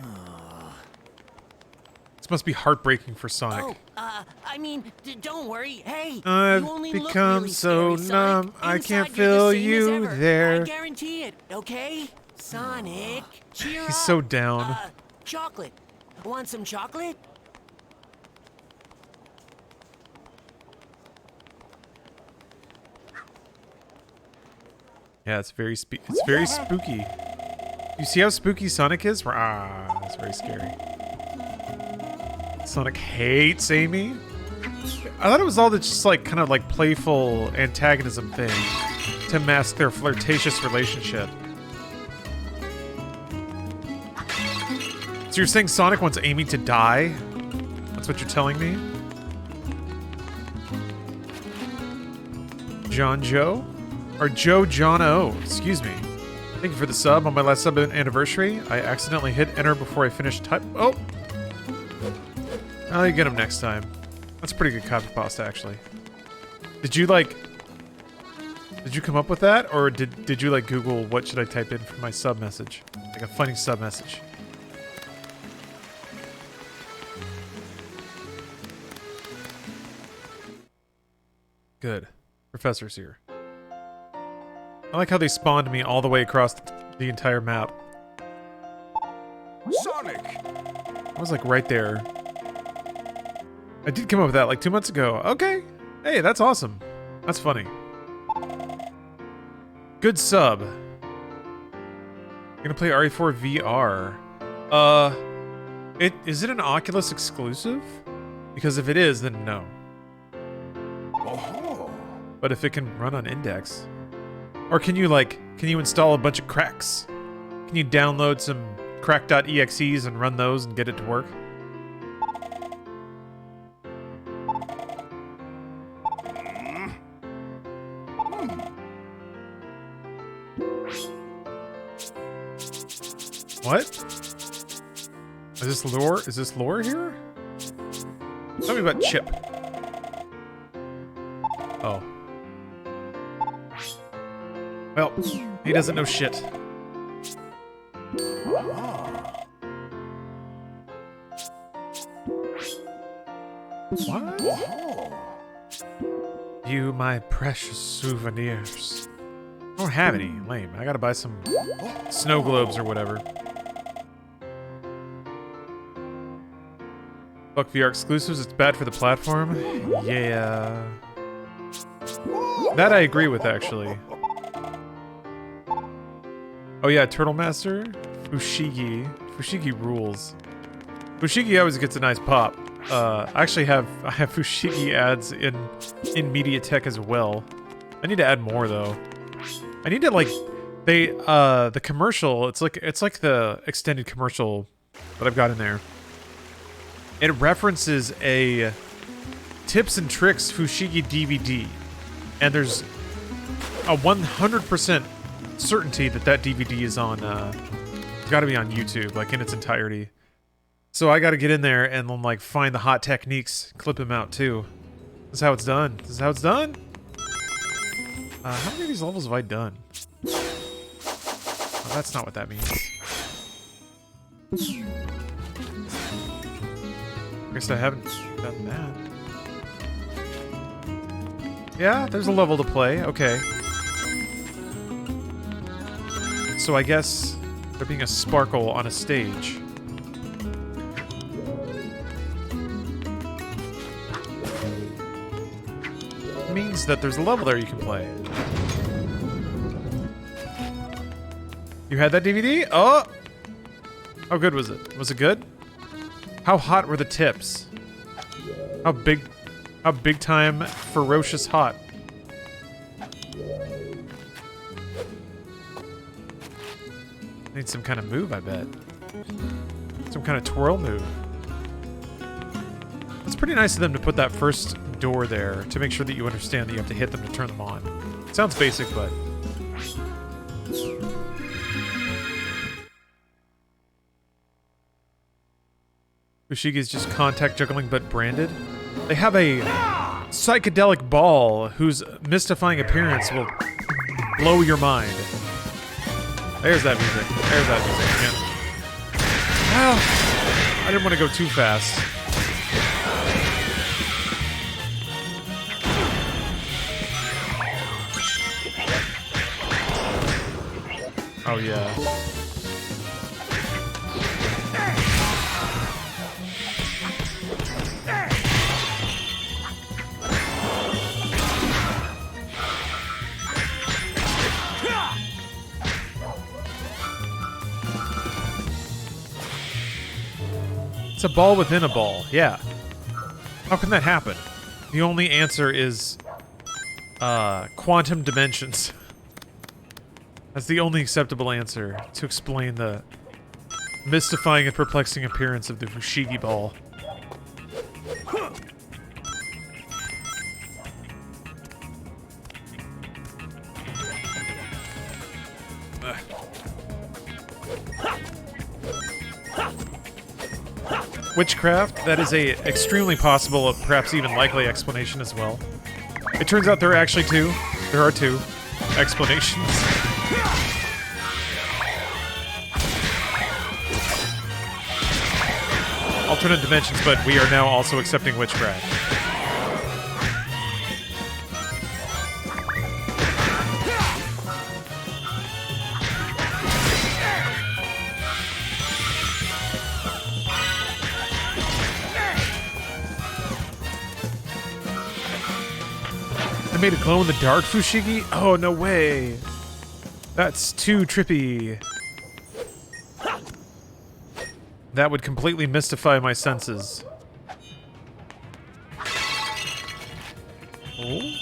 This must be heartbreaking for Sonic. Oh, I mean, don't worry. Hey, I've you only look become really so scary, numb, Sonic. I Inside, can't you're the feel same as you ever. there. I guarantee it, okay? Sonic, cheer up. He's so down. Chocolate. Want some chocolate? Yeah, it's very spooky. You see how spooky Sonic is? Ah, it's very scary. Sonic hates Amy. I thought it was all just like kind of like playful antagonism thing to mask their flirtatious relationship. So you're saying Sonic wants Amy to die? That's what you're telling me? John Joe? Or Joe John O, excuse me. Thank you for the sub. On my last sub anniversary, I accidentally hit enter before I finished type. Oh! I'll get him next time. That's a pretty good copy pasta, actually. Did you come up with that? Or did you like Google what should I type in for my sub message? Like a funny sub message. Good. Professor's here. I like how they spawned me all the way across the entire map. Sonic! I was like right there. I did come up with that like 2 months ago. Okay. Hey, that's awesome. That's funny. Good sub. Gonna play RE4 VR. Is it an Oculus exclusive? Because if it is, then no. Oh. But if it can run on Index. Or can you install a bunch of cracks? Can you download some crack.exes and run those and get it to work? What? Is this lore? Is this lore here? Tell me about Chip. Oh. Well, he doesn't know shit. What? You, my precious souvenirs. I don't have any. Lame. I gotta buy some snow globes or whatever. Fuck VR exclusives, it's bad for the platform. Yeah. That I agree with, actually. Oh yeah, Turtle Master, Fushigi. Fushigi rules. Fushigi always gets a nice pop. I have Fushigi ads in MediaTek as well. I need to add more though. I need to the commercial. It's like the extended commercial that I've got in there. It references a tips and tricks Fushigi DVD, and there's a 100% certainty that DVD is on. Got to be on YouTube, like in its entirety. So I got to get in there and then like find the hot techniques, clip them out too. This is how it's done. This is how it's done. How many of these levels have I done? Oh, that's not what that means. I guess I haven't done that. Yeah, there's a level to play. Okay. So I guess there being a sparkle on a stage. Means that there's a level there you can play. You had that DVD? Oh! How good was it? Was it good? How hot were the tips? How big time ferocious hot? Need some kind of move, I bet. Some kind of twirl move. It's pretty nice of them to put that first door there to make sure that you understand that you have to hit them to turn them on. Sounds basic, but... Fushigi is just contact juggling but branded. They have a psychedelic ball whose mystifying appearance will blow your mind. There's that music. There's that music again. Well, I didn't want to go too fast. Oh yeah. It's a ball within a ball, yeah. How can that happen? The only answer is quantum dimensions. That's the only acceptable answer to explain the mystifying and perplexing appearance of the Fushigi ball. Witchcraft, that is a extremely possible, perhaps even likely explanation as well. It turns out there are actually two. There are two explanations. Alternate dimensions, but we are now also accepting witchcraft. I made a glow-in-the-dark Fushigi? Oh, no way. That's too trippy. That would completely mystify my senses. Oh?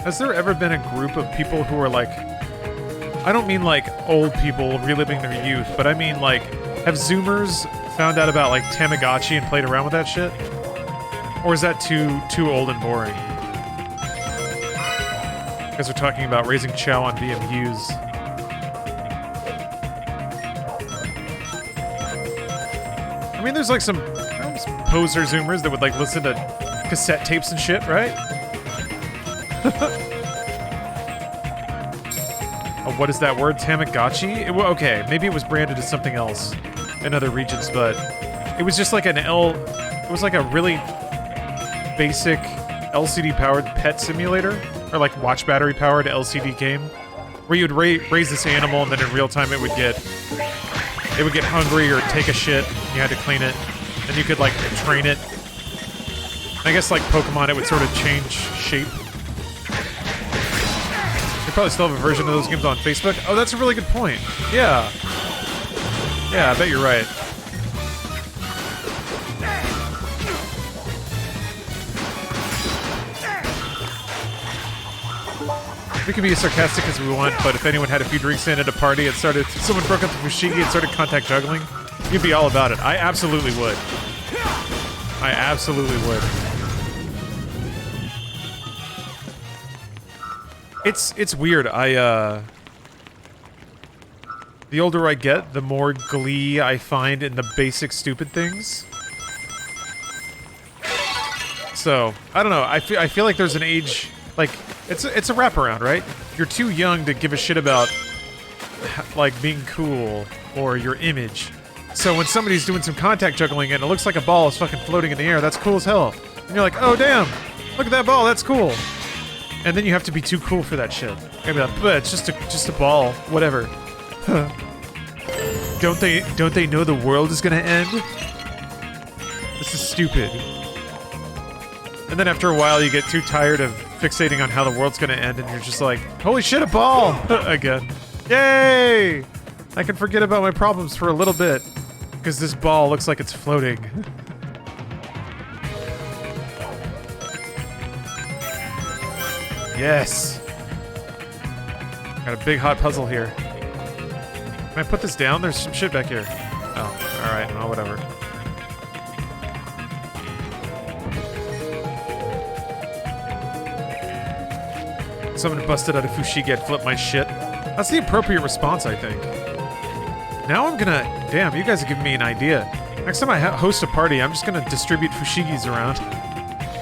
Has there ever been a group of people who are like... I don't mean like old people reliving their youth, but I mean like... Have Zoomers found out about like Tamagotchi and played around with that shit? Or is that too old and boring? You guys are talking about raising chow on BMUs. I mean, there's like some poser Zoomers that would like listen to cassette tapes and shit, right? Oh, what is that word? Tamagotchi? Okay, maybe it was branded as something else in other regions, but it was just like it was like a really basic LCD-powered pet simulator, or like watch battery-powered LCD game, where you would raise this animal, and then in real time it would get hungry or take a shit, and you had to clean it, and you could like train it. I guess like Pokemon, it would sort of change shape. You probably still have a version of those games on Facebook. Oh, that's a really good point. Yeah. Yeah, I bet you're right. We can be as sarcastic as we want, but if anyone had a few drinks in at a party and someone broke up the Fushigi and started contact juggling, you'd be all about it. I absolutely would. I absolutely would. It's weird. The older I get, the more glee I find in the basic stupid things. So, I don't know. I feel like there's an age, like, it's a wraparound, right? You're too young to give a shit about, like, being cool or your image. So when somebody's doing some contact juggling and it looks like a ball is fucking floating in the air, that's cool as hell. And you're like, oh damn, look at that ball, that's cool. And then you have to be too cool for that shit. You'll be like, but it's just a ball, whatever. Don't they know the world is gonna end? This is stupid. And then after a while, you get too tired of fixating on how the world's gonna end, and you're just like, holy shit, a ball! Again. Yay! I can forget about my problems for a little bit, because this ball looks like it's floating. Yes! Got a big hot puzzle here. Can I put this down? There's some shit back here. Oh, alright. Oh, whatever. Someone busted out a fushigi and flipped my shit. That's the appropriate response, I think. Now I'm gonna... Damn, you guys are giving me an idea. Next time I host a party, I'm just gonna distribute fushigis around.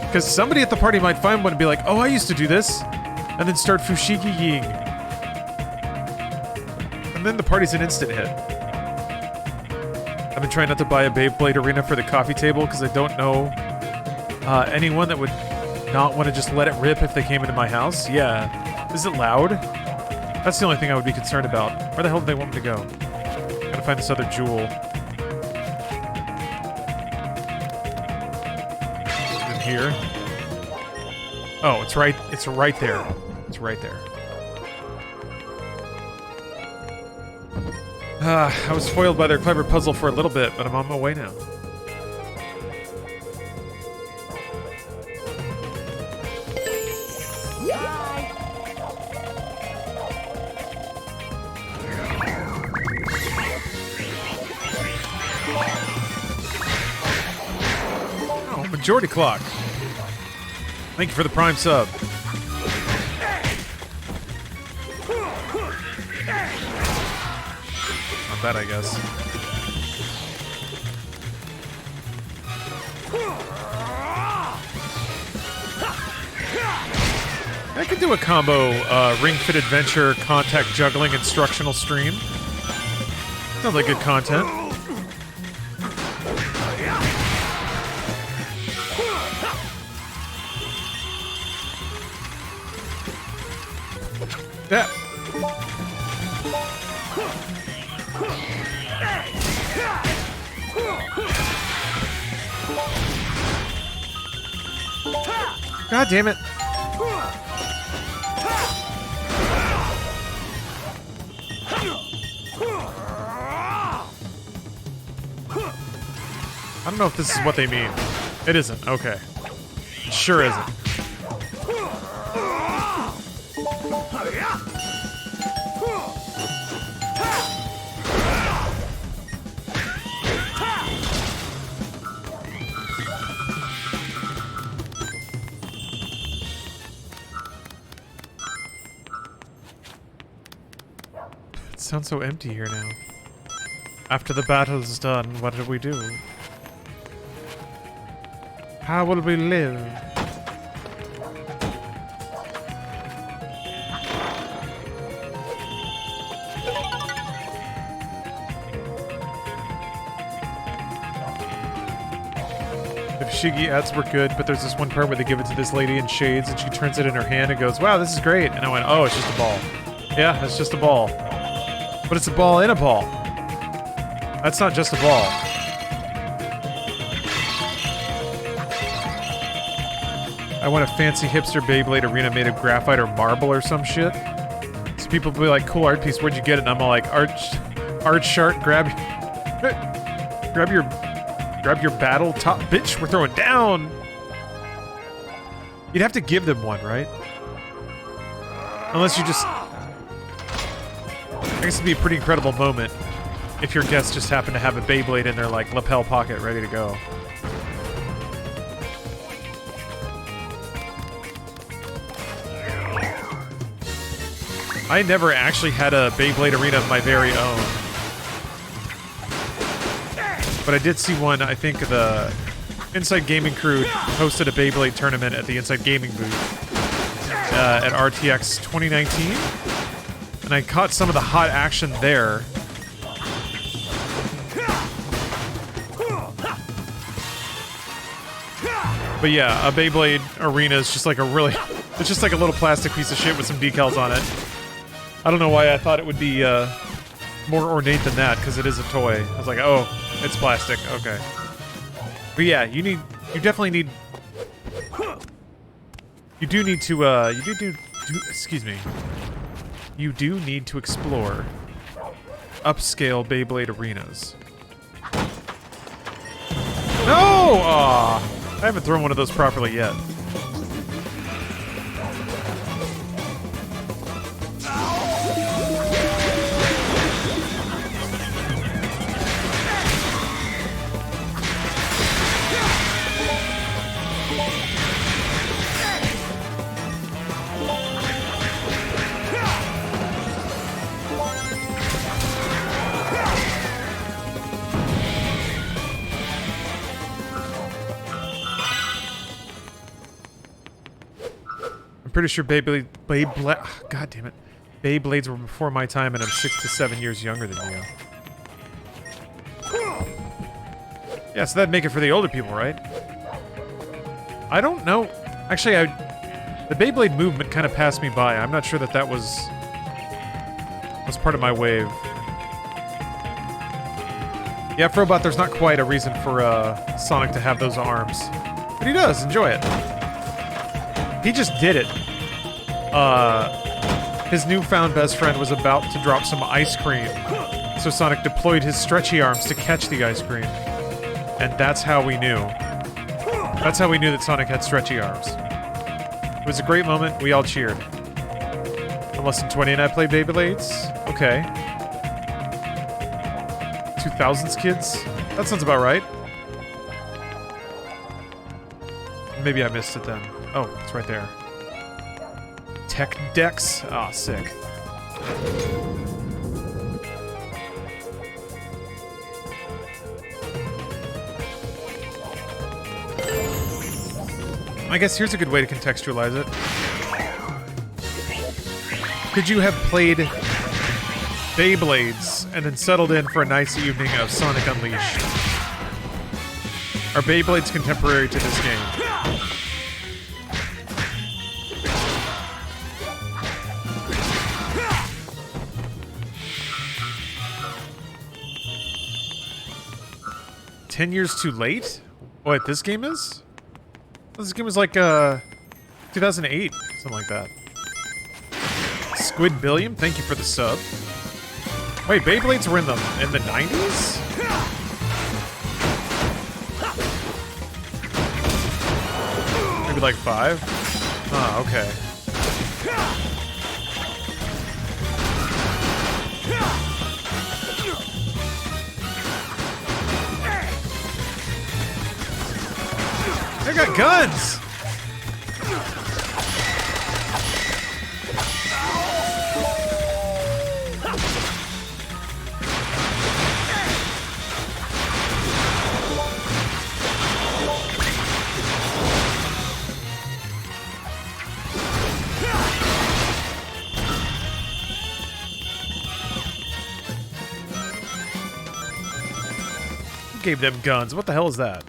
Because somebody at the party might find one and be like, oh, I used to do this. And then start fushigi-ing. And then the party's an instant hit. I've been trying not to buy a Beyblade arena for the coffee table because I don't know anyone that would not want to just let it rip if they came into my house. Yeah. Is it loud? That's the only thing I would be concerned about. Where the hell do they want me to go? Gotta find this other jewel. In here. Oh, it's right there. It's right there. I was foiled by their clever puzzle for a little bit, but I'm on my way now. Oh, majority clock. Thank you for the prime sub. Not bad, I guess. I could do a combo Ring Fit Adventure contact juggling instructional stream. Sounds like good content. Yeah. God damn it. I don't know if this is what they mean. It isn't. Okay. It sure isn't. It sounds so empty here now. After the battle is done, what do we do? How will we live? The fushigi ads were good, but there's this one part where they give it to this lady in shades and she turns it in her hand and goes, wow, this is great. And I went, oh, it's just a ball. Yeah, it's just a ball. But it's a ball in a ball. That's not just a ball. I want a fancy hipster Beyblade arena made of graphite or marble or some shit. So people will be like, cool art piece, where'd you get it? And I'm all like, art shark, grab your battle top, bitch, we're throwing down. You'd have to give them one, right? Unless you just... I guess it'd be a pretty incredible moment if your guests just happen to have a Beyblade in their, like, lapel pocket ready to go. I never actually had a Beyblade arena of my very own. But I did see one, I think the Inside Gaming Crew hosted a Beyblade tournament at the Inside Gaming booth at RTX 2019. And I caught some of the hot action there. But yeah, a Beyblade arena is just like a really... It's just like a little plastic piece of shit with some decals on it. I don't know why I thought it would be more ornate than that, because it is a toy. I was like, oh, it's plastic. Okay. But yeah, you definitely need... You do need to, excuse me. You do need to explore upscale Beyblade arenas. No! Aw! I haven't thrown one of those properly yet. pretty sure God damn it. Beyblades were before my time, and I'm 6 to 7 years younger than you. Yeah, so that'd make it for the older people, right? I don't know. Actually, the Beyblade movement kind of passed me by. I'm not sure that was part of my wave. Yeah, Frobot, there's not quite a reason for Sonic to have those arms. But he does. Enjoy it. He just did it. His newfound best friend was about to drop some ice cream. So Sonic deployed his stretchy arms to catch the ice cream. And that's how we knew. That's how we knew that Sonic had stretchy arms. It was a great moment. We all cheered. I'm less than 20 and I play Beyblades? Okay. 2000s kids? That sounds about right. Maybe I missed it then. Oh, it's right there. Tech decks? Ah, sick. I guess here's a good way to contextualize it. Could you have played Beyblades and then settled in for a nice evening of Sonic Unleashed? Are Beyblades contemporary to this game? "10 years too late?" What, this game is? This game was like 2008, something like that. Squid Billiam, thank you for the sub. Wait, Beyblades were in the 90s? Maybe like 5? Oh, okay. They got guns! Who gave them guns? What the hell is that?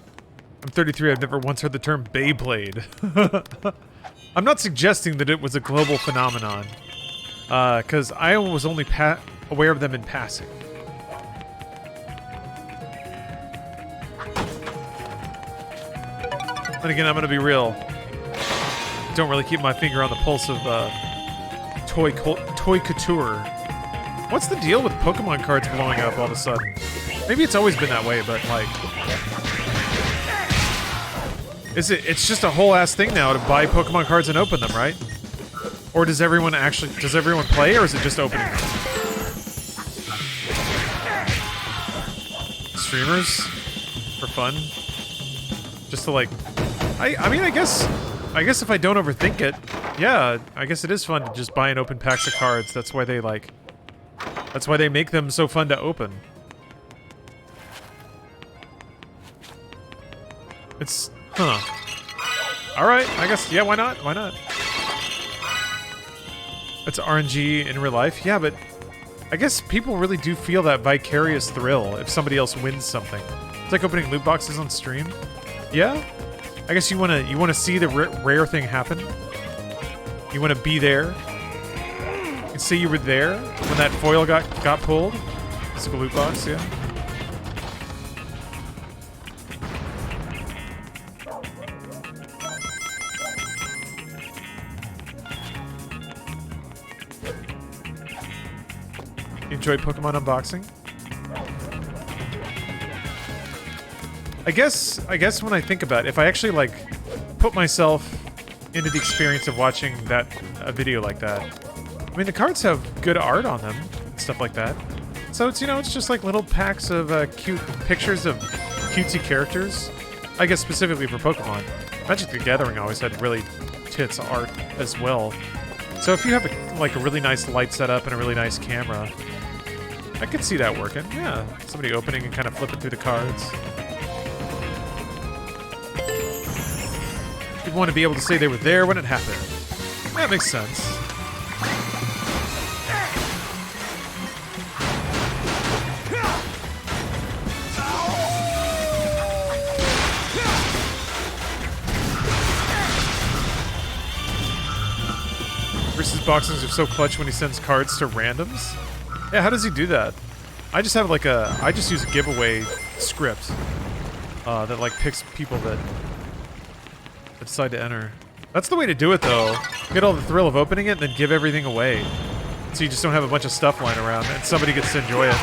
I'm 33, I've never once heard the term Beyblade. I'm not suggesting that it was a global phenomenon, because I was only aware of them in passing. Then again, I'm gonna be real. Don't really keep my finger on the pulse of toy couture. What's the deal with Pokemon cards blowing up all of a sudden? Maybe it's always been that way, but like... It's just a whole ass thing now to buy Pokemon cards and open them, right? Or does everyone play, or is it just opening them? Streamers? For fun? Just to like... I mean, I guess if I don't overthink it, yeah, I guess it is fun to just buy and open packs of cards. That's why they make them so fun to open. It's... Huh. Alright, I guess, yeah, why not? Why not? It's RNG in real life? Yeah, but I guess people really do feel that vicarious thrill if somebody else wins something. It's like opening loot boxes on stream. Yeah? I guess you wanna see the rare thing happen? You wanna be there? And say you were there when that foil got pulled? It's like a loot box, yeah? Enjoy Pokemon unboxing? I guess when I think about it, if I actually like put myself into the experience of watching a video like that, I mean the cards have good art on them and stuff like that. So it's it's just like little packs of cute pictures of cutesy characters. I guess specifically for Pokemon. Magic the Gathering always had really tits art as well. So if you have a really nice light setup and a really nice camera, I could see that working. Yeah, somebody opening and kind of flipping through the cards. People want to be able to say they were there when it happened. That makes sense. Bruce's boxings are so clutch when he sends cards to randoms. Yeah, how does he do that? I just have like I just use a giveaway script that like picks people that decide to enter. That's the way to do it though. Get all the thrill of opening it and then give everything away. So you just don't have a bunch of stuff lying around and somebody gets to enjoy it.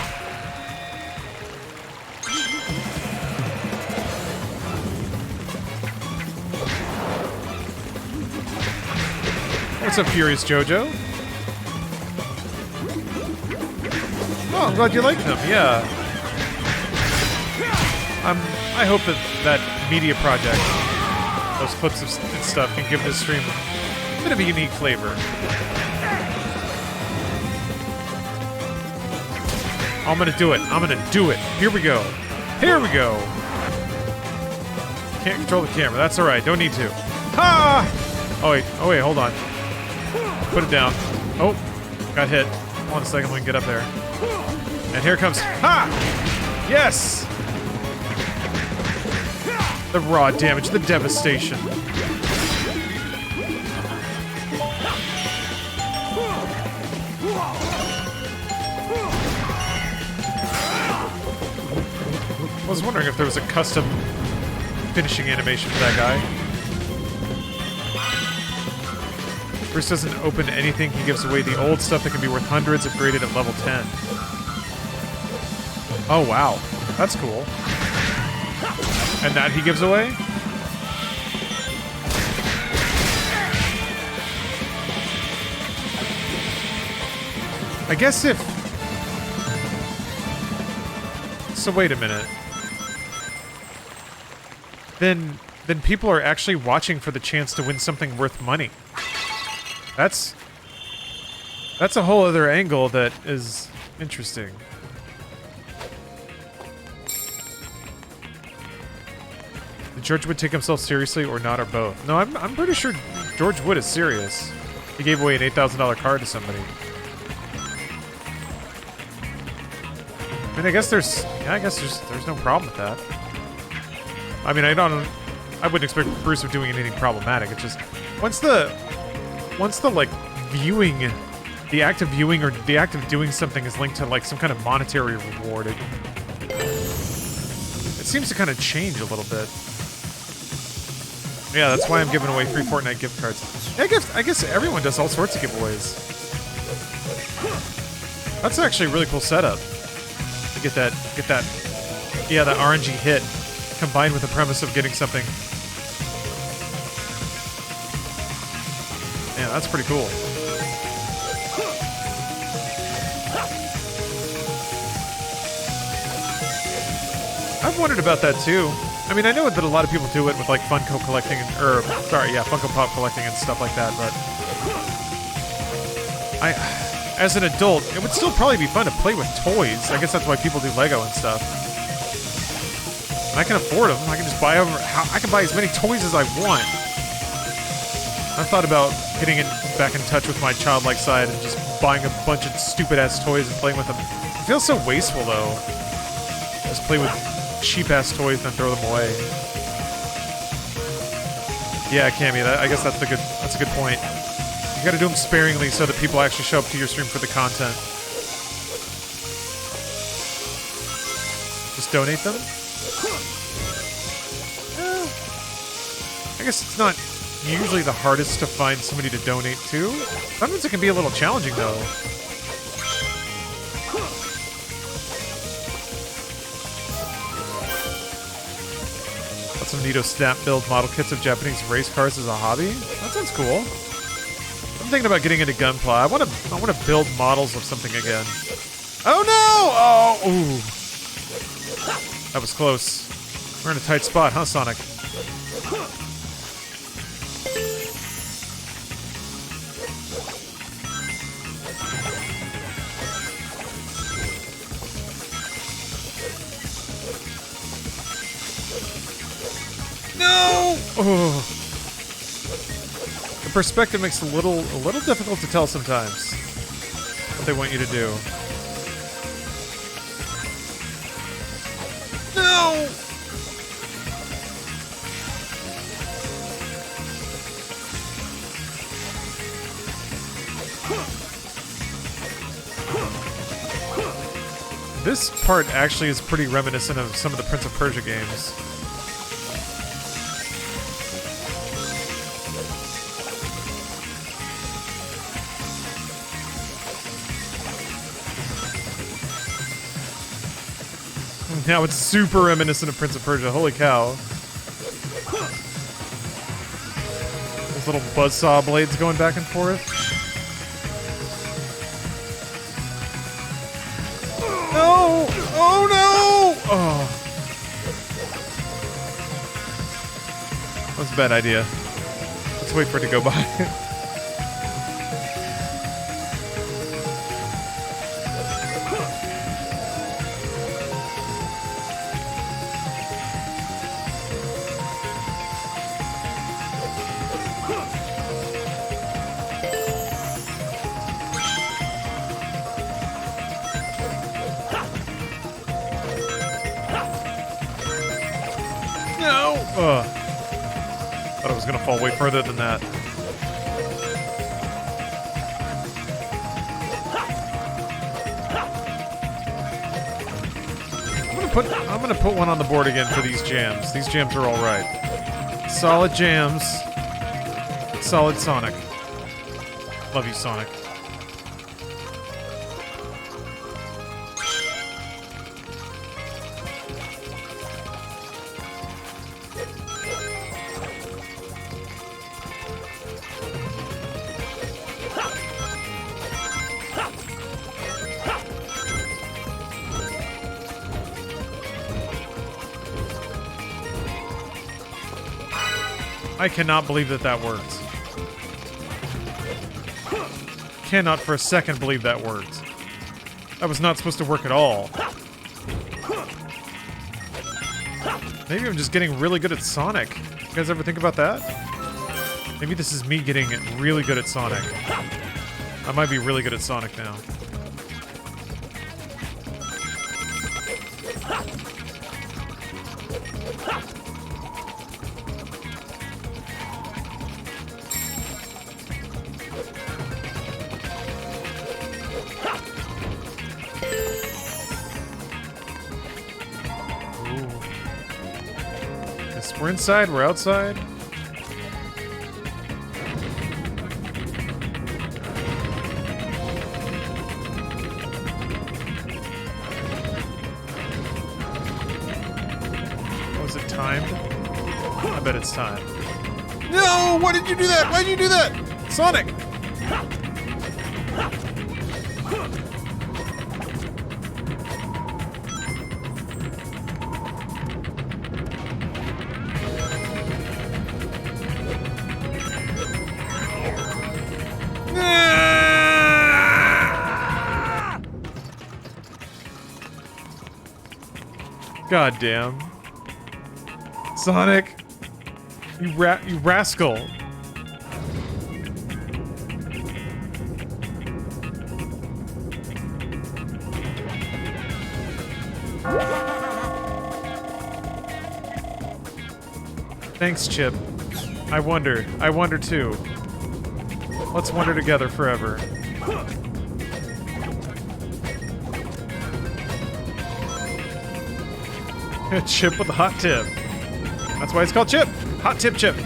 What's up, Furious Jojo? Oh, I'm glad you like them, yeah. I hope that media project, those clips and stuff, can give this stream a bit of a unique flavor. I'm gonna do it. I'm gonna do it. Here we go. Here we go. Can't control the camera. That's alright. Don't need to. Ha! Oh wait, hold on. Put it down. Oh, got hit. Hold on a second, we can get up there. And here comes, ha! Yes! The raw damage, the devastation. I was wondering if there was a custom finishing animation for that guy. Bruce doesn't open anything, he gives away the old stuff that can be worth hundreds if graded at level 10. Oh wow, that's cool. And that he gives away? I guess if... So wait a minute. Then people are actually watching for the chance to win something worth money. That's a whole other angle that is interesting. Did George Wood take himself seriously or not, or both? No, I'm pretty sure George Wood is serious. He gave away an $8,000 card to somebody. I mean, I guess there's no problem with that. I mean, I wouldn't expect Bruce of doing anything problematic. It's just once the like viewing, the act of viewing or the act of doing something is linked to like some kind of monetary reward, it seems to kind of change a little bit. Yeah, that's why I'm giving away free Fortnite gift cards. Yeah, I guess everyone does all sorts of giveaways. That's actually a really cool setup. To get that, yeah, that RNG hit combined with the premise of getting something. Yeah, that's pretty cool. I've wondered about that too. I mean, I know that a lot of people do it with like Funko collecting, Funko Pop collecting and stuff like that, but as an adult, it would still probably be fun to play with toys. I guess that's why people do Lego and stuff. And I can afford them. I can just buy I can buy as many toys as I want. I've thought about getting back in touch with my childlike side and just buying a bunch of stupid-ass toys and playing with them. It feels so wasteful, though. Just play with cheap-ass toys and then throw them away. Yeah, Cammy, I guess that's a good point. You gotta do them sparingly so that people actually show up to your stream for the content. Just donate them? I guess it's not usually the hardest to find somebody to donate to. Sometimes it can be a little challenging, though. Got some neato snap build model kits of Japanese race cars as a hobby. That sounds cool. I'm thinking about getting into Gunpla. I want to build models of something again. Oh no! Oh, ooh. That was close. We're in a tight spot, huh, Sonic? No! Oh. perspective makes it a little difficult to tell sometimes what they want you to do. No! This part actually is pretty reminiscent of some of the Prince of Persia games. Now it's super reminiscent of Prince of Persia. Holy cow. Those little buzzsaw blades going back and forth. No! Oh no! Oh. That was a bad idea. Let's wait for it to go by. Thought I was gonna fall way further than that. I'm gonna put one on the board again for these jams. These jams are all right. Solid jams. Solid Sonic. Love you, Sonic. I cannot believe that that worked. Cannot for a second believe that worked. That was not supposed to work at all. Maybe I'm just getting really good at Sonic. You guys ever think about that? Maybe this is me getting really good at Sonic. I might be really good at Sonic now. We're inside, we're outside. Was it timed? I bet it's timed. No! Why did you do that? Why did you do that? Sonic! God damn. Sonic! You rascal! Thanks, Chip. I wonder too. Let's wonder together forever. Chip with a hot tip. That's why it's called Chip. Hot tip Chip.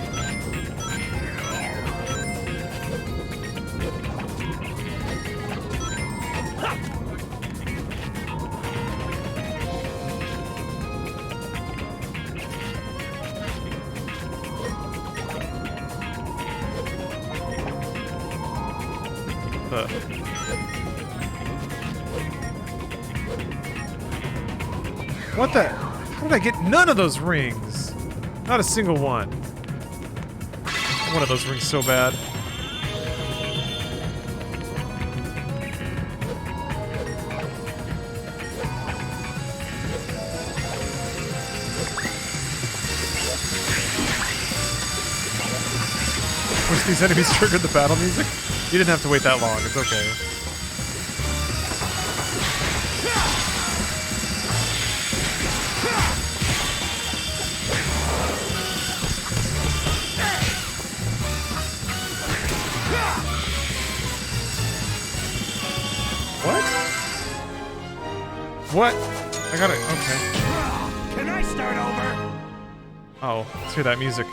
What the? How did I get none of those rings? Not a single one. One of those rings so bad. most of these enemies triggered the battle music. You didn't have to wait that long. It's okay. What? What? I gotta... Okay. Can I start over? Oh, let's hear that music.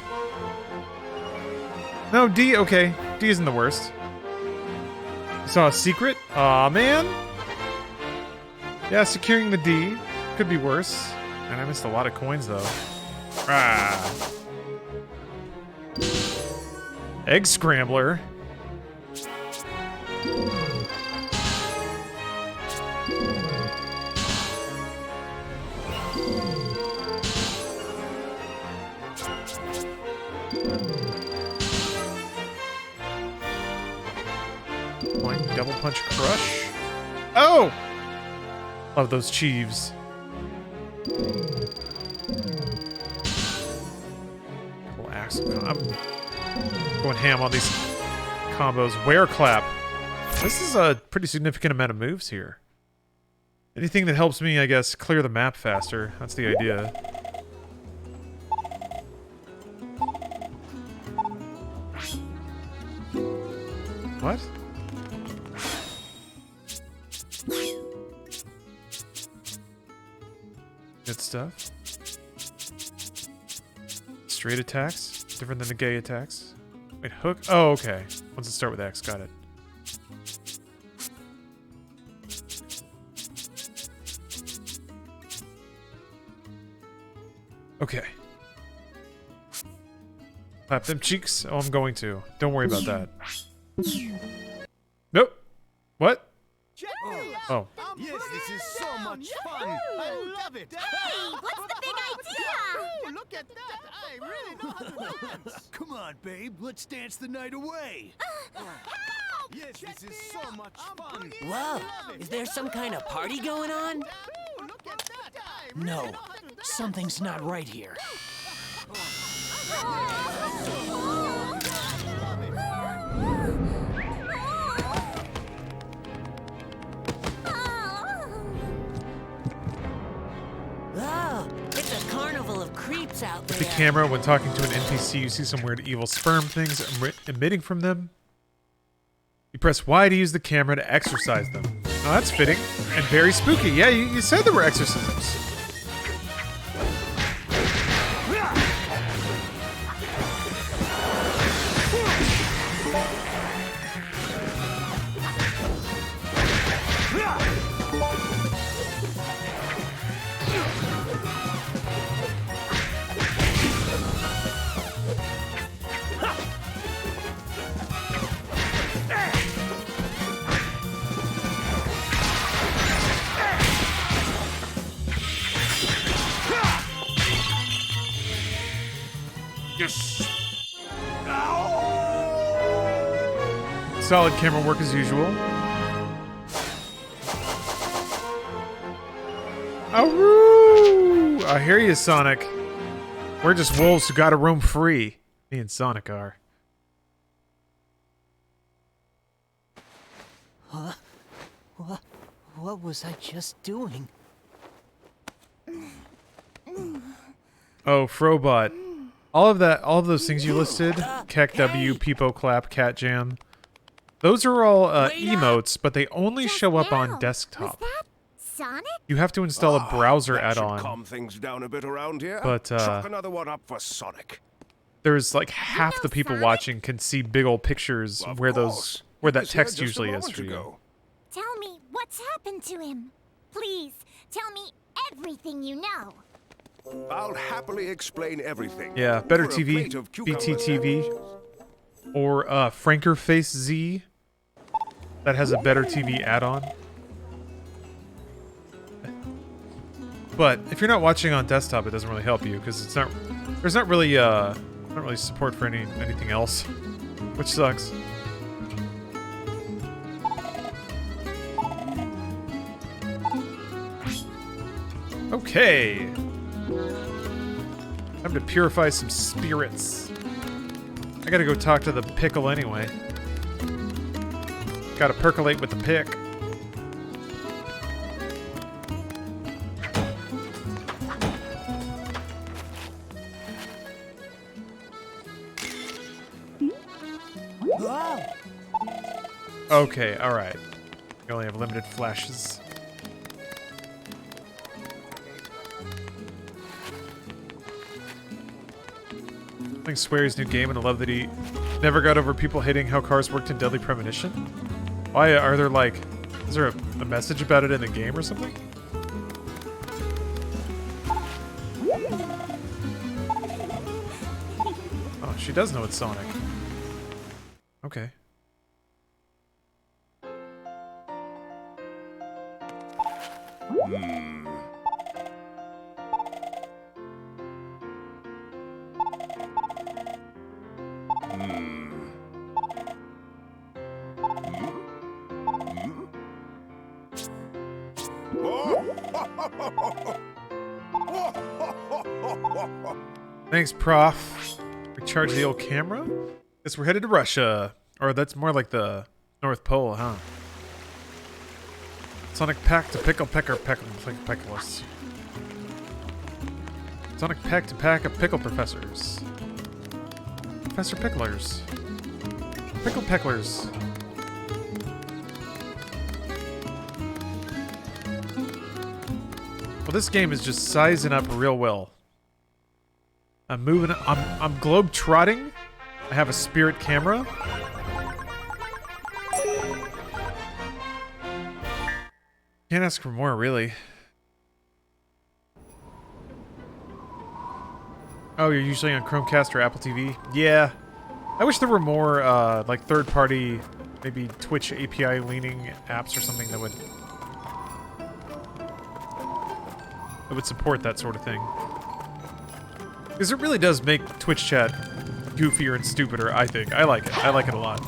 No, D, okay. D isn't the worst. You saw a secret? Aw, man. Yeah, securing the D could be worse. And I missed a lot of coins, though. Ah. Egg Scrambler. Double Punch Crush. Oh! Love those Chieves. Little axe. I'm going ham on these combos. Wereclap. This is a pretty significant amount of moves here. Anything that helps me, I guess, clear the map faster. That's the idea. What? Good stuff. Straight attacks, different than the gay attacks. Wait, hook? Oh, okay. Once it start with X, got it. Okay. Clap them cheeks. Oh, I'm going to. Don't worry about that. Nope. What? Oh. Yes, this is so much fun. I love it. Hey, what's the big idea? Look at that. I really know how to dance. Come on, babe. Let's dance the night away. Yes, this is so much fun. Whoa, is there some kind of party going on? No, something's not right here. Oh, it's a carnival of creeps out there. With the camera, when talking to an NPC, you see some weird evil sperm things emitting from them. You press Y to use the camera to exorcise them. Oh, that's fitting. And very spooky. Yeah, you said there were exorcisms. Solid camera work as usual. Aroo! I hear you, Sonic. We're just wolves who gotta roam free. Me and Sonic are. Huh? What was I just doing? Oh, Frobot. All of those things you listed, Keck W, Peepo Clap, Cat Jam, those are all emotes, but they only show up on desktop. Was that Sonic? You have to install a browser That should add-on, calm things down a bit around here. but Chuck another one up for Sonic. there's like half know the people Sonic? watching can see big old pictures Of where course. that He was here text just a usually is moment for you. ago. Tell me what's happened to him. Please, tell me everything you know. I'll happily explain everything. Yeah, Better For a TV, plate of cucumber BTTV, or Franker Face Z. That has a Better TV add-on. But if you're not watching on desktop, it doesn't really help you because it's not. There's not really support for anything else, which sucks. Okay. Time to purify some spirits. I gotta go talk to the pickle anyway. Gotta percolate with the pick. Okay, alright. You only have limited flashes. I think Sweary's new game, and I love that he never got over people hating how cars worked in Deadly Premonition. Why are there like... Is there a message about it in the game or something? Oh, she does know it's Sonic. Okay. Thanks, Prof. Recharge the old camera? Guess we're headed to Russia. Or that's more like the North Pole, huh? Sonic pack to pickle pecker peckle like peckless. Sonic pack to pack of pickle professors. Professor Picklers. Pickle Pecklers. Well, this game is just sizing up real well. I'm moving. I'm globe trotting. I have a spirit camera. Can't ask for more, really. Oh, you're usually on Chromecast or Apple TV? Yeah. I wish there were more, like, third-party, maybe Twitch API-leaning apps or something that would support that sort of thing. Because it really does make Twitch chat goofier and stupider, I think. I like it. I like it a lot.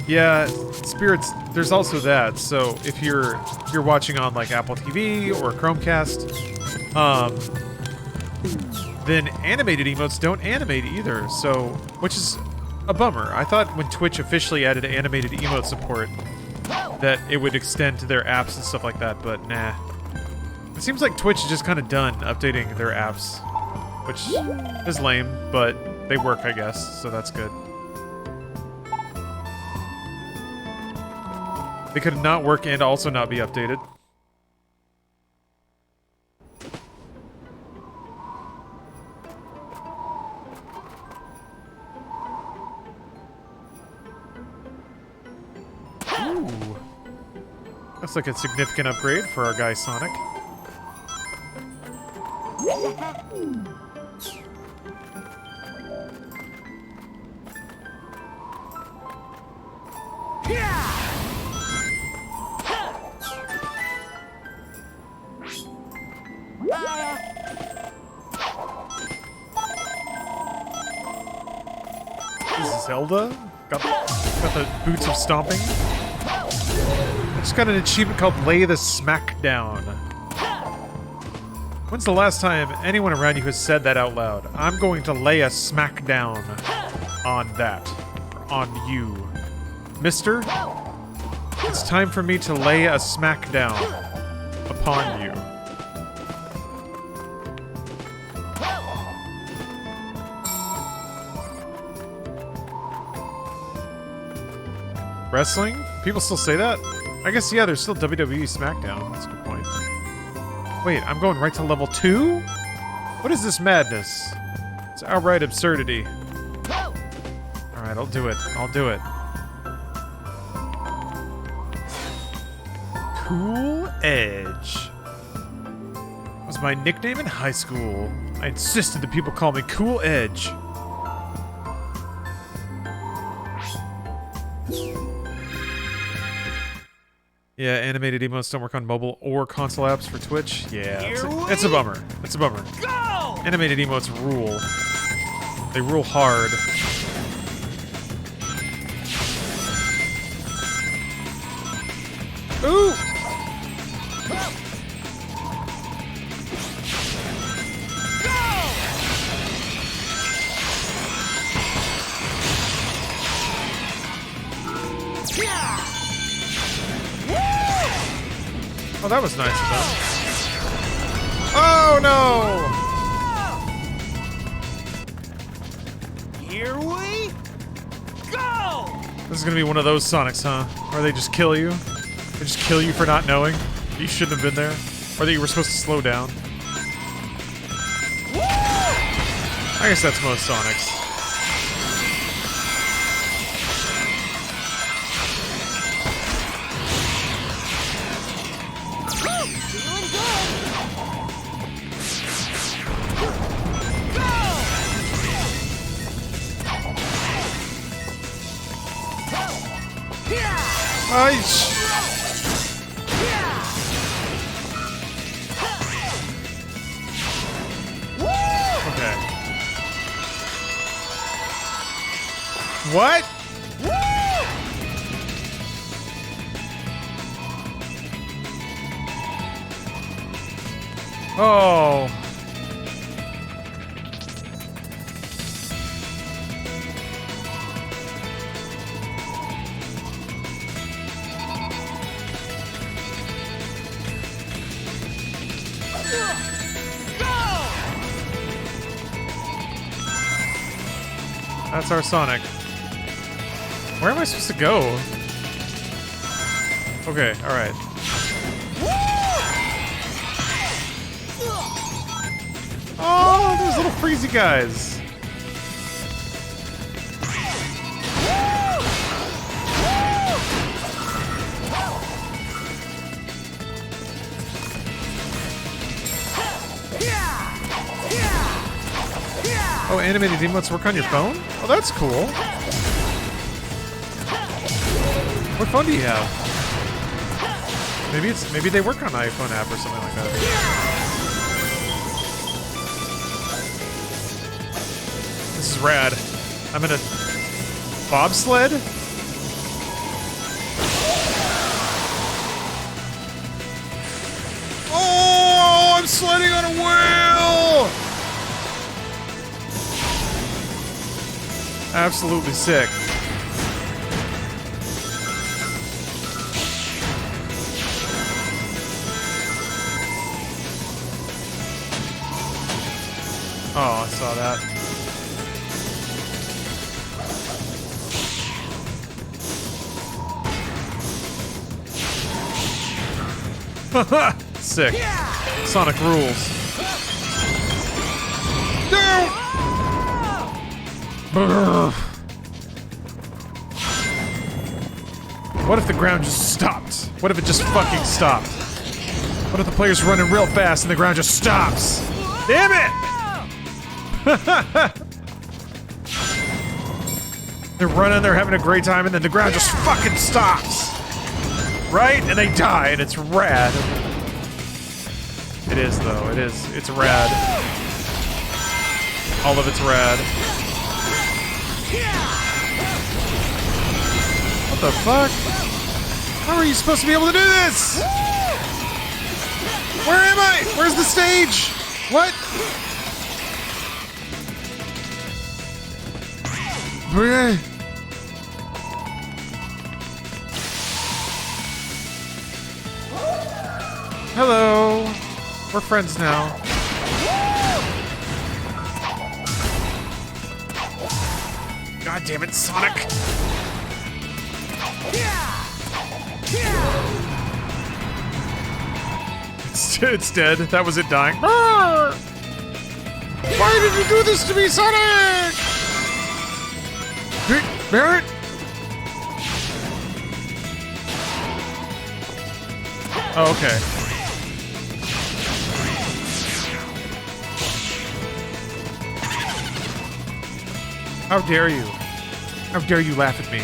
Yeah, Spirits, there's also that. So if you're watching on like Apple TV or Chromecast, then animated emotes don't animate either. So, which is a bummer. I thought when Twitch officially added animated emote support that it would extend to their apps and stuff like that, but nah. It seems like Twitch is just kind of done updating their apps, which is lame, but they work, I guess, so that's good. They could not work and also not be updated. Ooh. That's like a significant upgrade for our guy Sonic. This is Zelda? Got the boots of stomping. I just got an achievement called Lay the Smackdown. When's the last time anyone around you has said that out loud? I'm going to lay a smackdown on that. On you. Mister? It's time for me to lay a smackdown upon you. Wrestling? People still say that? I guess, yeah, there's still WWE SmackDown. That's a good point. Wait, I'm going right to level 2? What is this madness? It's outright absurdity. Alright, I'll do it. I'll do it. Cool Edge. That was my nickname in high school. I insisted that people call me Cool Edge. Yeah, animated emotes don't work on mobile or console apps for Twitch. Yeah, it's a bummer. It's a bummer. Go! Animated emotes rule. They rule hard. Ooh! Oh, that was nice of them. Oh no! Here we go! This is gonna be one of those Sonics, huh? Where they just kill you. They just kill you for not knowing you shouldn't have been there, or that you were supposed to slow down. I guess that's most Sonics. Okay. What? Oh. That's our Sonic. Where am I supposed to go? Okay, alright. Oh, those little freezy guys. Oh, animated emotes work on your phone? Oh, that's cool. What phone do you have? Maybe they work on an iPhone app or something like that. This is rad. I'm in a bobsled? Oh, I'm sledding on a wheel! Absolutely sick. Oh, I saw that. Sick. Sonic rules. No! What if the ground just stopped? What if it just fucking stopped? What if the player's running real fast and the ground just stops? Damn it! They're running, they're having a great time, and then the ground just fucking stops! Right? And they die, and it's rad. It is, though. It is. It's rad. All of it's rad. What the fuck? How are you supposed to be able to do this? Where am I? Where's the stage? What? Hello. We're friends now. God damn it, Sonic. It's dead. That was it dying. Why did you do this to me, Sonic? Barrett? Oh, okay. How dare you? How dare you laugh at me?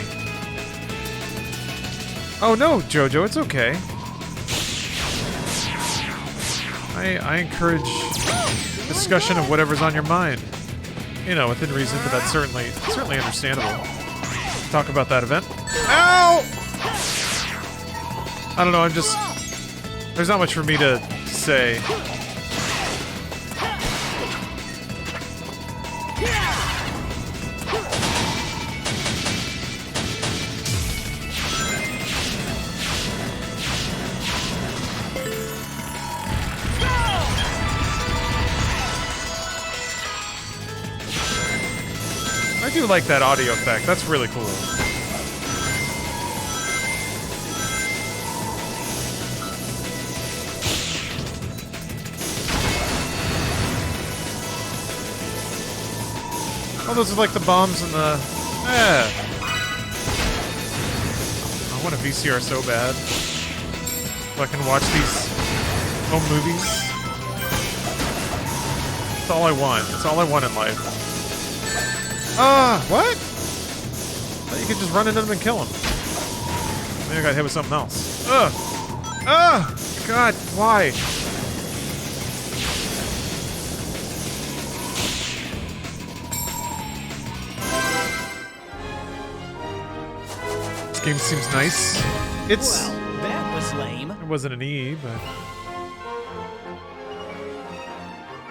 Oh no, Jojo, it's okay. I encourage discussion of whatever's on your mind. You know, within reason, but that's certainly understandable. Talk about that event. Ow! I don't know, I'm just... There's not much for me to say. I do like that audio effect. That's really cool. Oh, those are like the bombs and the... Yeah. I want a VCR so bad. So I can watch these home movies. That's all I want. That's all I want in life. What? You could just run into them and kill them. Maybe I got hit with something else. God, why? This game seems nice. It's... Well, that was lame. It wasn't an E,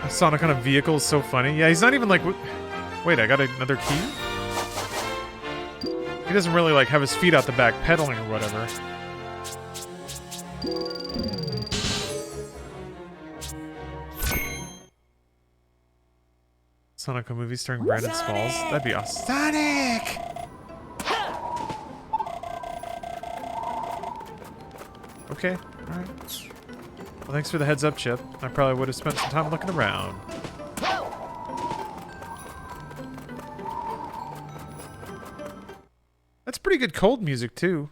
but... Sonic on a vehicle is so funny. Yeah, he's not even like... Wait, I got another key? He doesn't really like have his feet out the back pedaling or whatever. Sonic a movie starring Brandon Smalls. That'd be awesome. Sonic! Okay, alright. Well, thanks for the heads up, Chip. I probably would have spent some time looking around. That's pretty good cold music, too.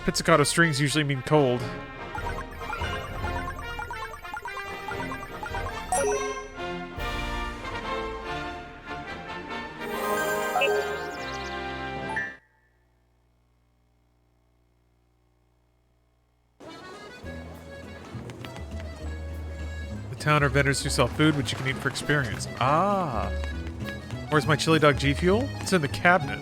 Pizzicato strings usually mean cold. The town are vendors who sell food which you can eat for experience. Ah. Where's my chili dog G Fuel? It's in the cabinet.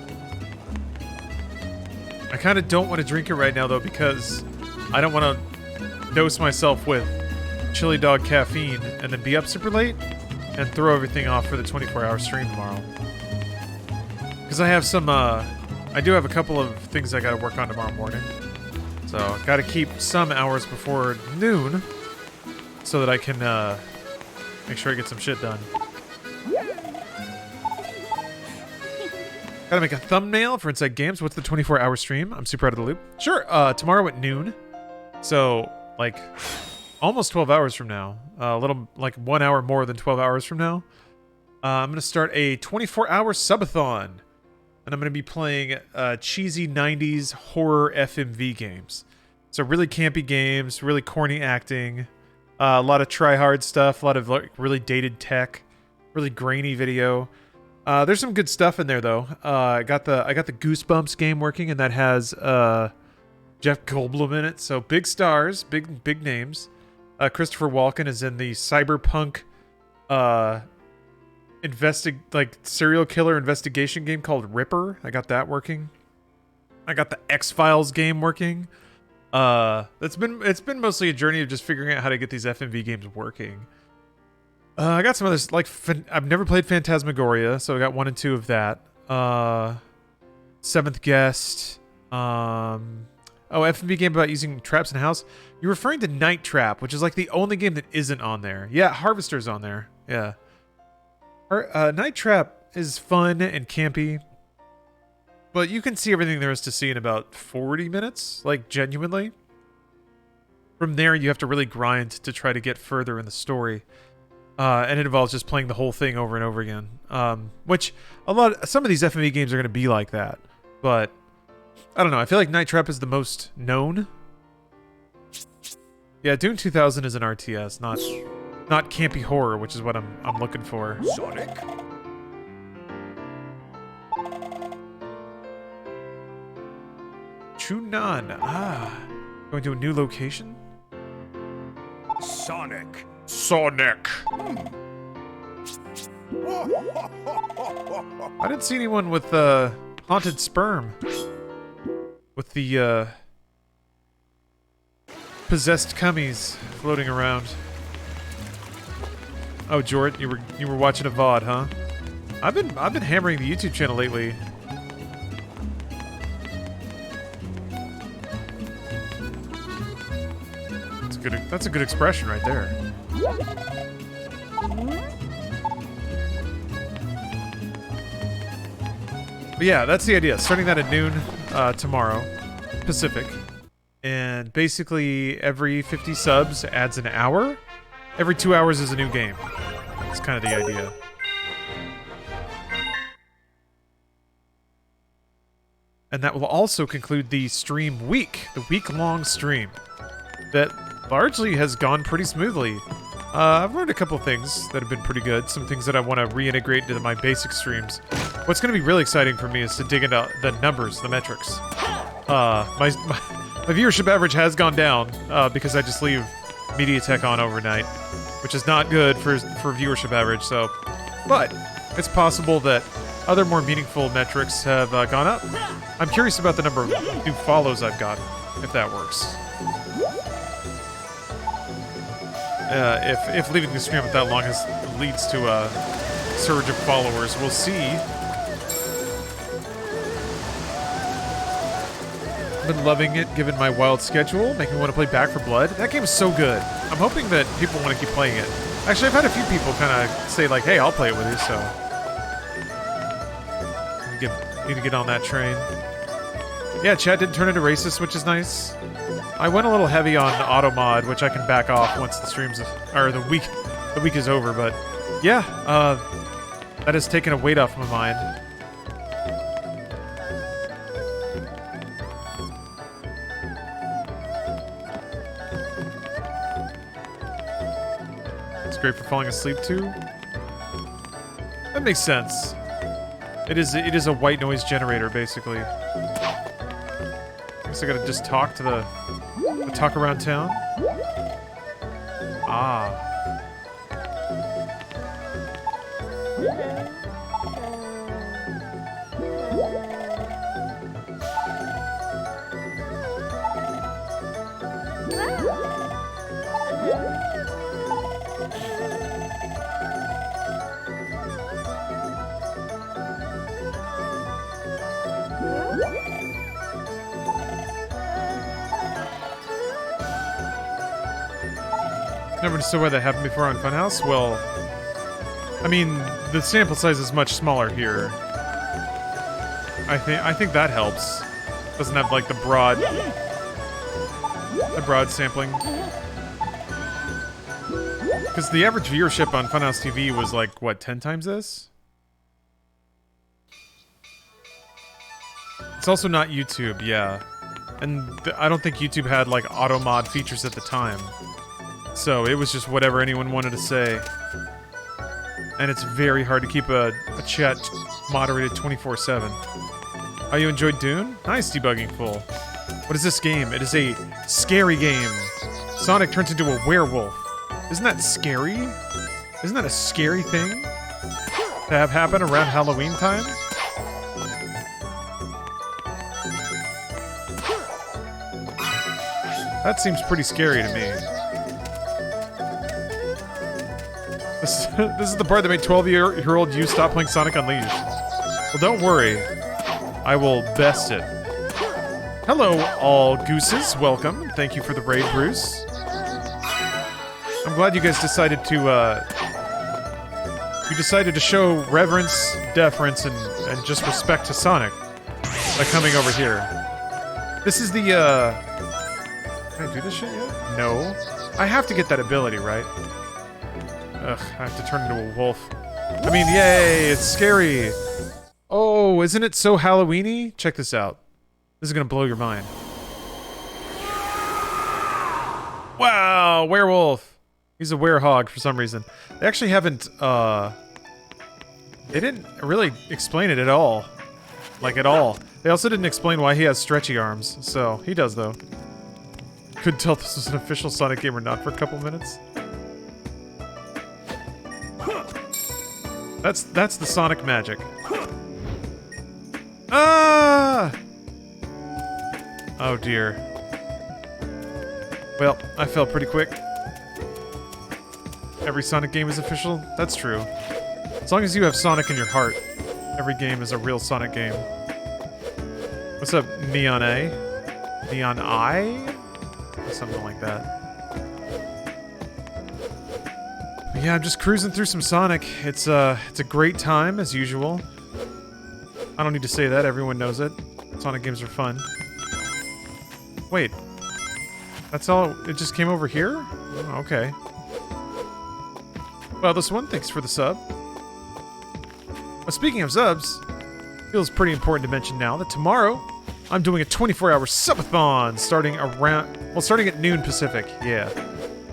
I kind of don't want to drink it right now, though, because I don't want to dose myself with chili dog caffeine and then be up super late and throw everything off for the 24-hour stream tomorrow. Because I have some, I do have a couple of things I got to work on tomorrow morning. So, got to keep some hours before noon so that I can make sure I get some shit done. Gotta make a thumbnail for Inside Games. What's the 24-hour stream? I'm super out of the loop. Sure, tomorrow at noon. So, like, almost 12 hours from now. A little, like, 1 hour more than 12 hours from now. I'm gonna start a 24-hour subathon. And I'm gonna be playing cheesy 90s horror FMV games. So really campy games, really corny acting. A lot of try-hard stuff, a lot of like, really dated tech. Really grainy video. There's some good stuff in there though. I got the Goosebumps game working, and that has Jeff Goldblum in it. So big stars, big names. Christopher Walken is in the cyberpunk serial killer investigation game called Ripper. I got that working. I got the X-Files game working. It's been mostly a journey of just figuring out how to get these FMV games working. I got some others, like, I've never played Phantasmagoria, so I got 1 and 2 of that. Seventh Guest. FMV game about using traps in a house. You're referring to Night Trap, which is like the only game that isn't on there. Yeah, Harvester's on there. Yeah. Night Trap is fun and campy, but you can see everything there is to see in about 40 minutes, like, genuinely. From there, you have to really grind to try to get further in the story. And it involves just playing the whole thing over and over again. Which some of these FMV games are going to be like that. But I don't know. I feel like Night Trap is the most known. Yeah, Dune 2000 is an RTS, not campy horror, which is what I'm looking for. Sonic? Chunan. Going to a new location? Sonic. Sonic. I didn't see anyone with haunted sperm. With the possessed cummies floating around. Oh, Jort, you were watching a VOD, huh? I've been hammering the YouTube channel lately. That's a good expression right there. But yeah, that's the idea. Starting that at noon tomorrow, Pacific. And basically every 50 subs adds an hour. Every 2 hours is a new game. That's kind of the idea. And that will also conclude the stream week, the week-long stream. That largely has gone pretty smoothly. I've learned a couple things that have been pretty good. Some things that I want to reintegrate into my basic streams. What's going to be really exciting for me is to dig into the numbers, the metrics. My viewership average has gone down because I just leave MediaTek on overnight, which is not good for viewership average. So, but it's possible that other more meaningful metrics have gone up. I'm curious about the number of new follows I've got, if that works. If leaving the stream that long leads to a surge of followers, we'll see. I've been loving it, given my wild schedule, making me want to play Back 4 Blood. That game is so good. I'm hoping that people want to keep playing it. Actually, I've had a few people kind of say, like, hey, I'll play it with you, so... Need to get on that train. Yeah, chat didn't turn into racist, which is nice. I went a little heavy on auto mod, which I can back off once the streams or the week is over. But yeah, that has taken a weight off my mind. It's great for falling asleep too. That makes sense. It is a white noise generator, basically. Guess I gotta just talk to the talk around town. Ah. Never understood why that happened before on Funhouse. Well, I mean, the sample size is much smaller here. I think that helps. Doesn't have like the broad sampling. Because the average viewership on Funhouse TV was like what, 10 times this? It's also not YouTube, yeah. And I don't think YouTube had like auto mod features at the time. So it was just whatever anyone wanted to say. And it's very hard to keep a chat moderated 24/7. Oh, you enjoyed Dune? Nice, debugging full. What is this game? It is a scary game. Sonic turns into a werewolf. Isn't that scary? Isn't that a scary thing to have happen around Halloween time? That seems pretty scary to me. This is the part that made 12-year-old you stop playing Sonic Unleashed. Well, don't worry. I will best it. Hello, all gooses. Welcome. Thank you for the raid, Bruce. I'm glad you guys decided to, show reverence, deference, and just respect to Sonic by coming over here. This is the, Can I do this shit yet? No. I have to get that ability, right? Ugh, I have to turn into a wolf. I mean, yay, it's scary. Oh, isn't it so Halloween-y? Check this out. This is gonna blow your mind. Wow, werewolf. He's a werehog for some reason. They actually haven't, they didn't really explain it at all. Like, at all. They also didn't explain why he has stretchy arms, so he does, though. Couldn't tell if this was an official Sonic game or not for a couple minutes. That's the Sonic magic. Ah! Oh dear. Well, I fell pretty quick. Every Sonic game is official? That's true. As long as you have Sonic in your heart, every game is a real Sonic game. What's up, Neon A? Neon I? Or something like that. But yeah, I'm just cruising through some Sonic. It's a great time, as usual. I don't need to say that, everyone knows it. Sonic games are fun. Wait. That's all? It just came over here? Oh, okay. Well, this one, thanks for the sub. Well, speaking of subs, feels pretty important to mention now that tomorrow I'm doing a 24-hour subathon starting at noon Pacific. Yeah.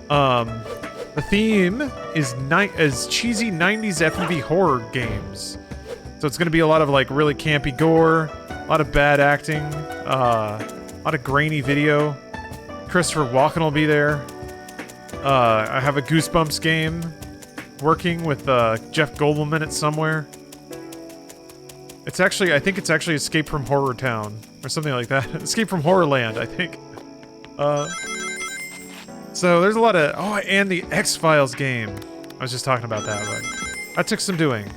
The theme is cheesy 90s F&B horror games. So it's going to be a lot of like really campy gore, a lot of bad acting, a lot of grainy video. Christopher Walken will be there. I have a Goosebumps game working with Jeff Goldblum in it somewhere. It's actually, I think it's actually Escape from Horror Town or something like that. Escape from Horrorland, I think. So there's a lot of, oh, and the X-Files game. I was just talking about that, but that took some doing.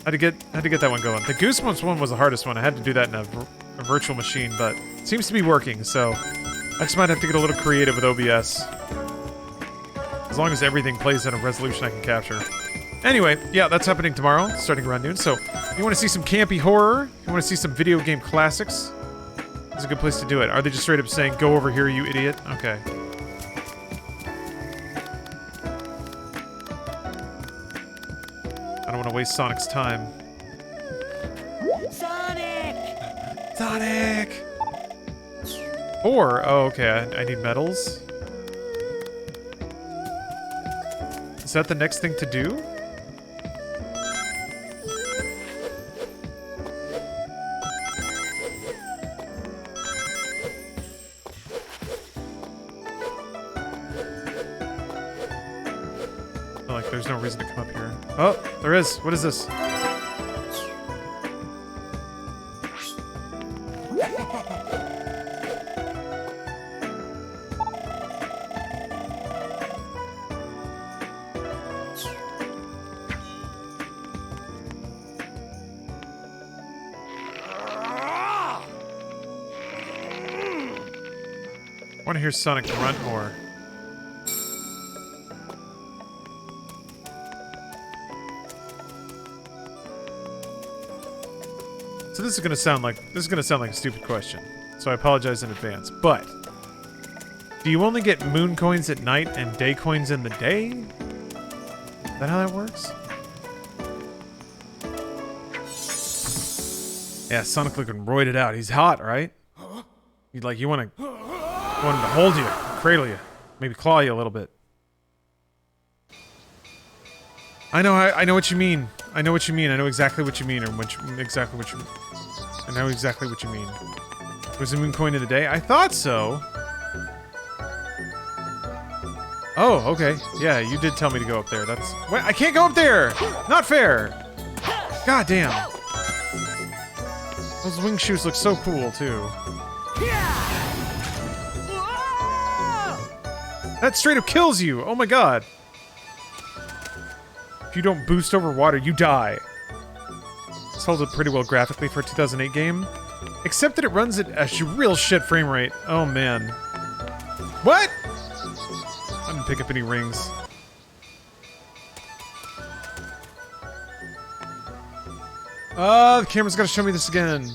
Had to get that one going. The Goosebumps one was the hardest one. I had to do that in a virtual machine, but it seems to be working. So I just might have to get a little creative with OBS. As long as everything plays at a resolution I can capture. Anyway, yeah, that's happening tomorrow, starting around noon. So if you want to see some campy horror, if you want to see some video game classics, it's a good place to do it. Are they just straight up saying, go over here, you idiot? Okay. I don't want to waste Sonic's time. Sonic! Sonic! Or, oh, okay, I need medals. Is that the next thing to do? Like, there's no reason to come up here. Oh, there is. What is this? I want to hear Sonic grunt more. So this is gonna sound like a stupid question. So I apologize in advance. But do you only get moon coins at night and day coins in the day? Is that how that works? Yeah, Sonic looking roided out. He's hot, right? You want him to hold you, cradle you, maybe claw you a little bit. I know what you mean. I know what you mean. I know exactly what you mean, I know exactly what you mean. Was a moon coin in the day? I thought so. Oh, okay. Yeah, you did tell me to go up there. Wait, I can't go up there! Not fair! God damn. Those wing shoes look so cool, too. That straight up kills you! Oh my god. If you don't boost over water, you die. This holds up pretty well graphically for a 2008 game. Except that it runs at a real shit frame rate. Oh man. What? I didn't pick up any rings. The camera's gotta show me this again.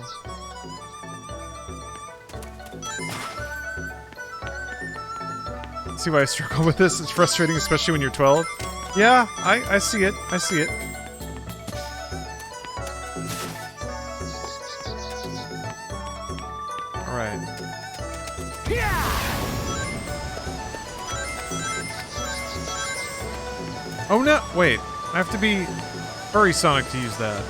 See why I struggle with this? It's frustrating, especially when you're 12. Yeah, I see it. I see it. Alright. Oh no! Wait. I have to be Furry Sonic to use that.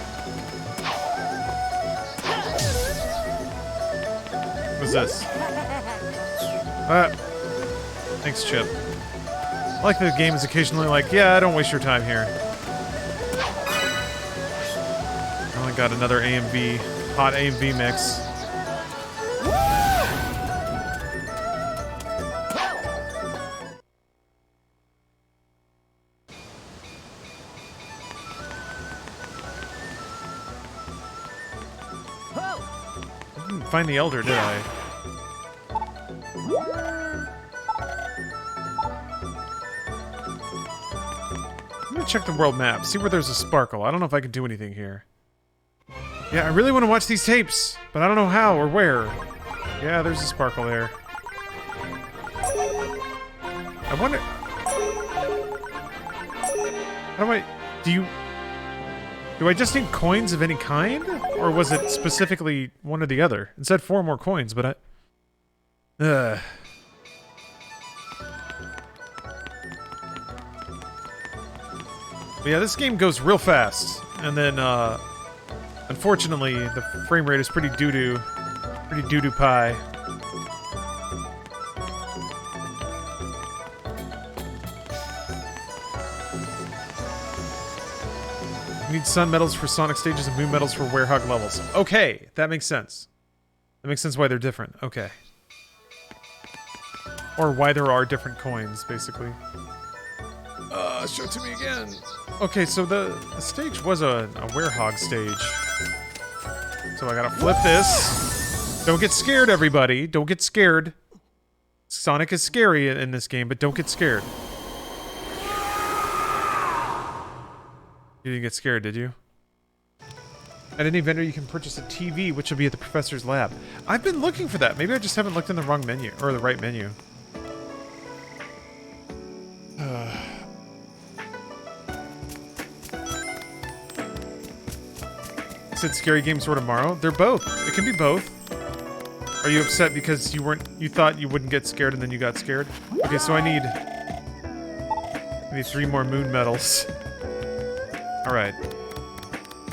What's this? Thanks, Chip. I like that the game is occasionally like, yeah, don't waste your time here. I only got another AMV, hot AMV mix. didn't find the Elder, did I? I'm gonna check the world map, see where there's a sparkle. I don't know if I can do anything here. Yeah, I really want to watch these tapes, but I don't know how or where. Yeah, there's a sparkle there. I wonder... How do I... Do I just need coins of any kind? Or was it specifically one or the other? It said 4 more coins, but I... But yeah, this game goes real fast. And then, unfortunately, the frame rate is pretty doo-doo. Pretty doo-doo pie. You need sun medals for Sonic stages and moon medals for Werehog levels. Okay, that makes sense. That makes sense why they're different. Okay. Or why there are different coins, basically. Show it to me again. Okay, so the stage was a Werehog stage. So I gotta flip this. Don't get scared, everybody. Don't get scared. Sonic is scary in this game, but don't get scared. You didn't get scared, did you? At any vendor, you can purchase a TV, which will be at the professor's lab. I've been looking for that. Maybe I just haven't looked in the wrong menu, or the right menu. Said scary games for tomorrow. They're both. It can be both. Are you upset because you thought you wouldn't get scared and then you got scared? Okay, so I need 3 more moon medals. All right.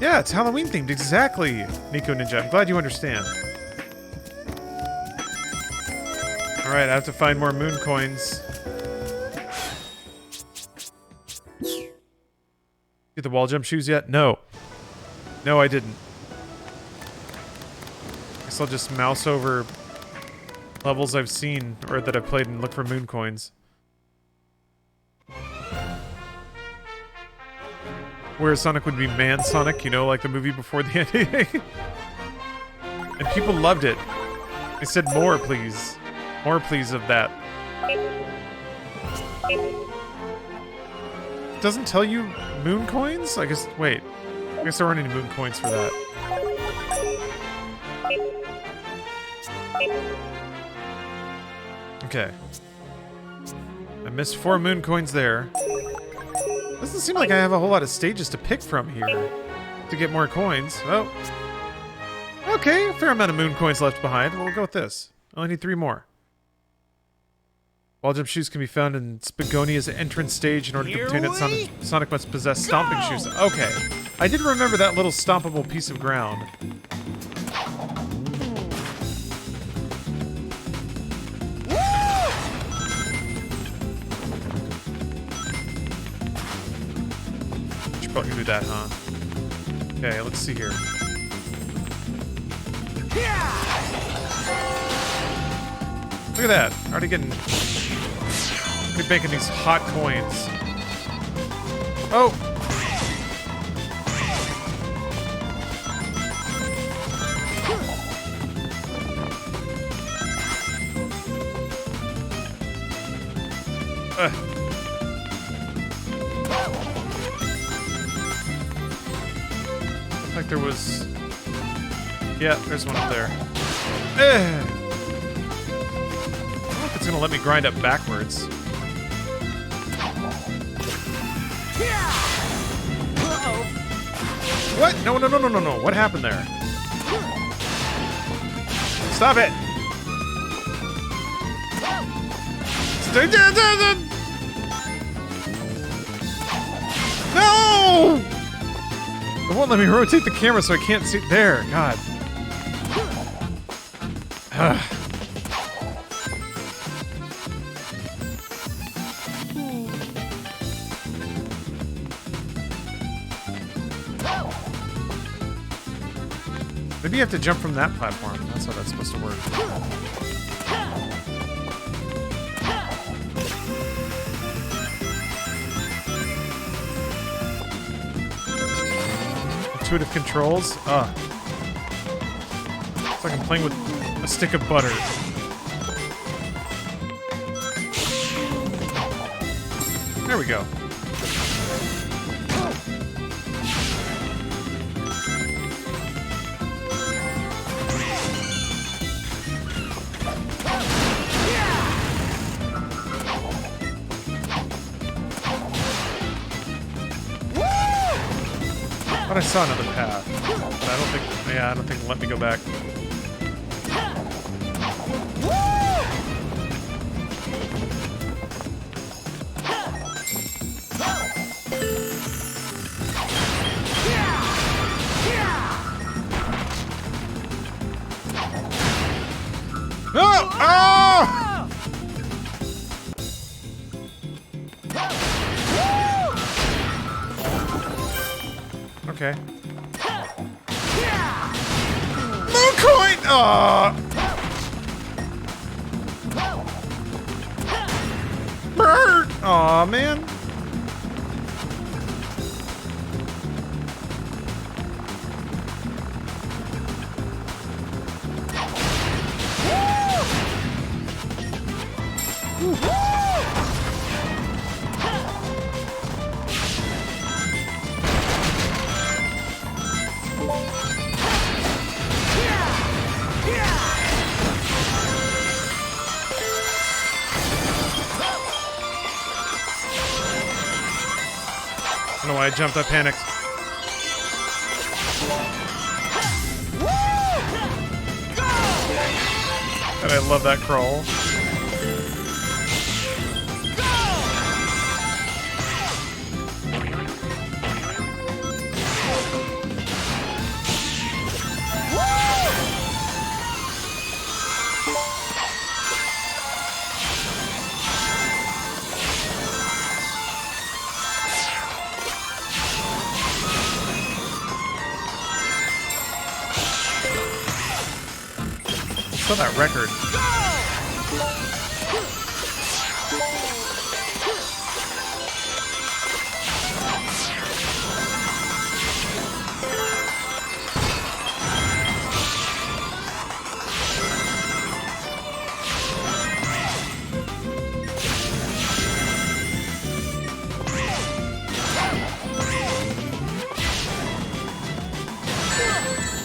Yeah, it's Halloween themed. Exactly, Nico Ninja. I'm glad you understand. All right, I have to find more moon coins. Get the wall jump shoes yet? No. No, I didn't. Guess I'll just mouse over levels I've seen or that I've played and look for moon coins. Where Sonic would be Man Sonic, you know, like the movie before the ending. And people loved it. They said more, please. More, please, of that. It doesn't tell you moon coins? I guess, wait. I guess there aren't any moon coins for that. Okay. I missed 4 moon coins there. Doesn't seem like I have a whole lot of stages to pick from here to get more coins. Oh. Okay, a fair amount of moon coins left behind. We'll go with this. I only need 3 more. Wall jump shoes can be found in Spigonia's entrance stage. In order to obtain it, Sonic must possess stomping shoes. Okay. I did remember that little stompable piece of ground. Should probably do that, huh? Okay, let's see here. Look at that. Already getting... We're making these hot coins. Oh! Looked like there was... Yeah, there's one up there. I don't know if it's gonna let me grind up backwards. What? No, no, no, no, no, no. What happened there? Stop it! No! It won't let me rotate the camera so I can't see. There, God. Maybe you have to jump from that platform. That's how that's supposed to work. Intuitive controls? It's like I'm playing with a stick of butter. There we go. I thought I saw another path, but I don't think. Yeah, I don't think it'll let me go back. Oh! Oh! Okay. Moon coin! Aw! Bird! Aw, man. I don't know why I jumped, I panicked. And I love that crawl. Saw that record.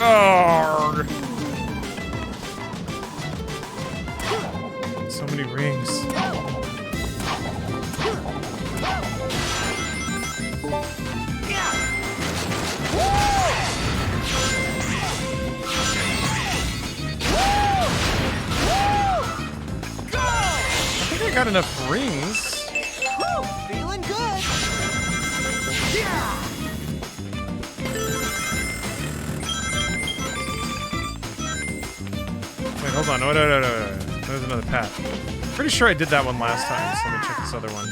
Oh. So many rings. I think I got enough rings. Feeling good. Yeah. Wait, hold on. No. There's another path. Pretty sure I did that one last time, so let me check this other one.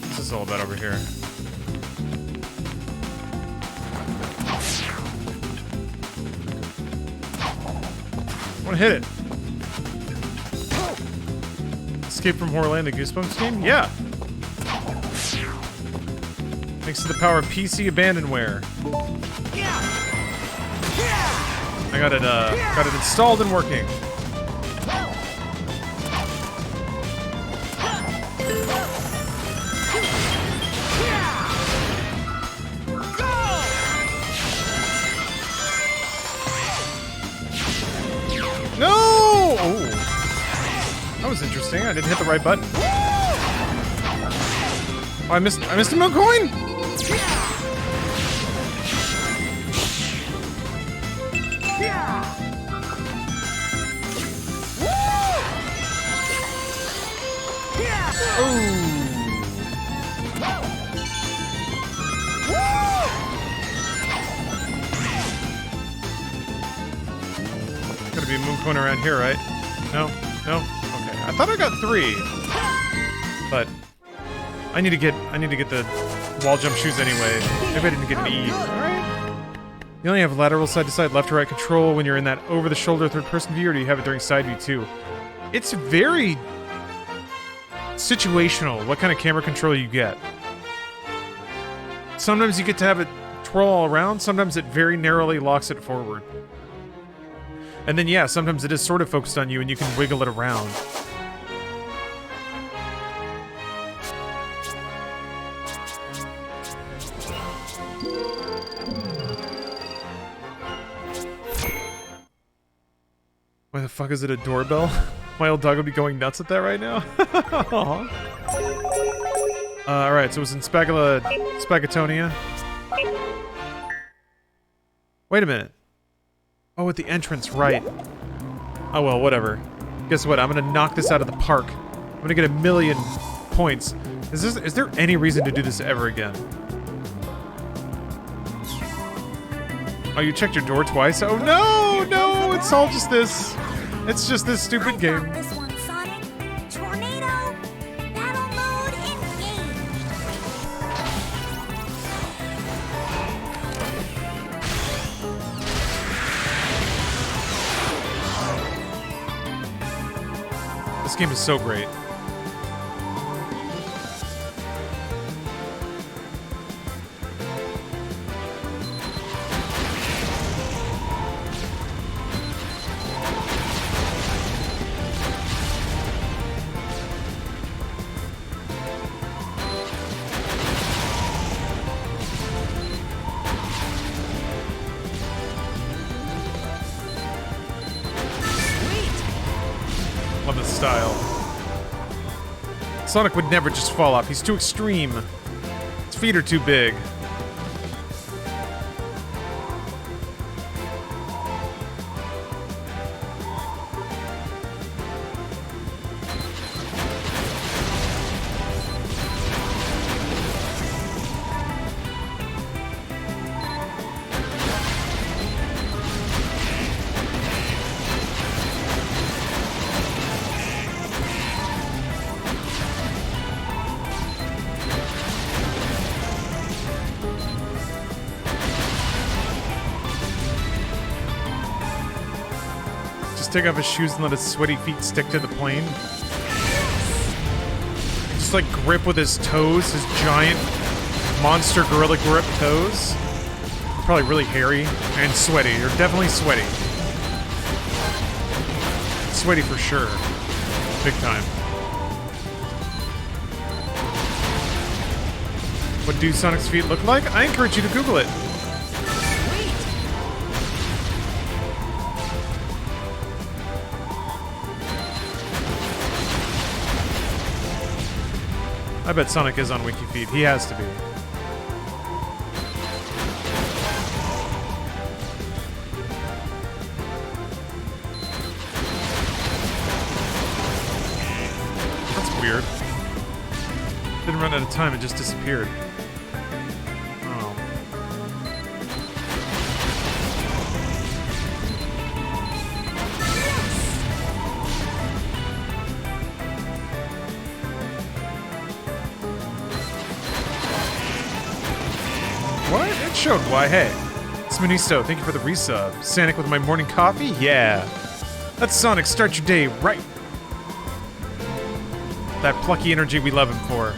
What's this all about over here? I want to hit it. Escape from Horrorland, the Goosebumps game? Yeah. Thanks to the power of PC abandonware. I got it installed and working. No! Oh, that was interesting. I didn't hit the right button. Oh, I missed a milk coin. Gotta be a moon coin around here, right? No? No? Okay. I thought I got 3. But I need to get the wall jump shoes anyway. Maybe I didn't get an E. Alright. You only have lateral side to side, left to right control when you're in that over the shoulder third person view, or do you have it during side view too? It's very situational what kind of camera control you get. Sometimes you get to have it twirl all around, sometimes it very narrowly locks it forward. And then, yeah, sometimes it is sort of focused on you and you can wiggle it around. Why the fuck is it a doorbell? My old dog would be going nuts at that right now. Alright, so it was in Spagatonia. Wait a minute. Oh, at the entrance, right. Oh well, whatever. Guess what? I'm gonna knock this out of the park. I'm gonna get 1,000,000 points. Is there any reason to do this ever again? Oh, you checked your door twice? Oh no, no, it's all just this. It's just this stupid game. This one, Sonic. Tornado. Battle mode engaged. This game is so great. Love the style. Sonic would never just fall off. He's too extreme. His feet are too big. Take off his shoes and let his sweaty feet stick to the plane. Just like grip with his toes, his giant monster gorilla grip toes. Probably really hairy and sweaty. They're definitely sweaty. Sweaty for sure. Big time. What do Sonic's feet look like? I encourage you to Google it. I bet Sonic is on WikiFeed. He has to be. That's weird. Didn't run out of time, it just disappeared. Oh. What? It showed. Why, hey. Smanisto, thank you for the resub. Sonic with my morning coffee? Yeah. That's Sonic. Start your day right. That plucky energy we love him for.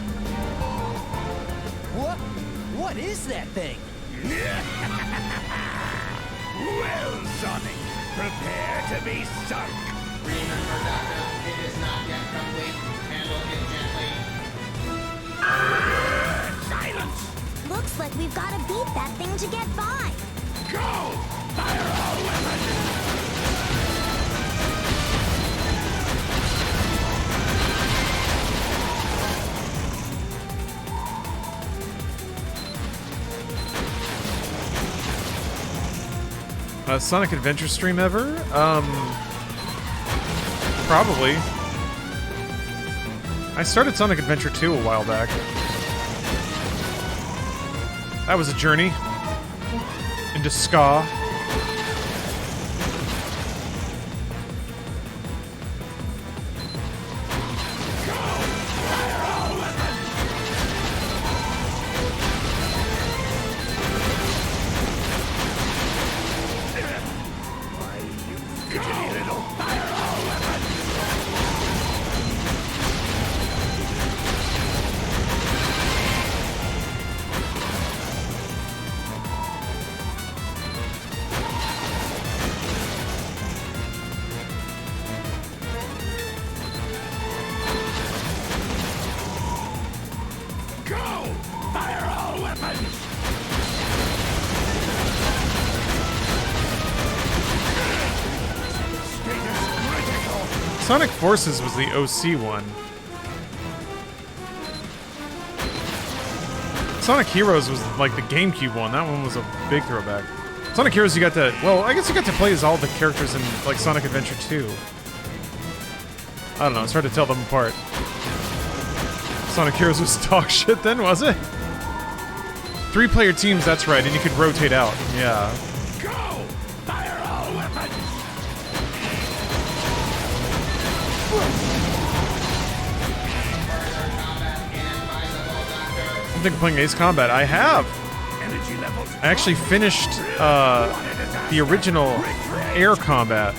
What is that thing? Well, Sonic, prepare to be sunk. Remember, Doctor, it is not yet complete. Handle it gently. Silence! Looks like we've got to beat that thing to get by. Go! Fire all weapons! Sonic Adventure stream ever? Probably. I started Sonic Adventure 2 a while back. That was a journey into ska. Sonic Forces was the OC one. Sonic Heroes was like the GameCube one. That one was a big throwback. Sonic Heroes, you got to, well, I guess you got to play as all the characters in like Sonic Adventure 2. I don't know, it's hard to tell them apart. Sonic Heroes was dog shit then, was it? 3-player teams, that's right, and you could rotate out. Yeah. Go! Fire all weapons! I'm thinking of playing Ace Combat. I have! Energy levels. I actually finished the original Air Combat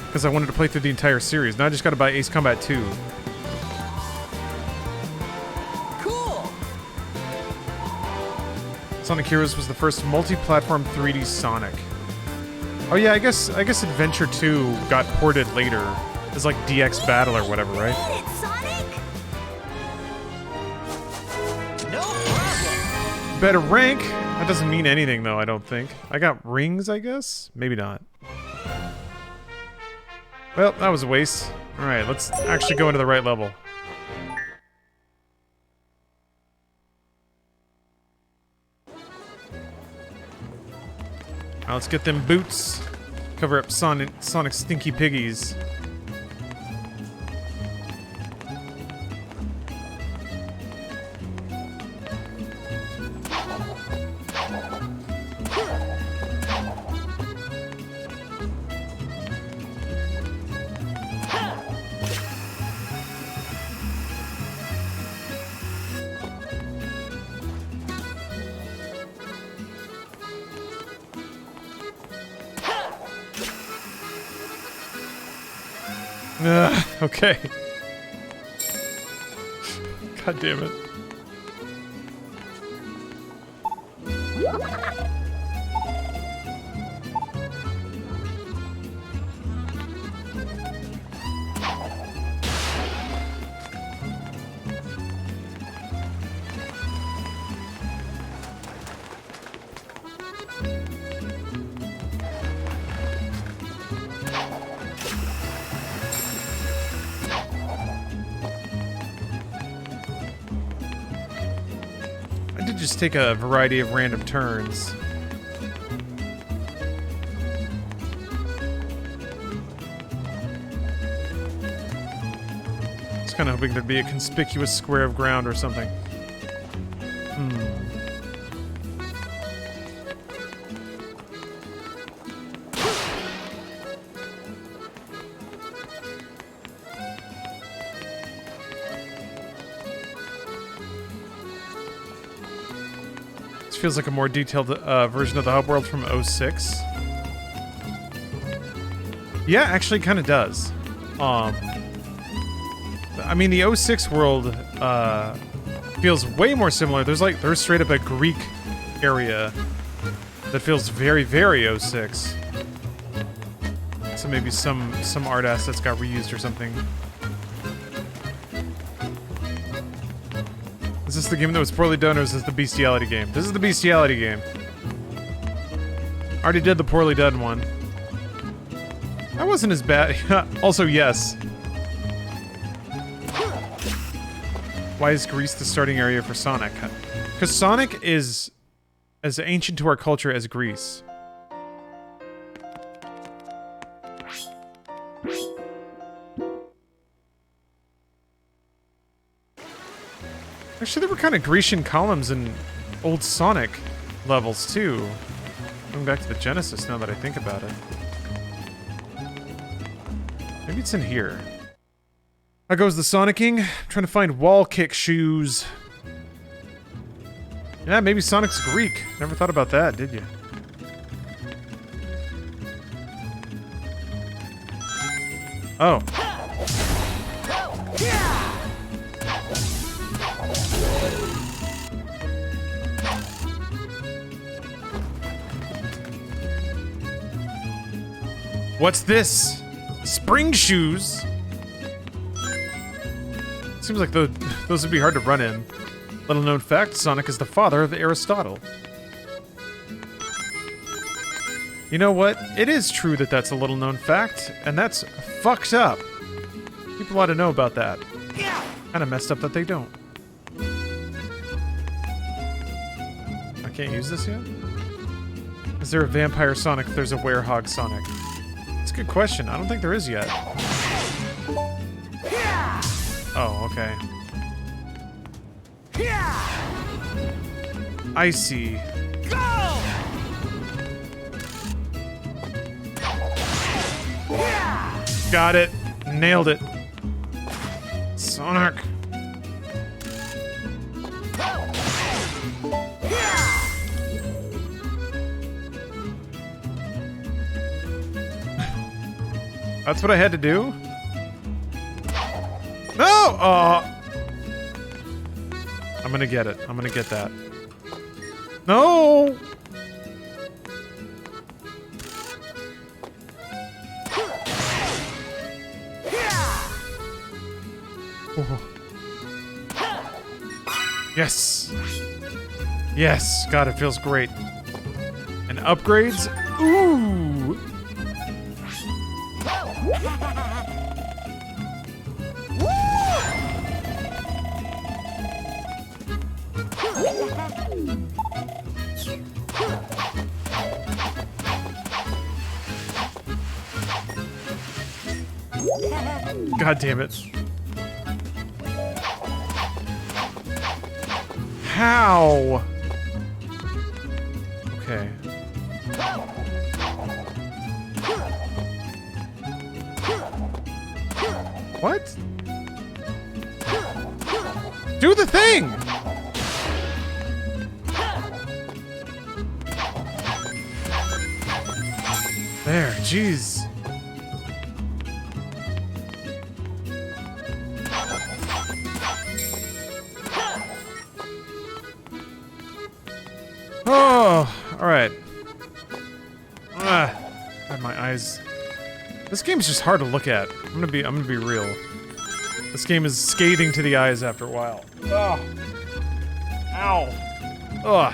because I wanted to play through the entire series. Now I just got to buy Ace Combat 2. Cool. Sonic Heroes was the first multi-platform 3D Sonic. Oh yeah, I guess Adventure 2 got ported later as like DX Battle or whatever, right? Get it, Sonic! No problem. Better rank. That doesn't mean anything though, I don't think. I got rings, I guess? Maybe not. Well, that was a waste. Alright, let's actually go into the right level. Now let's get them boots. Cover up Sonic Stinky Piggies. Okay. God damn it. Just take a variety of random turns. Just kind of hoping there'd be a conspicuous square of ground or something. Feels like a more detailed version of the hub world from 06. Yeah, actually kind of does. I mean, the 06 world feels way more similar. There's straight up a Greek area that feels very, very 06. So maybe some art assets got reused or something. Is this the game that was poorly done, or is this the bestiality game? This is the bestiality game. Already did the poorly done one. That wasn't as bad. Also, yes. Why is Greece the starting area for Sonic? Because Sonic is as ancient to our culture as Greece. Actually, there were kind of Grecian columns in old Sonic levels, too. Going back to the Genesis now that I think about it. Maybe it's in here. How goes the Sonicking? I'm trying to find wall kick shoes. Yeah, maybe Sonic's Greek. Never thought about that, did you? Oh. What's this? Spring shoes? Seems like those would be hard to run in. Little known fact, Sonic is the father of Aristotle. You know what? It is true that that's a little known fact, and that's fucked up. People ought to know about that. Kind of messed up that they don't. I can't use this yet? Is there a vampire Sonic if there's a werehog Sonic? It's a good question. I don't think there is yet. Oh, okay. I see. Got it. Nailed it. Sonic. That's what I had to do? No! I'm gonna get it. I'm gonna get that. No! Oh. Yes! Yes! God, it feels great. And upgrades? Ooh! God damn it. How? Okay. What? Do the thing! There, jeez. Oh, alright. God, my eyes. This game is just hard to look at. I'm gonna be real. This game is scathing to the eyes after a while. Oh. Ow. Ugh.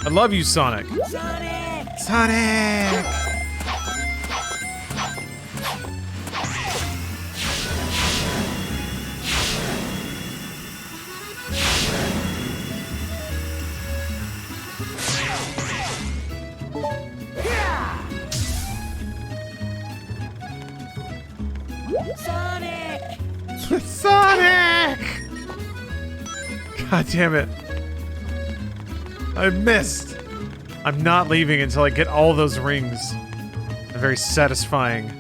I love you, Sonic. Sonic! Sonic! Sonic! Sonic! God damn it. I missed. I'm not leaving until I get all those rings. They're very satisfying.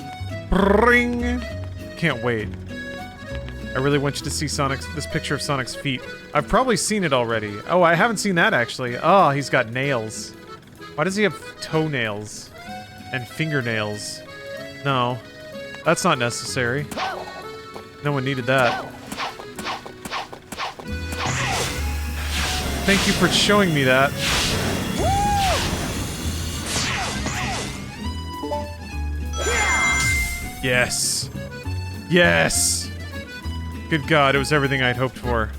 Ring! Can't wait. I really want you to see this picture of Sonic's feet. I've probably seen it already. Oh, I haven't seen that actually. Oh, he's got nails. Why does he have toenails? And fingernails? No. That's not necessary. No one needed that. Thank you for showing me that. Yes. Yes! Good God, it was everything I'd hoped for.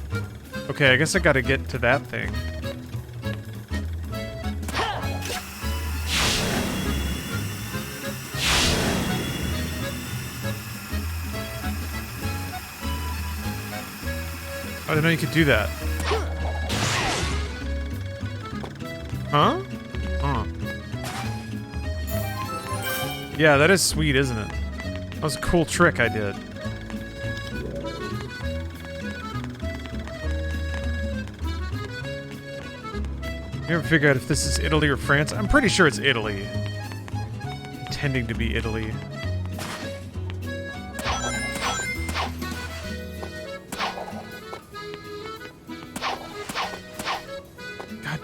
Okay, I guess I gotta get to that thing. I didn't know you could do that. Huh? Huh. Yeah, that is sweet, isn't it? That was a cool trick I did. You ever figure out if this is Italy or France? I'm pretty sure it's Italy. Intending to be Italy. God.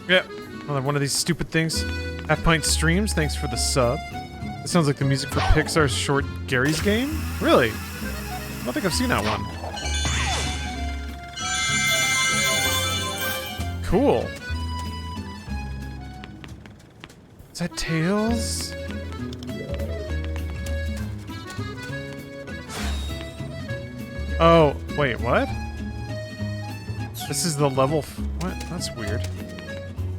Yeah, another one of these stupid things. Half Pint Streams, thanks for the sub. That sounds like the music for Pixar's short Gary's Game? Really? I don't think I've seen that one. Cool. Is that Tails? Oh, wait, what? This is the level what? That's weird.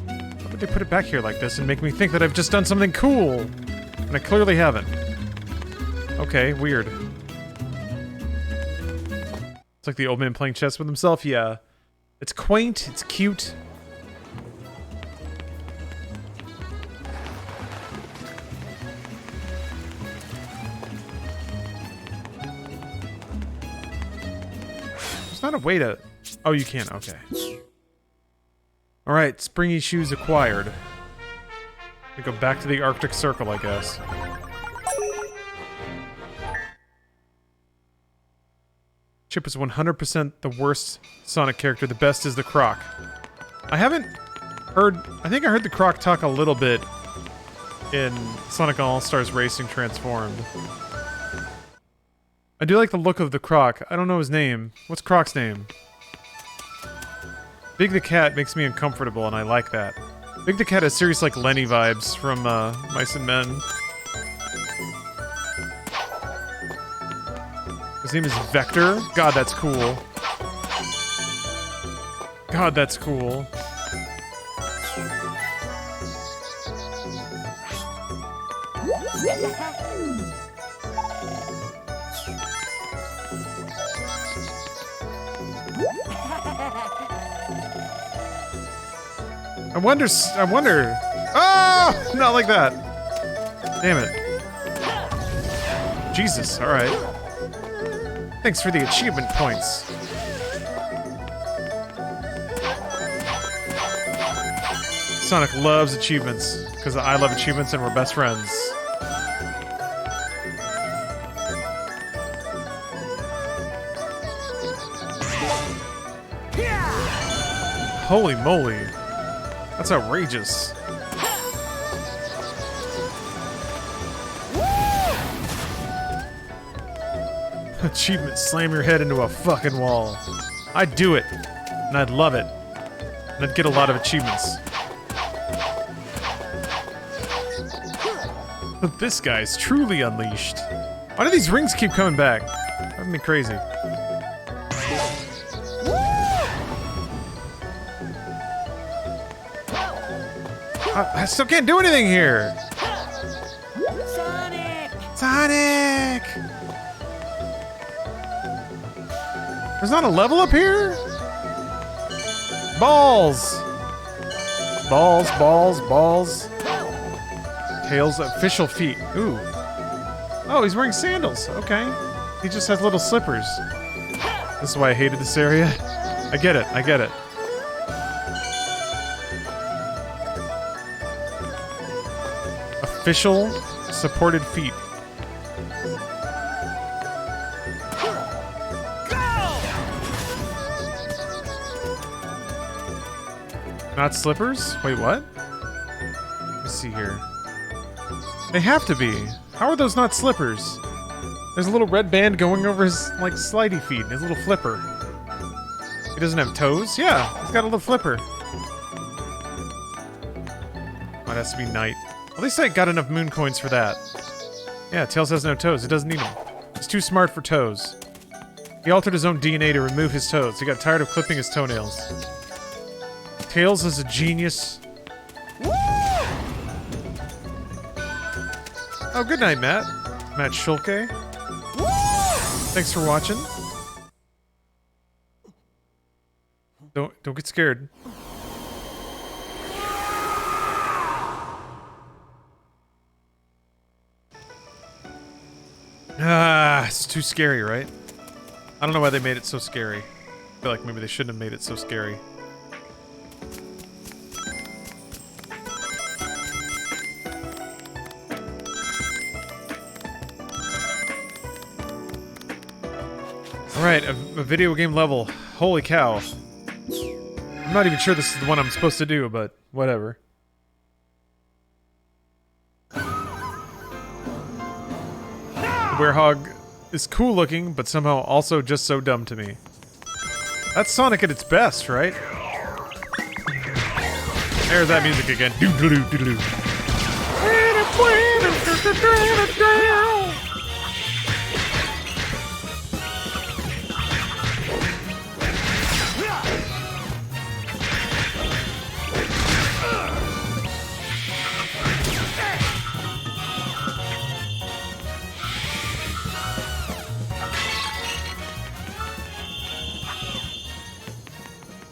Why would they put it back here like this and make me think that I've just done something cool? And I clearly haven't. Okay, weird. It's like the old man playing chess with himself, yeah. It's quaint, it's cute. There's not a way to... Oh, you can, okay. Alright, springy shoes acquired. We go back to the Arctic Circle, I guess. Chip is 100% the worst Sonic character. The best is the Croc. I haven't heard... I think I heard the Croc talk a little bit in Sonic All-Stars Racing Transformed. I do like the look of the Croc. I don't know his name. What's Croc's name? Big the Cat makes me uncomfortable, and I like that. Big the Cat has serious, like, Lenny vibes from Mice and Men. His name is Vector. God, that's cool. God, that's cool. I wonder... Oh! Not like that. Damn it. Jesus, alright. Thanks for the achievement points. Sonic loves achievements, because I love achievements and we're best friends. Holy moly. That's outrageous. Achievement, slam your head into a fucking wall. I'd do it, and I'd love it, and I'd get a lot of achievements. This guy's truly unleashed. Why do these rings keep coming back? Driving me crazy. I still can't do anything here! Sonic! Sonic! There's not a level up here? Balls! Balls, balls, balls. Tails, official feet. Ooh. Oh, he's wearing sandals. Okay. He just has little slippers. This is why I hated this area. I get it, I get it. Official supported feet. Not slippers? Wait, what? Let me see here. They have to be. How are those not slippers? There's a little red band going over his, like, slidey feet, his little flipper. He doesn't have toes? Yeah, he's got a little flipper. Oh, it has to be night. At least I got enough moon coins for that. Yeah, Tails has no toes. It doesn't need them. He's too smart for toes. He altered his own DNA to remove his toes. He got tired of clipping his toenails. Tails is a genius. Oh, good night, Matt. Matt Schulke. Thanks for watching. Don't get scared. Ah, it's too scary, right? I don't know why they made it so scary. I feel like maybe they shouldn't have made it so scary. Alright, a video game level. Holy cow. I'm not even sure this is the one I'm supposed to do, but whatever. Werehog is cool looking, but somehow also just so dumb to me. That's Sonic at its best, right? There's that music again. Doo-doo-doo-doo-doo.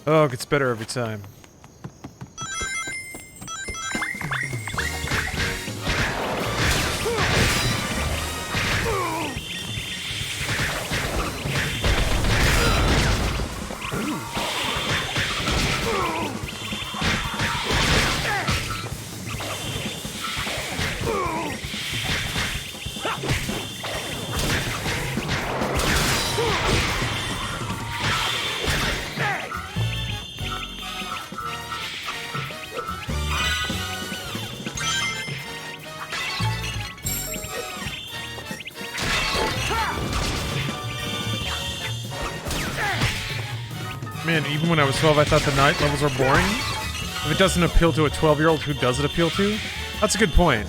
Oh, it gets better every time. Man, even when I was 12, I thought the night levels are boring. If it doesn't appeal to a 12-year-old, who does it appeal to? That's a good point.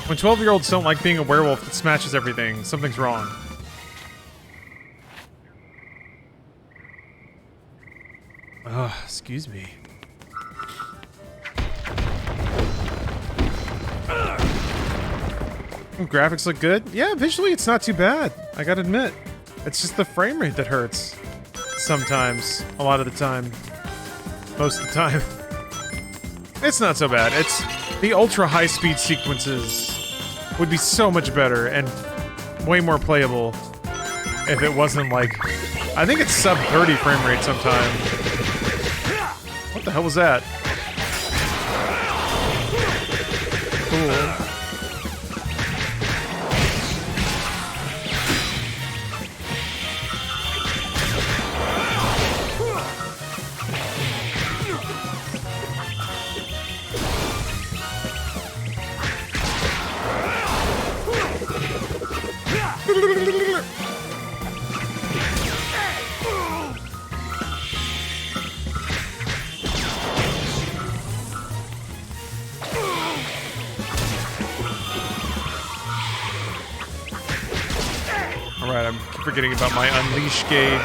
When 12-year-olds don't like being a werewolf that smashes everything, something's wrong. Ugh, excuse me. Graphics look good? Yeah, visually it's not too bad. I gotta admit. It's just the frame rate that hurts. Sometimes. A lot of the time. Most of the time. It's not so bad. It's the ultra high speed sequences would be so much better and way more playable if it wasn't like... I think it's sub 30 frame rate sometime. What the hell was that? Cool. Alright, I'm forgetting about my unleash gauge.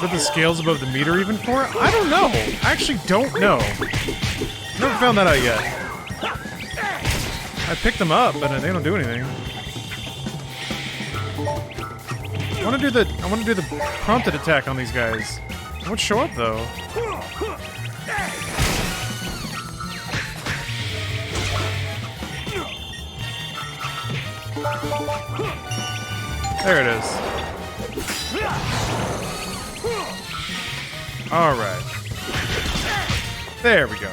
What the scales above the meter even for? I don't know. I actually don't know. Never found that out yet. I picked them up, but they don't do anything. I want to do the prompted attack on these guys. They won't show up though. There it is. Alright. There we go.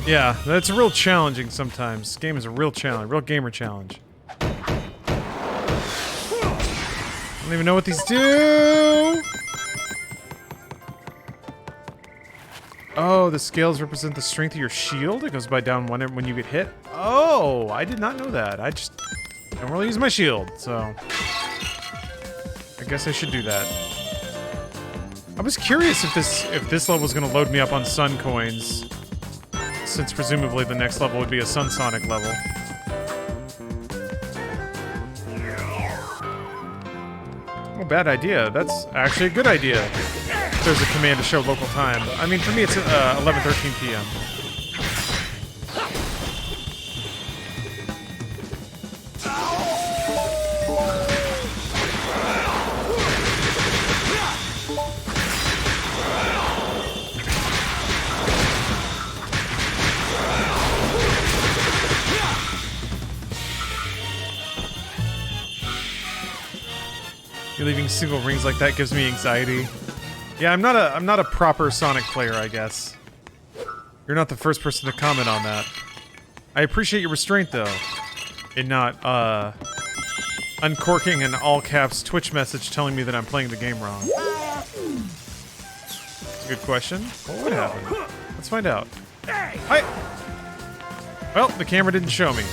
Yeah, that's real challenging sometimes. This game is a real challenge, real gamer challenge. I don't even know what these do! Oh, the scales represent the strength of your shield. It goes by down one when you get hit. Oh, I did not know that. I just don't really use my shield, so I guess I should do that. I was curious if this level was going to load me up on sun coins, since presumably the next level would be a Sun Sonic level. bad idea. That's actually a good idea. There's a command to show local time. I mean, for me, it's 11:13 p.m. You're leaving single rings like that gives me anxiety. Yeah, I'm not a proper Sonic player, I guess. You're not the first person to comment on that. I appreciate your restraint, though, in not uncorking an all caps Twitch message telling me that I'm playing the game wrong. That's a good question. What would happen? Let's find out. Hi. Well, the camera didn't show me.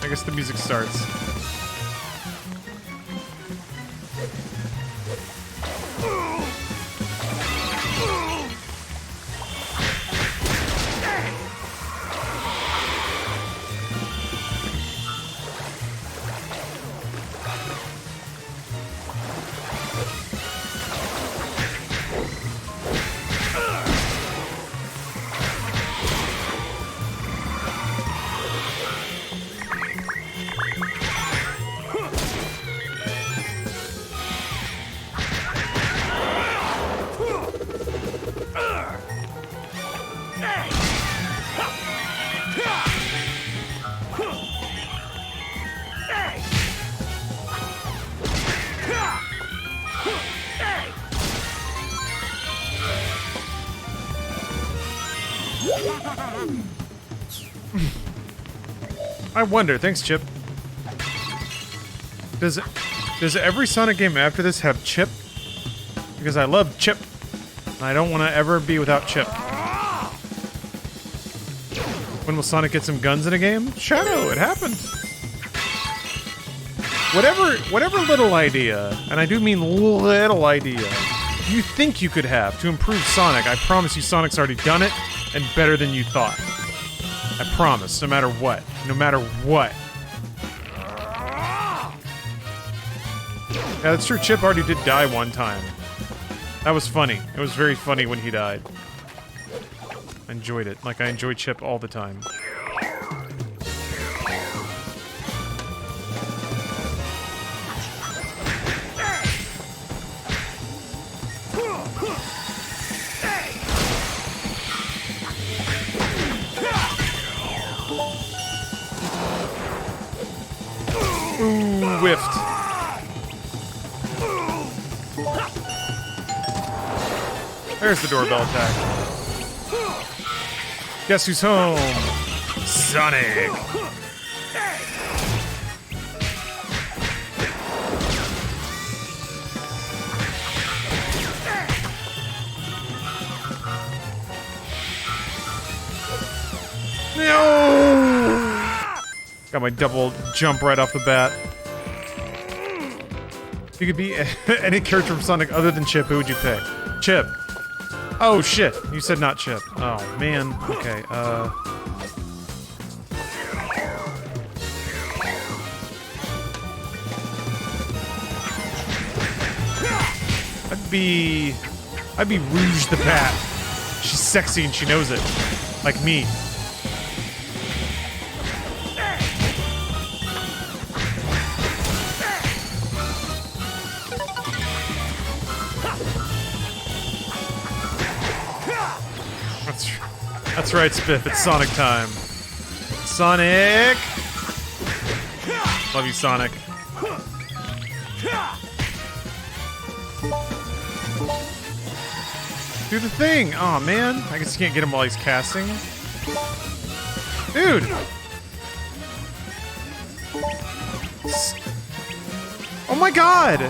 I guess the music starts. I wonder. Thanks, Chip. Does every Sonic game after this have Chip? Because I love Chip, and I don't want to ever be without Chip. When will Sonic get some guns in a game? Shadow, it happened. Whatever little idea, and I do mean little idea, you think you could have to improve Sonic, I promise you Sonic's already done it, and better than you thought. I promise, no matter what. No matter what. Yeah, that's true. Chip already did die one time. That was funny. It was very funny when he died. I enjoyed it. Like I enjoy Chip all the time. Ooh, whiffed. There's the doorbell attack. Guess who's home? Sonic! No! Got my double jump right off the bat. If you could be any character from Sonic other than Chip, who would you pick? Chip. Oh shit, you said not Chip. Oh man, okay, I'd be Rouge the Bat. She's sexy and she knows it. Like me. That's right, Spiff. It's Sonic time. Sonic! Love you, Sonic. Do the thing! Aw, man. I guess you can't get him while he's casting. Dude! Oh my god!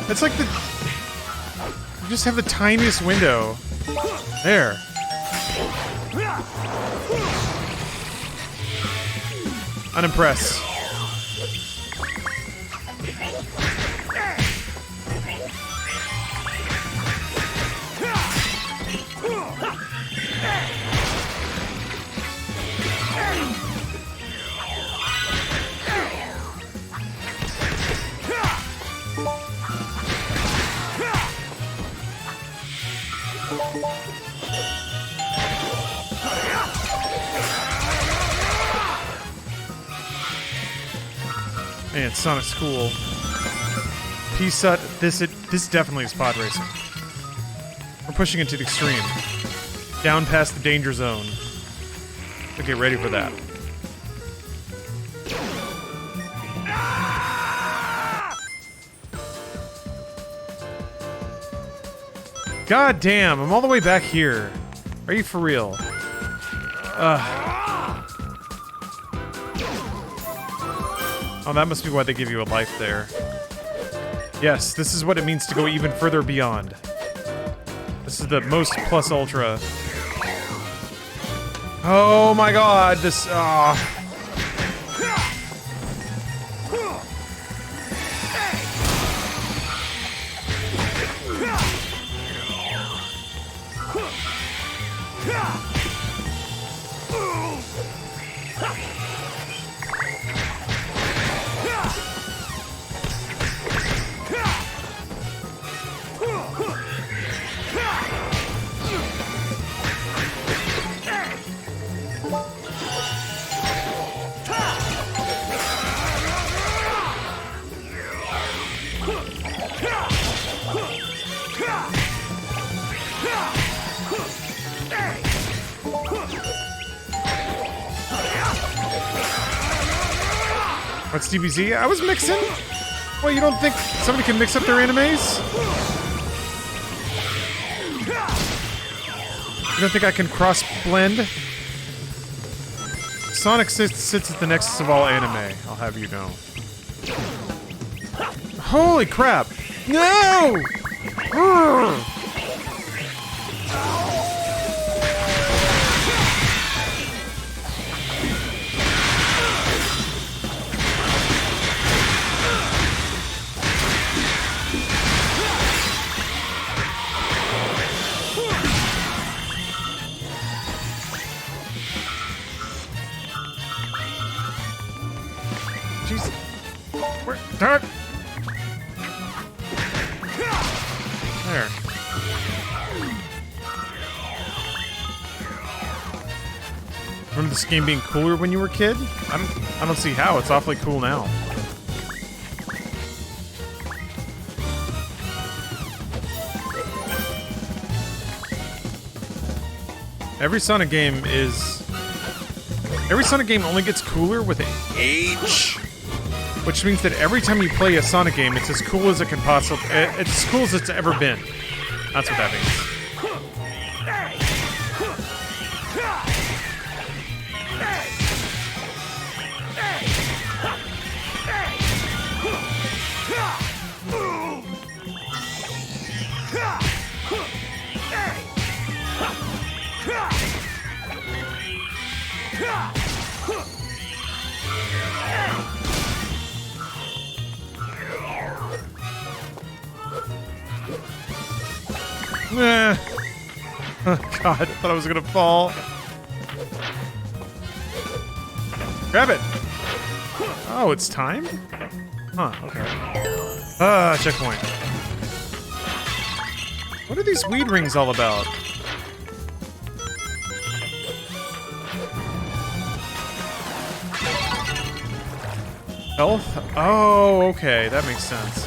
It's like the... You just have the tiniest window. There. Unimpressed. Man, Sonic's cool. P-Sut, this definitely is pod racing. We're pushing it to the extreme. Down past the danger zone. So get ready for that. God damn, I'm all the way back here. Are you for real? Oh, that must be why they give you a life there. Yes, this is what it means to go even further beyond. This is the most plus ultra. Oh my god, this... What's DBZ? I was mixing. Well, you don't think somebody can mix up their animes? You don't think I can cross-blend? Sonic sits at the nexus of all anime, I'll have you know. Holy crap! No! Urgh. Jeez. Where? Darn. There. Remember this game being cooler when you were a kid? I don't see how. It's awfully cool now. Every Sonic game only gets cooler with age. Which means that every time you play a Sonic game, it's as cool as it can possibly... It's as cool as it's ever been. That's what that means. Oh god, I thought I was gonna fall. Grab it! Oh, it's time? Huh, okay. Checkpoint. What are these weed rings all about? Health? Oh, okay, that makes sense.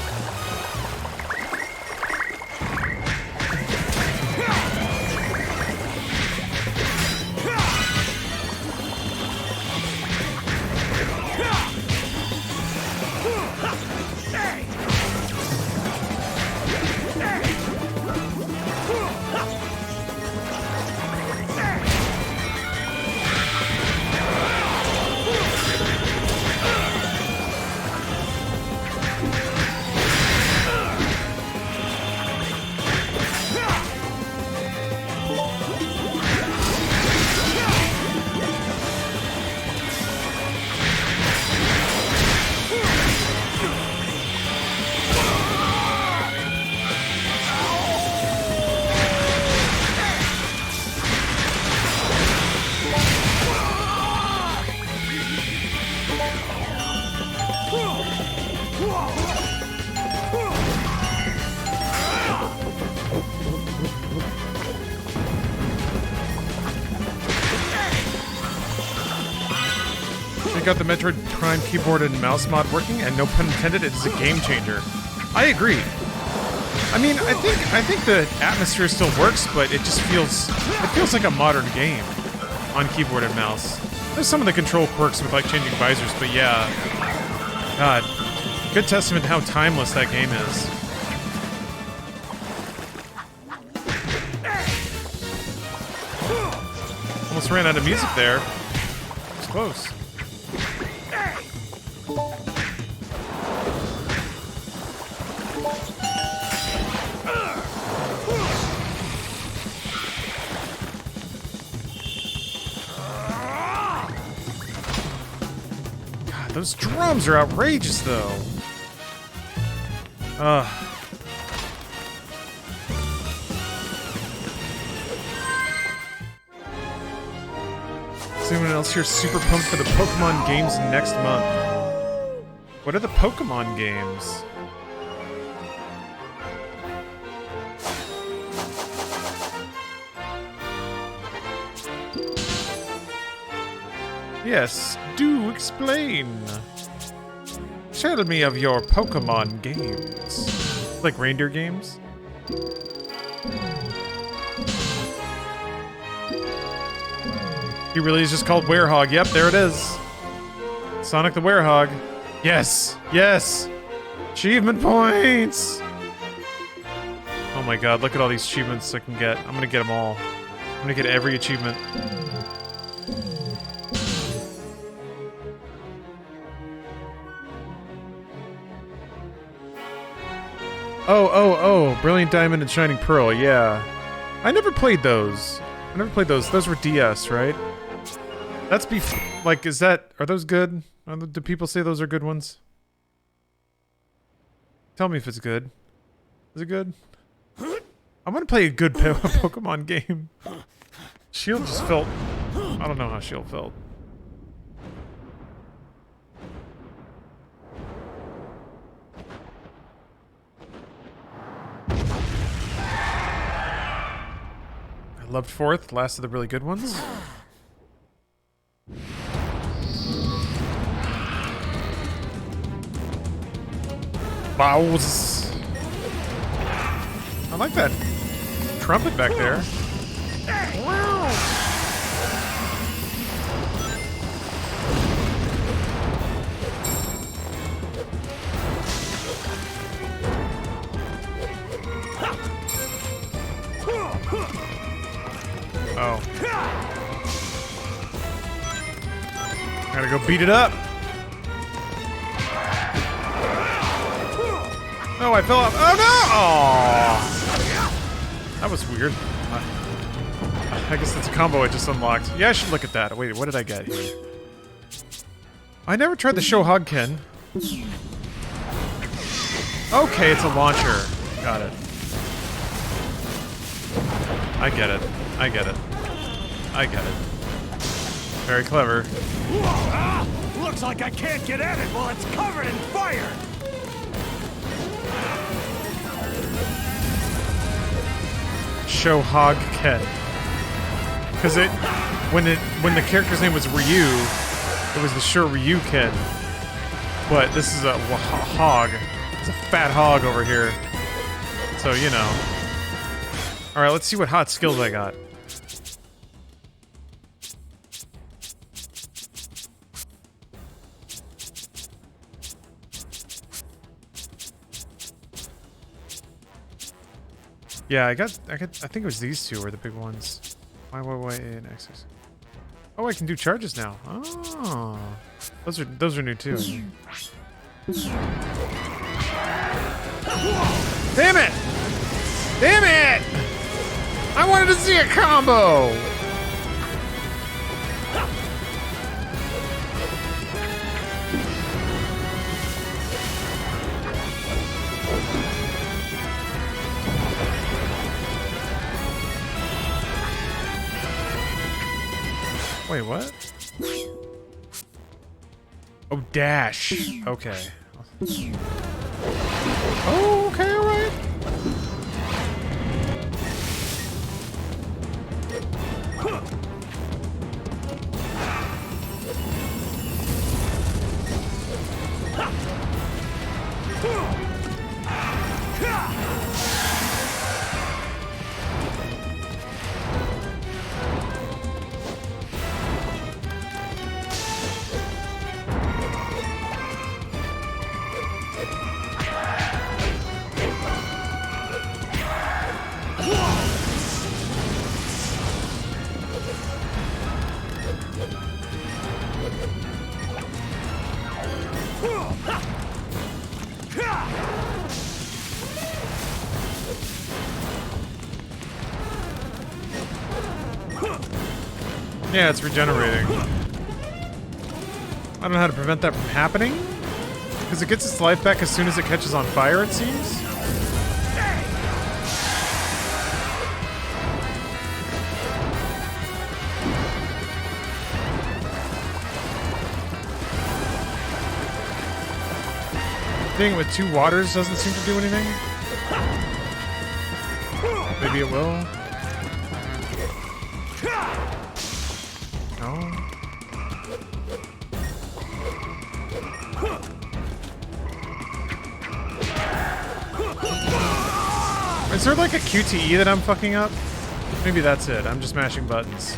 finally got the Metroid Prime keyboard and mouse mod working, and no pun intended, it is a game changer. I agree. I mean, I think the atmosphere still works, but it feels like a modern game on keyboard and mouse. There's some of the control quirks with like changing visors, but yeah. God, good testament to how timeless that game is. Almost ran out of music there. It's close. God, those drums are outrageous, though. Is anyone else here super pumped for the Pokemon games next month? What are the Pokemon games? Yes, do explain. Tell me of your Pokemon games. Like reindeer games? He really is just called Werehog. Yep, there it is. Sonic the Werehog. Yes! Yes! Achievement points! Oh my god, look at all these achievements I can get. I'm gonna get them all. I'm gonna get every achievement. Oh, Brilliant Diamond and Shining Pearl, yeah. I never played those. Those were DS, right? That's like, are those good? Do people say those are good ones? Tell me if it's good. Is it good? I want to play a good Pokemon game. Shield just felt... I don't know how Shield felt. I loved 4th, last of the really good ones. Bows. I like that trumpet back there. Oh. Gotta go beat it up. No, I fell off. Oh no! Aww. That was weird. I guess that's a combo I just unlocked. Yeah, I should look at that. Wait, what did I get here? I never tried the Shohogken. Okay, it's a launcher. Got it. I get it. I get it. I get it. Very clever. Looks like I can't get at it while it's covered in fire! Shohogken. Because when the character's name was Ryu, it was the Shoryuken. But this is a hog. It's a fat hog over here. So, you know. Alright, let's see what hot skills I got. Yeah, I think it was these two were the big ones. Y, and X. Oh, I can do charges now. Oh. Those are new too. Damn it! Damn it! I wanted to see a combo! Wait, what? Oh, dash. Okay. Oh, okay, alright. Yeah, it's regenerating. I don't know how to prevent that from happening. Because it gets its life back as soon as it catches on fire, it seems. Thing with 2 waters doesn't seem to do anything. Maybe it will. No. Is there like a QTE that I'm fucking up? Maybe that's it. I'm just mashing buttons.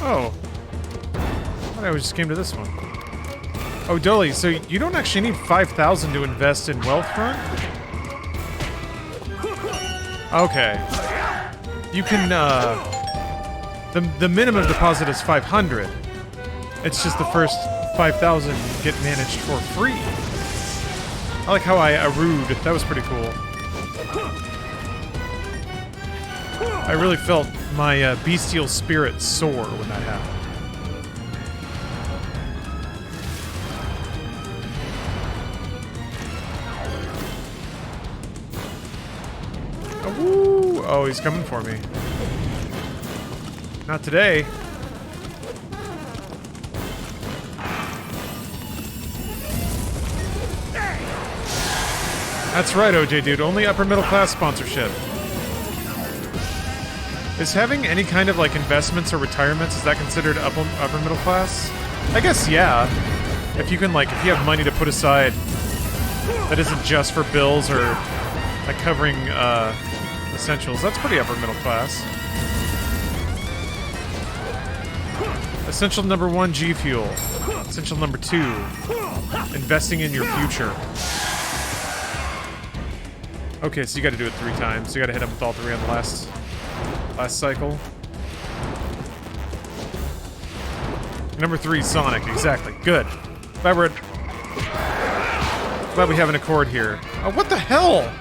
Oh. I just came to this one. Oh, Dolly, so you don't actually need 5,000 to invest in Wealthfront? Okay. You can, the minimum deposit is 500. It's just the first 5,000 get managed for free. I like how I rude. That was pretty cool. I really felt my bestial spirit soar when that happened. Oh, woo! Oh, he's coming for me. Not today. That's right, OJ dude. Only upper middle class sponsorship. Is having any kind of like investments or retirements, is that considered upper middle class? I guess yeah. If you can like, if you have money to put aside that isn't just for bills or like covering essentials, that's pretty upper middle class. Essential number 1, G Fuel. Essential number 2, investing in your future. Okay, so you gotta do it 3 times. You gotta hit him with all 3 on the last cycle. Number 3, Sonic. Exactly. Good. Glad we have an accord here. Oh, what the hell?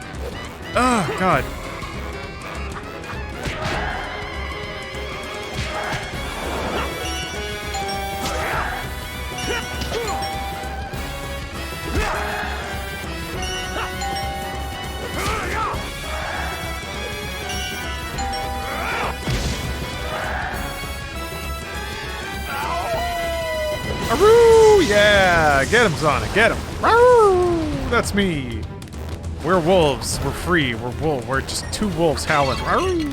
Oh, God. Aroo! Yeah! Get him, Sonic. Get him. Aroo! That's me. We're wolves. We're free. We're just 2 wolves howling. Aroo!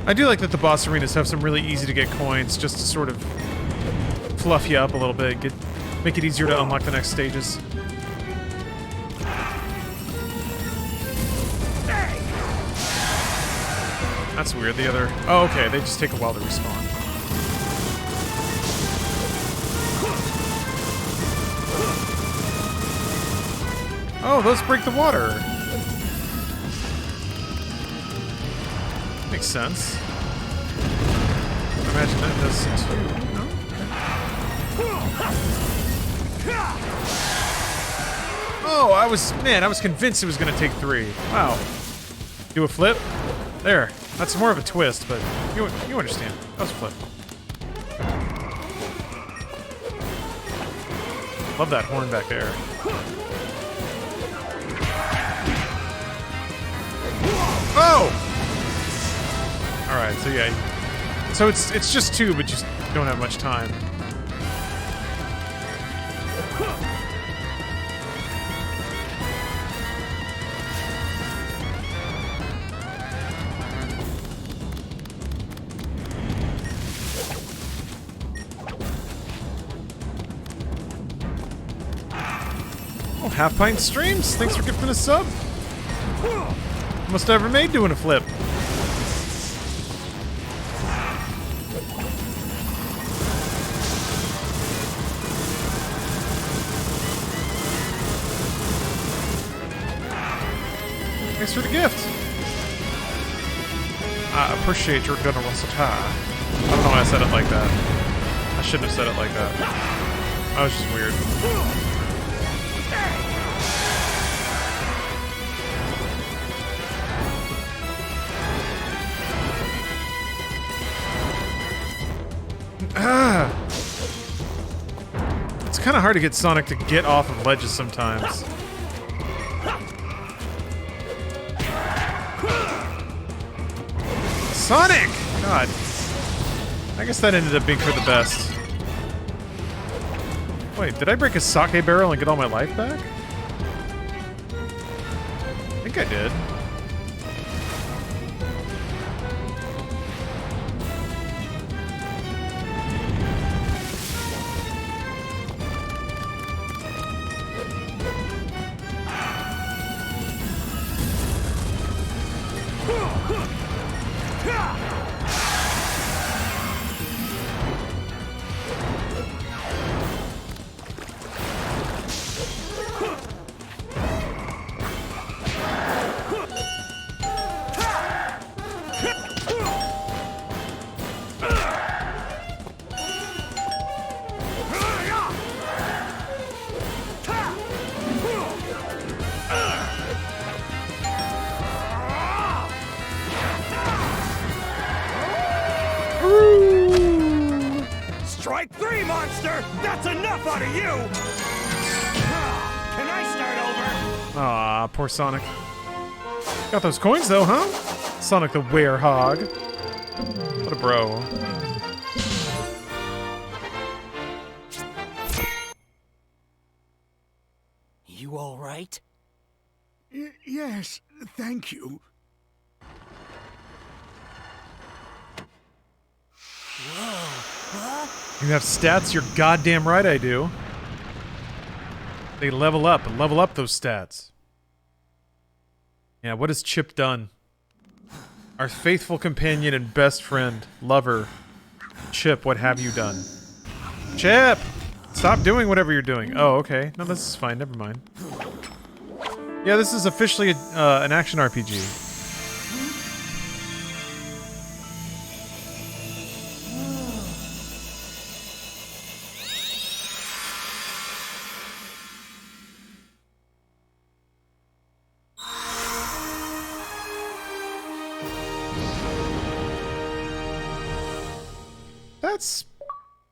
I do like that the boss arenas have some really easy to get coins just to sort of fluff you up a little bit. Make it easier to unlock the next stages. That's weird. The other... Oh, okay. They just take a while to respawn. Oh, those break the water. Makes sense. I imagine that does too. No? Oh, I was convinced it was going to take 3. Wow. Do a flip? There. That's more of a twist, but you understand. That was a flip. Love that horn back there. Oh! Alright, so yeah. So it's just 2, but you just don't have much time. Half Pint Streams, thanks for gifting a sub. Must have ever made doing a flip. Thanks for the gift. I appreciate your generosity. I don't know why I said it like that. I shouldn't have said it like that. That was just weird. It's kind of hard to get Sonic to get off of ledges sometimes. Sonic! God. I guess that ended up being for the best. Wait, did I break a sake barrel and get all my life back? I think I did. Strike three, monster! That's enough out of you! Can I start over? Aw, poor Sonic. Got those coins though, huh? Sonic the Werehog. What a bro. You all right? Yes, thank you. You have stats? You're goddamn right I do. They level up and level up those stats. Yeah, what has Chip done? Our faithful companion and best friend, lover. Chip, what have you done? Chip! Stop doing whatever you're doing. Oh, okay. No, this is fine. Never mind. Yeah, this is officially an action RPG.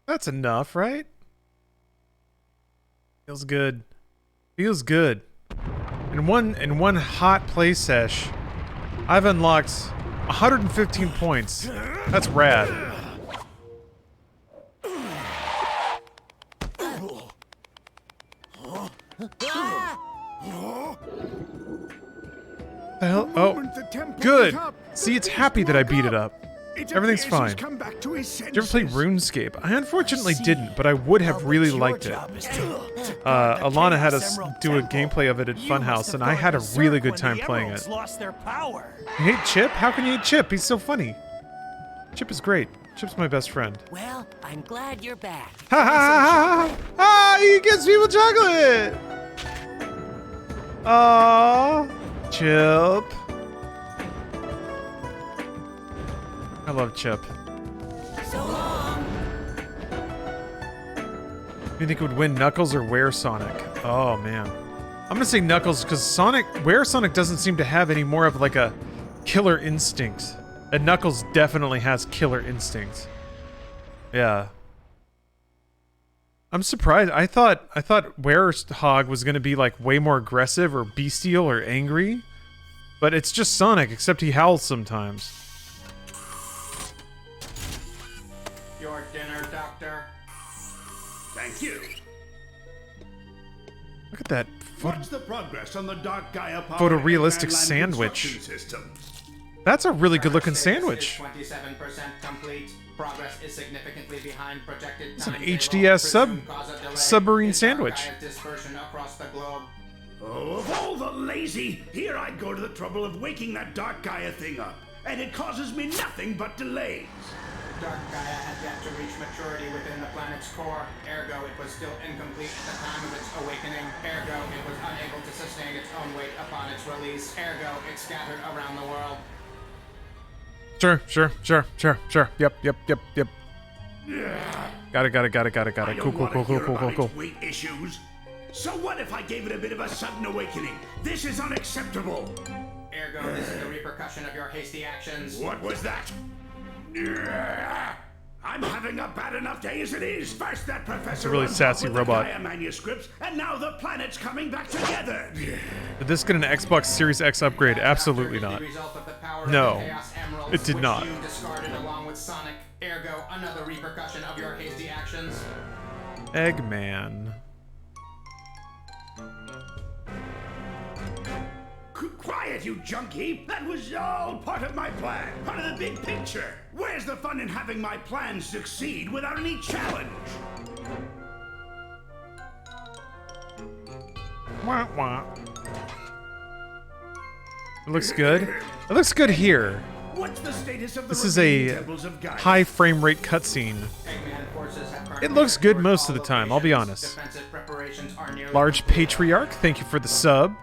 That's enough, right? Feels good. Feels good. In one hot play sesh, I've unlocked 115 points. That's rad. The hell? Oh, good. See, it's happy that I beat it up. Everything's fine. Did you ever play RuneScape? I unfortunately didn't, but I would have really liked it. Alana had us do a gameplay of it at Funhouse, and I had a really good time playing it. You hate Chip? How can you hate Chip? He's so funny. Chip is great. Chip's my best friend. Well, I'm glad you're back. Ha ha ha! Ah, he gives people chocolate! Aww, Chip. I love Chip. So long. Do you think it would win Knuckles or Were Sonic? Oh man. I'm gonna say Knuckles because Were Sonic doesn't seem to have any more of like a killer instinct. And Knuckles definitely has killer instincts. Yeah. I'm surprised. I thought Werehog was gonna be like way more aggressive or bestial or angry. But it's just Sonic, except he howls sometimes. Your dinner, Doctor. Thank you. Look at that What's the progress on the Dark Gaia power photorealistic and sandwich. construction systems? That's a really good looking Status sandwich. is 27% complete. Progress is significantly behind projected. It's an timetable. HDS Presumed cause of delay submarine is sandwich. Dark Gaia's dispersion across the globe. Oh, of all the lazy, here I'd go to the trouble of waking that dark Gaia thing up. And it causes me nothing but delays. Dark Gaia had yet to reach maturity within the planet's core. Ergo, it was still incomplete at the time of its awakening. Ergo, it was unable to sustain its own weight upon its release. Ergo, it scattered around the world. Sure. Yep. Got it. Cool. Weight issues. So what if I gave it a bit of a sudden awakening? This is unacceptable. Ergo, this is the repercussion of your hasty actions. What was that? I'm having a bad enough day as it is. First that professor really sassy with the robot. Gaia manuscripts, and now the planet's coming back together. Did this get an Xbox Series X upgrade? Absolutely not. No, it did not. You discarded along with Sonic. Ergo, another repercussion of your hasty actions. Eggman. Quiet, you junkie! That was all part of my plan, part of the big picture. Where's the fun in having my plans succeed without any challenge? Wah. It looks good. It looks good here. What's the status of the This is a temples of Gaia? high frame rate cutscene. It looks good most of the time, I'll be honest. Large Patriarch, thank you for the sub.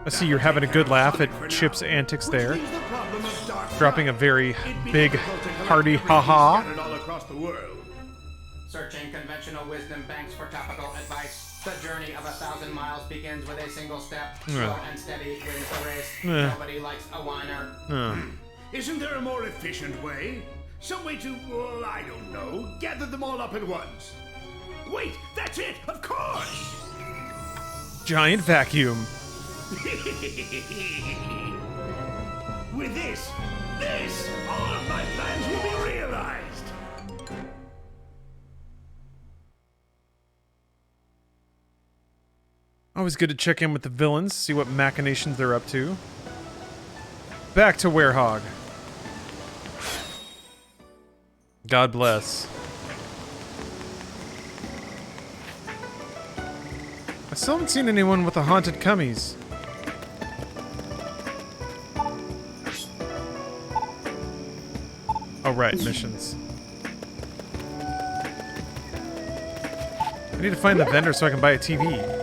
I see you're having a good laugh at Chip's antics there. Dropping a very big, hearty haha. Searching conventional wisdom banks for topical advice. The journey of 1,000 miles begins with a single step. Slow and steady wins the race. Nobody likes a whiner. Isn't there a more efficient way? Some way to, well, I don't know, gather them all up at once. Wait, that's it, of course! Giant vacuum. With this, all of my plans will be realized. Always good to check in with the villains, see what machinations they're up to. Back to Werehog. God bless. I still haven't seen anyone with the haunted cummies. Oh, right, missions. I need to find the vendor so I can buy a TV.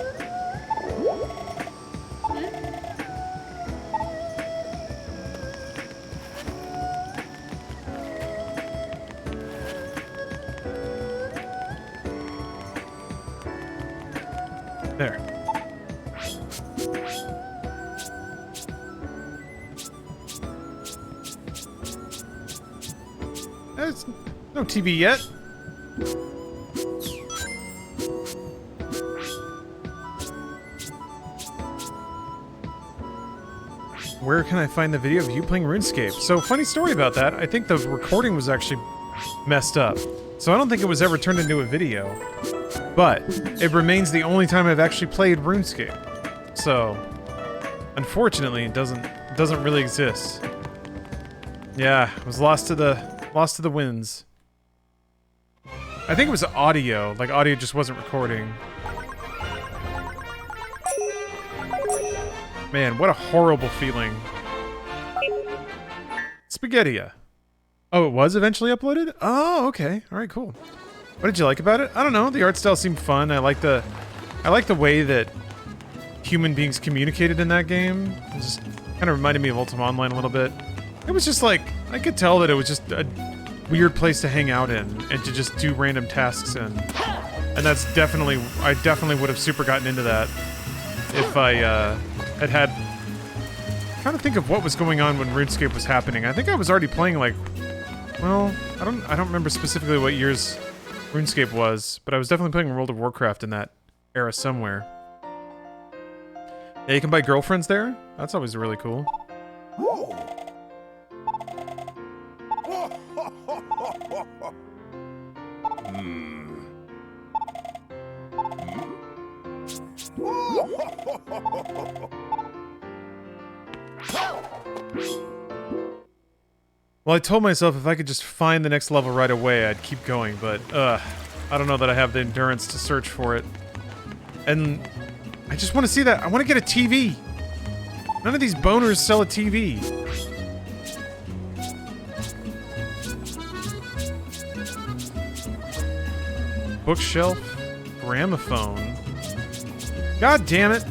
There. There's no TV yet. Where can I find the video of you playing RuneScape? So, funny story about that. I think the recording was actually messed up. So I don't think it was ever turned into a video. But it remains the only time I've actually played RuneScape. So, unfortunately, it doesn't really exist. Yeah, it was lost to the winds. I think it was audio. Like, audio just wasn't recording. Man, what a horrible feeling. Spaghettia. Oh, it was eventually uploaded? Oh, okay. Alright, cool. What did you like about it? I don't know. The art style seemed fun. I like the way that human beings communicated in that game. It just kind of reminded me of Ultima Online a little bit. It was just like, I could tell that it was just a weird place to hang out in and to just do random tasks in. And that's definitely, I definitely would have super gotten into that if I had I'm trying to think of what was going on when RuneScape was happening. I think I was already playing like, well, I don't remember specifically what year's RuneScape was, but I was definitely playing World of Warcraft in that era somewhere. Yeah, you can buy girlfriends there? That's always really cool. Well, I told myself if I could just find the next level right away, I'd keep going, but, I don't know that I have the endurance to search for it. And I just want to see that. I want to get a TV. None of these boners sell a TV. Bookshelf. Gramophone. God damn it.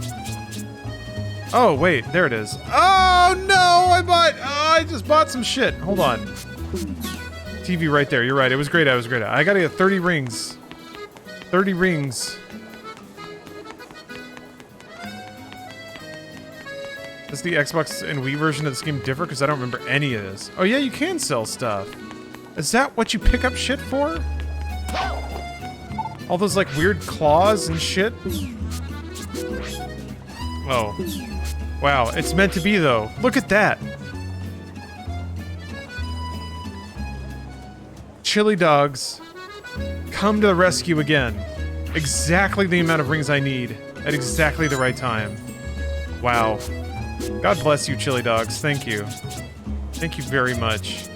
Oh, wait. There it is. Oh, no. I just bought some shit. Hold on. TV right there. You're right. It was great. I gotta get 30 rings. 30 rings. Does the Xbox and Wii version of this game differ? Because I don't remember any of this. Oh, yeah, you can sell stuff. Is that what you pick up shit for? All those, like, weird claws and shit? Oh. Wow, it's meant to be, though. Look at that. Chili dogs come to the rescue again. Exactly the amount of rings I need at exactly the right time. Wow. God bless you, chili dogs. Thank you. Thank you very much.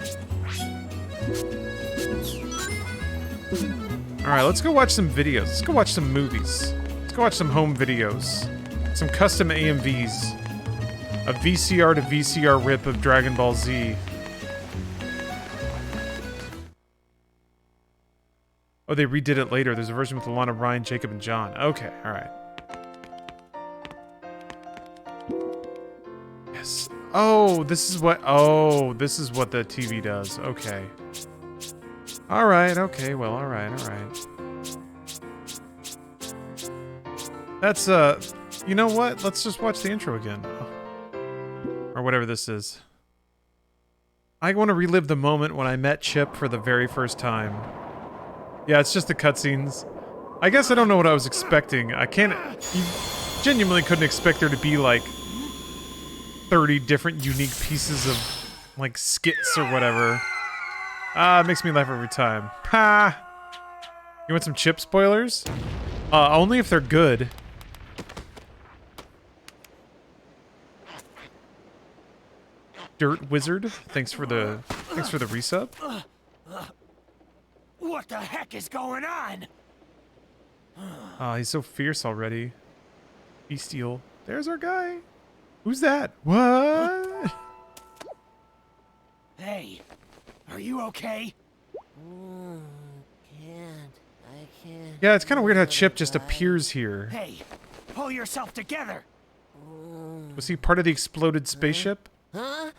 Alright, let's go watch some videos. Let's go watch some movies. Let's go watch some home videos. Some custom AMVs. A VCR to VCR rip of Dragon Ball Z. Oh, they redid it later. There's a version with Alana, Ryan, Jacob, and John. Okay, alright. Yes. Oh, this is what the TV does. Okay. Alright, okay, well, alright. That's, you know what? Let's just watch the intro again. Or whatever this is. I want to relive the moment when I met Chip for the very first time. Yeah, it's just the cutscenes. I guess I don't know what I was expecting. You genuinely couldn't expect there to be, like, 30 different unique pieces of, like, skits or whatever. It makes me laugh every time. Ha! You want some Chip spoilers? Only if they're good. Dirt Wizard, thanks for the resub. What the heck is going on? He's so fierce already. Bestial. There's our guy. Who's that? What? Hey, are you okay? I can't. Yeah, it's kind of weird how Chip just appears here. Hey, pull yourself together. Was he part of the exploded spaceship? Huh?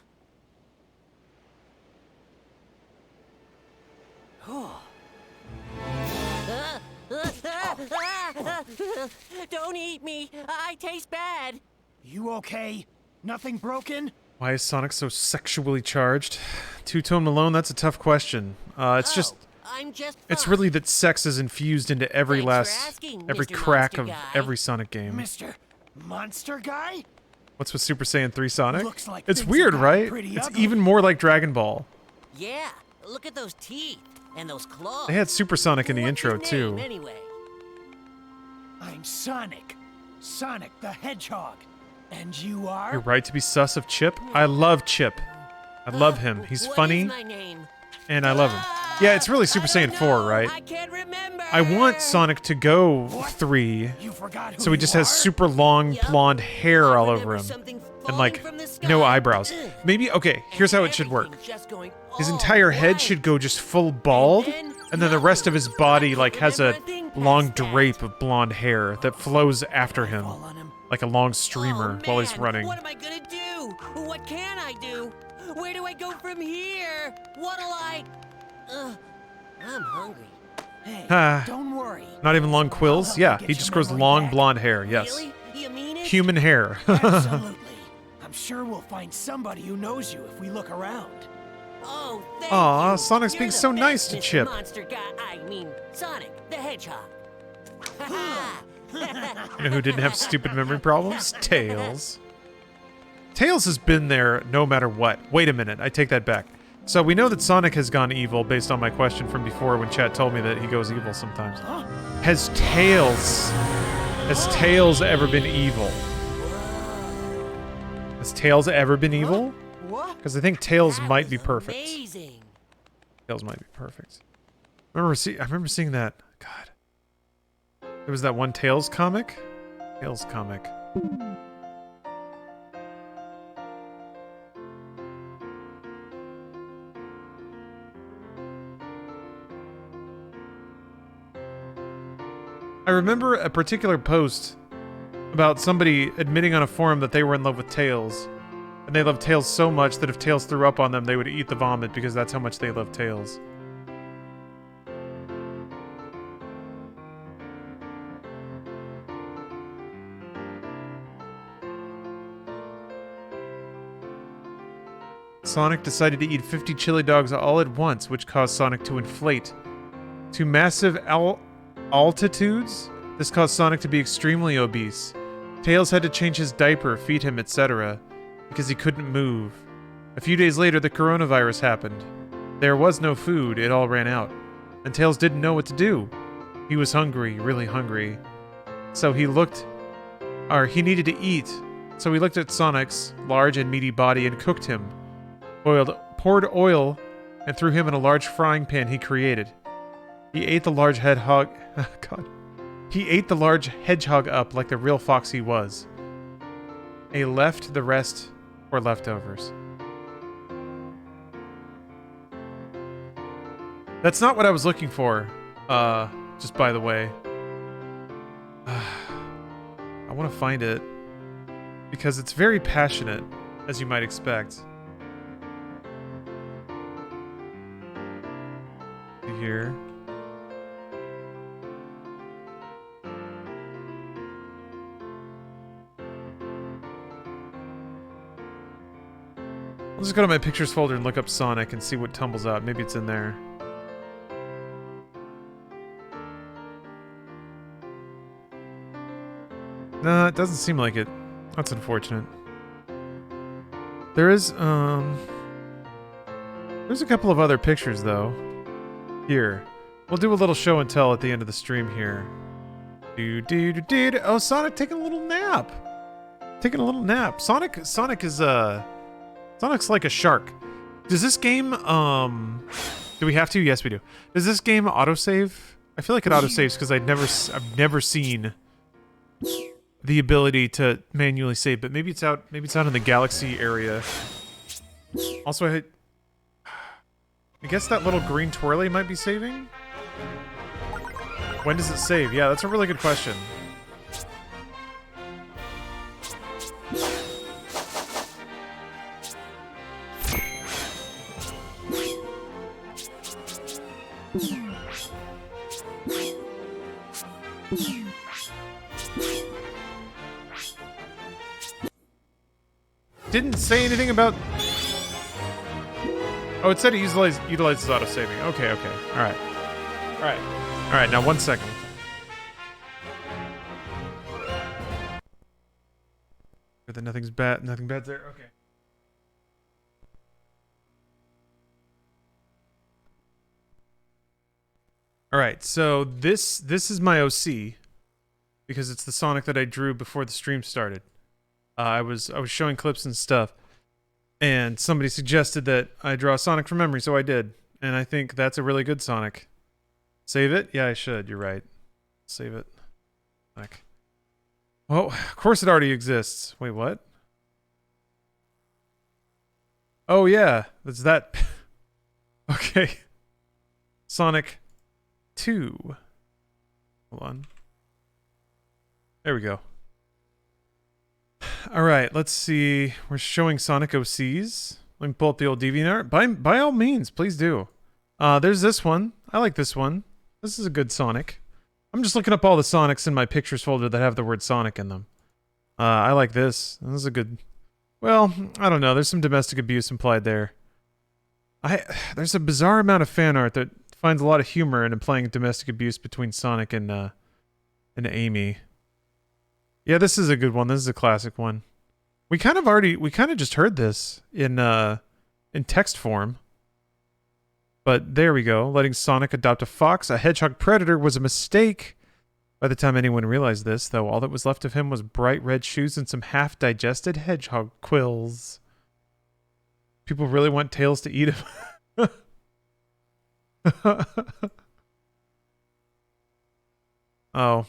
Don't eat me. I taste bad. You okay? Nothing broken? Why is Sonic so sexually charged? Two-Tone Malone, that's a tough question. It's just... I'm just It's fine. really that sex is infused into every Thanks for asking, every Mr. crack Monster of Guy. every Sonic game. Mr. Monster Guy? What's with Super Saiyan 3 Sonic? Looks like It's things weird, have gotten right? pretty It's ugly. even more like Dragon Ball. Yeah, look at those teeth and those claws. They had Super Sonic in the What's intro, his too. name, anyway? I'm Sonic. Sonic the Hedgehog. And you are? You're right to be sus of Chip. I love Chip. I love him. He's What funny, is my name? and I love him. Yeah, it's really Super I Saiyan don't 4, know. right? I can't remember. I want Sonic to go 3, You forgot who so he you just has are? super long Yup. blonde hair I all remember over him. something And, falling like, from the sky. no eyebrows. Ugh. Maybe, okay, here's how it should work. Everything just going His all entire head white. should go just full bald, and then the rest of his body, like, has a long drape of blonde hair that flows after him, Fall on him. like a long streamer Oh, while he's man, running. What am I gonna do? What can I do? Where do I go from here? What'll I? I'm hungry. Hey, Ah. don't worry. Not even long quills? I'll help you Yeah, get he your just grows memory long back. blonde hair, yes. Really? You mean it? Human hair. Absolutely. I'm sure we'll find somebody who knows you if we look around. Oh, thank Aw, you. Sonic's You're being the so best, nice to Mr. Chip. Monster Guy. I mean, Sonic the Hedgehog. You know who didn't have stupid memory problems? Tails. Tails has been there no matter what. Wait a minute, I take that back. So we know that Sonic has gone evil based on my question from before when chat told me that he goes evil sometimes. Has Tails ever been evil? Has Tails ever been evil? What? Because I think Tails That might be was perfect. Amazing. Tails might be perfect. I remember seeing that. God. There was that one Tails comic. Tails comic. I remember a particular post about somebody admitting on a forum that they were in love with Tails. And they loved Tails so much that if Tails threw up on them, they would eat the vomit because that's how much they love Tails. Sonic decided to eat 50 chili dogs all at once, which caused Sonic to inflate. To massive altitudes, this caused Sonic to be extremely obese. Tails had to change his diaper, feed him, etc., because he couldn't move. A few days later, the coronavirus happened. There was no food, it all ran out. And Tails didn't know what to do. He was hungry, really hungry. So he needed to eat. So he looked at Sonic's large and meaty body and cooked him. Poured oil and threw him in a large frying pan he created. He ate the large hedgehog. God. He ate the large hedgehog up like the real fox he was. He left the rest for leftovers. That's not what I was looking for. Just by the way. I want to find it because it's very passionate, as you might expect. Here. I'll just go to my pictures folder and look up Sonic and see what tumbles out. Maybe it's in there. Nah, it doesn't seem like it. That's unfortunate. There is, there's a couple of other pictures, though. Here. We'll do a little show and tell at the end of the stream here. Oh, Sonic taking a little nap. Taking a little nap. Sonic is, Sonic's like a shark. Does this game, do we have to? Yes, we do. Does this game autosave? I feel like it autosaves because I've never seen the ability to manually save, but maybe it's out in the galaxy area. Also, I guess that little green twirly might be saving? When does it save? Yeah, that's a really good question. Didn't say anything about... Oh, it said it utilizes auto-saving. Okay. Alright, now 1 second. Nothing bad's there? Okay. Alright, so this is my OC. Because it's the Sonic that I drew before the stream started. I was showing clips and stuff. And somebody suggested that I draw Sonic from memory, so I did. And I think that's a really good Sonic. Save it? Yeah, I should. You're right. Save it. Sonic. Oh, of course it already exists. Wait, what? Oh, yeah. That's that. Okay. Sonic 2. Hold on. There we go. Alright, let's see. We're showing Sonic OCs. Let me pull up the old DeviantArt. By all means, please do. There's this one. I like this one. This is a good Sonic. I'm just looking up all the Sonics in my pictures folder that have the word Sonic in them. I like this. This is a good... Well, I don't know. There's some domestic abuse implied there. There's a bizarre amount of fan art that finds a lot of humor in implying domestic abuse between Sonic and Amy. Yeah, this is a good one. This is a classic one. We kind of just heard this in text form. But there we go. Letting Sonic adopt a fox, a hedgehog predator, was a mistake. By the time anyone realized this, though, all that was left of him was bright red shoes and some half-digested hedgehog quills. People really want Tails to eat him. Oh,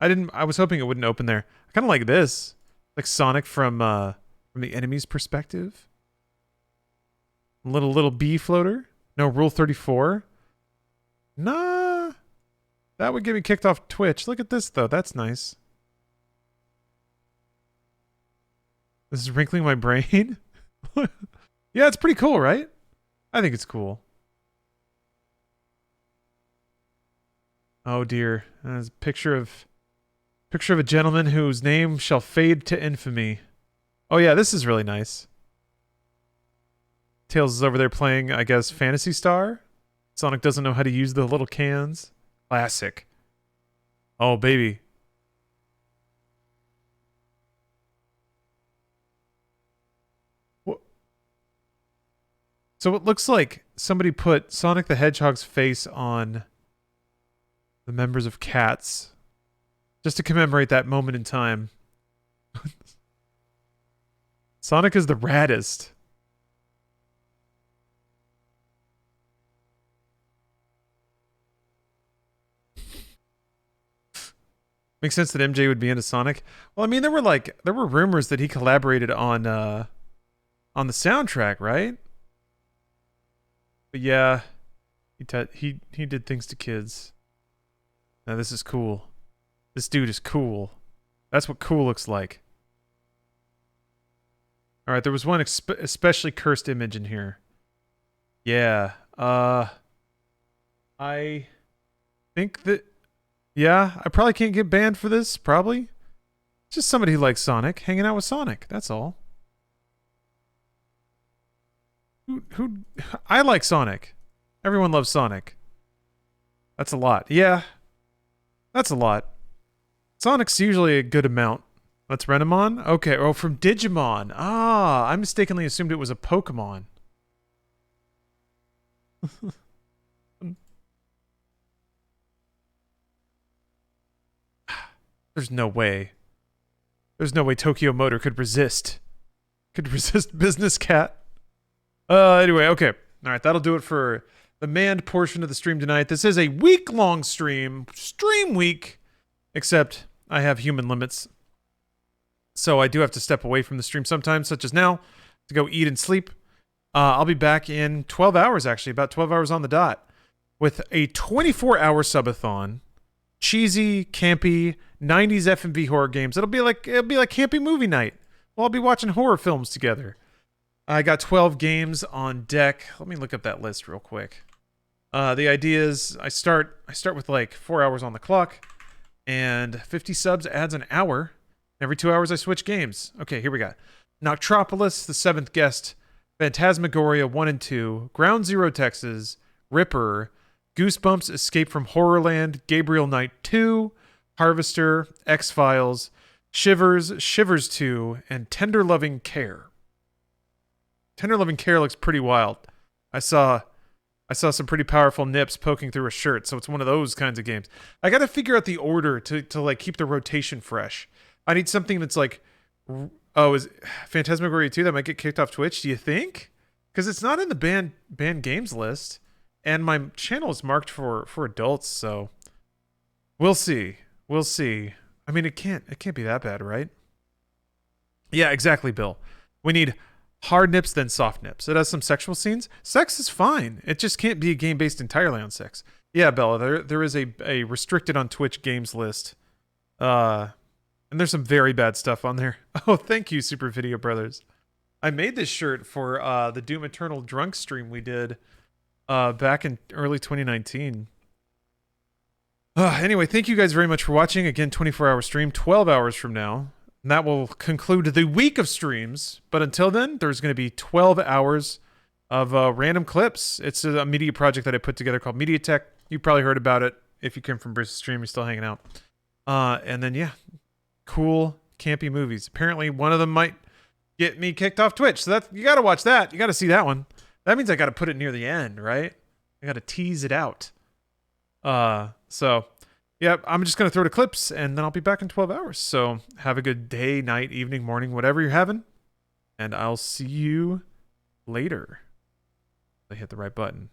I was hoping it wouldn't open there. I kind of like this. Like Sonic from the enemy's perspective. Little bee floater. No, Rule 34. Nah. That would get me kicked off Twitch. Look at this, though. That's nice. This is wrinkling my brain. Yeah, it's pretty cool, right? I think it's cool. Oh, dear. There's a picture of a gentleman whose name shall fade to infamy. Oh, yeah, this is really nice. Tails is over there playing, I guess, Phantasy Star. Sonic doesn't know how to use the little cans. Classic. Oh, baby. What? So it looks like somebody put Sonic the Hedgehog's face on the members of Cats just to commemorate that moment in time. Sonic is the raddest. Makes sense that MJ would be into Sonic. Well, I mean, there were rumors that he collaborated on the soundtrack, right? But yeah, he did things to kids. Now this is cool. This dude is cool. That's what cool looks like. All right, there was one especially cursed image in here. Yeah. I think that. Yeah, I probably can't get banned for this, probably. Just somebody who likes Sonic, hanging out with Sonic, that's all. I like Sonic. Everyone loves Sonic. That's a lot. Yeah, that's a lot. Sonic's usually a good amount. That's Renamon? Okay, oh, from Digimon. Ah, I mistakenly assumed it was a Pokemon. There's no way. There's no way Tokyo Motor could resist. Could resist Business Cat. Anyway, okay. All right, that'll do it for the manned portion of the stream tonight. This is a week-long stream. Stream week. Except I have human limits. So I do have to step away from the stream sometimes, such as now, to go eat and sleep. I'll be back in 12 hours, actually. About 12 hours on the dot. With a 24-hour subathon. Cheesy, campy, 90s FMV horror games. It'll be like campy movie night. We'll all be watching horror films together. I got 12 games on deck. Let me look up that list real quick. The idea is I start with like 4 hours on the clock, and 50 subs adds an hour. Every 2 hours I switch games. Okay, here we go. Noctropolis, The Seventh Guest, Phantasmagoria 1 and 2, Ground Zero Texas, Ripper, Goosebumps, Escape from Horrorland, Gabriel Knight 2, Harvester, X-Files, Shivers, Shivers 2, and Tender Loving Care. Tender Loving Care looks pretty wild. I saw some pretty powerful nips poking through a shirt, so it's one of those kinds of games. I gotta figure out the order to like keep the rotation fresh. I need something that's like, oh, is Phantasmagoria 2 that might get kicked off Twitch? Do you think? Because it's not in the banned games list. And my channel is marked for adults, so we'll see. We'll see. I mean, it can't be that bad, right? Yeah, exactly, Bill. We need hard nips, then soft nips. It has some sexual scenes. Sex is fine. It just can't be a game based entirely on sex. Yeah, Bella, there is a restricted on Twitch games list. And there's some very bad stuff on there. Oh, thank you, Super Video Brothers. I made this shirt for the Doom Eternal Drunk stream we did back in early 2019. Anyway, thank you guys very much for watching. Again, 24-hour stream, 12 hours from now. And that will conclude the week of streams. But until then, there's going to be 12 hours of random clips. It's a media project that I put together called MediaTek. You probably heard about it. If you came from Bruce's stream, you're still hanging out. And then, yeah, cool, campy movies. Apparently, one of them might get me kicked off Twitch. So you got to watch that. You got to see that one. That means I got to put it near the end, right? I got to tease it out. So, yeah, I'm just going to throw to clips, and then I'll be back in 12 hours. So have a good day, night, evening, morning, whatever you're having. And I'll see you later. I hit the right button.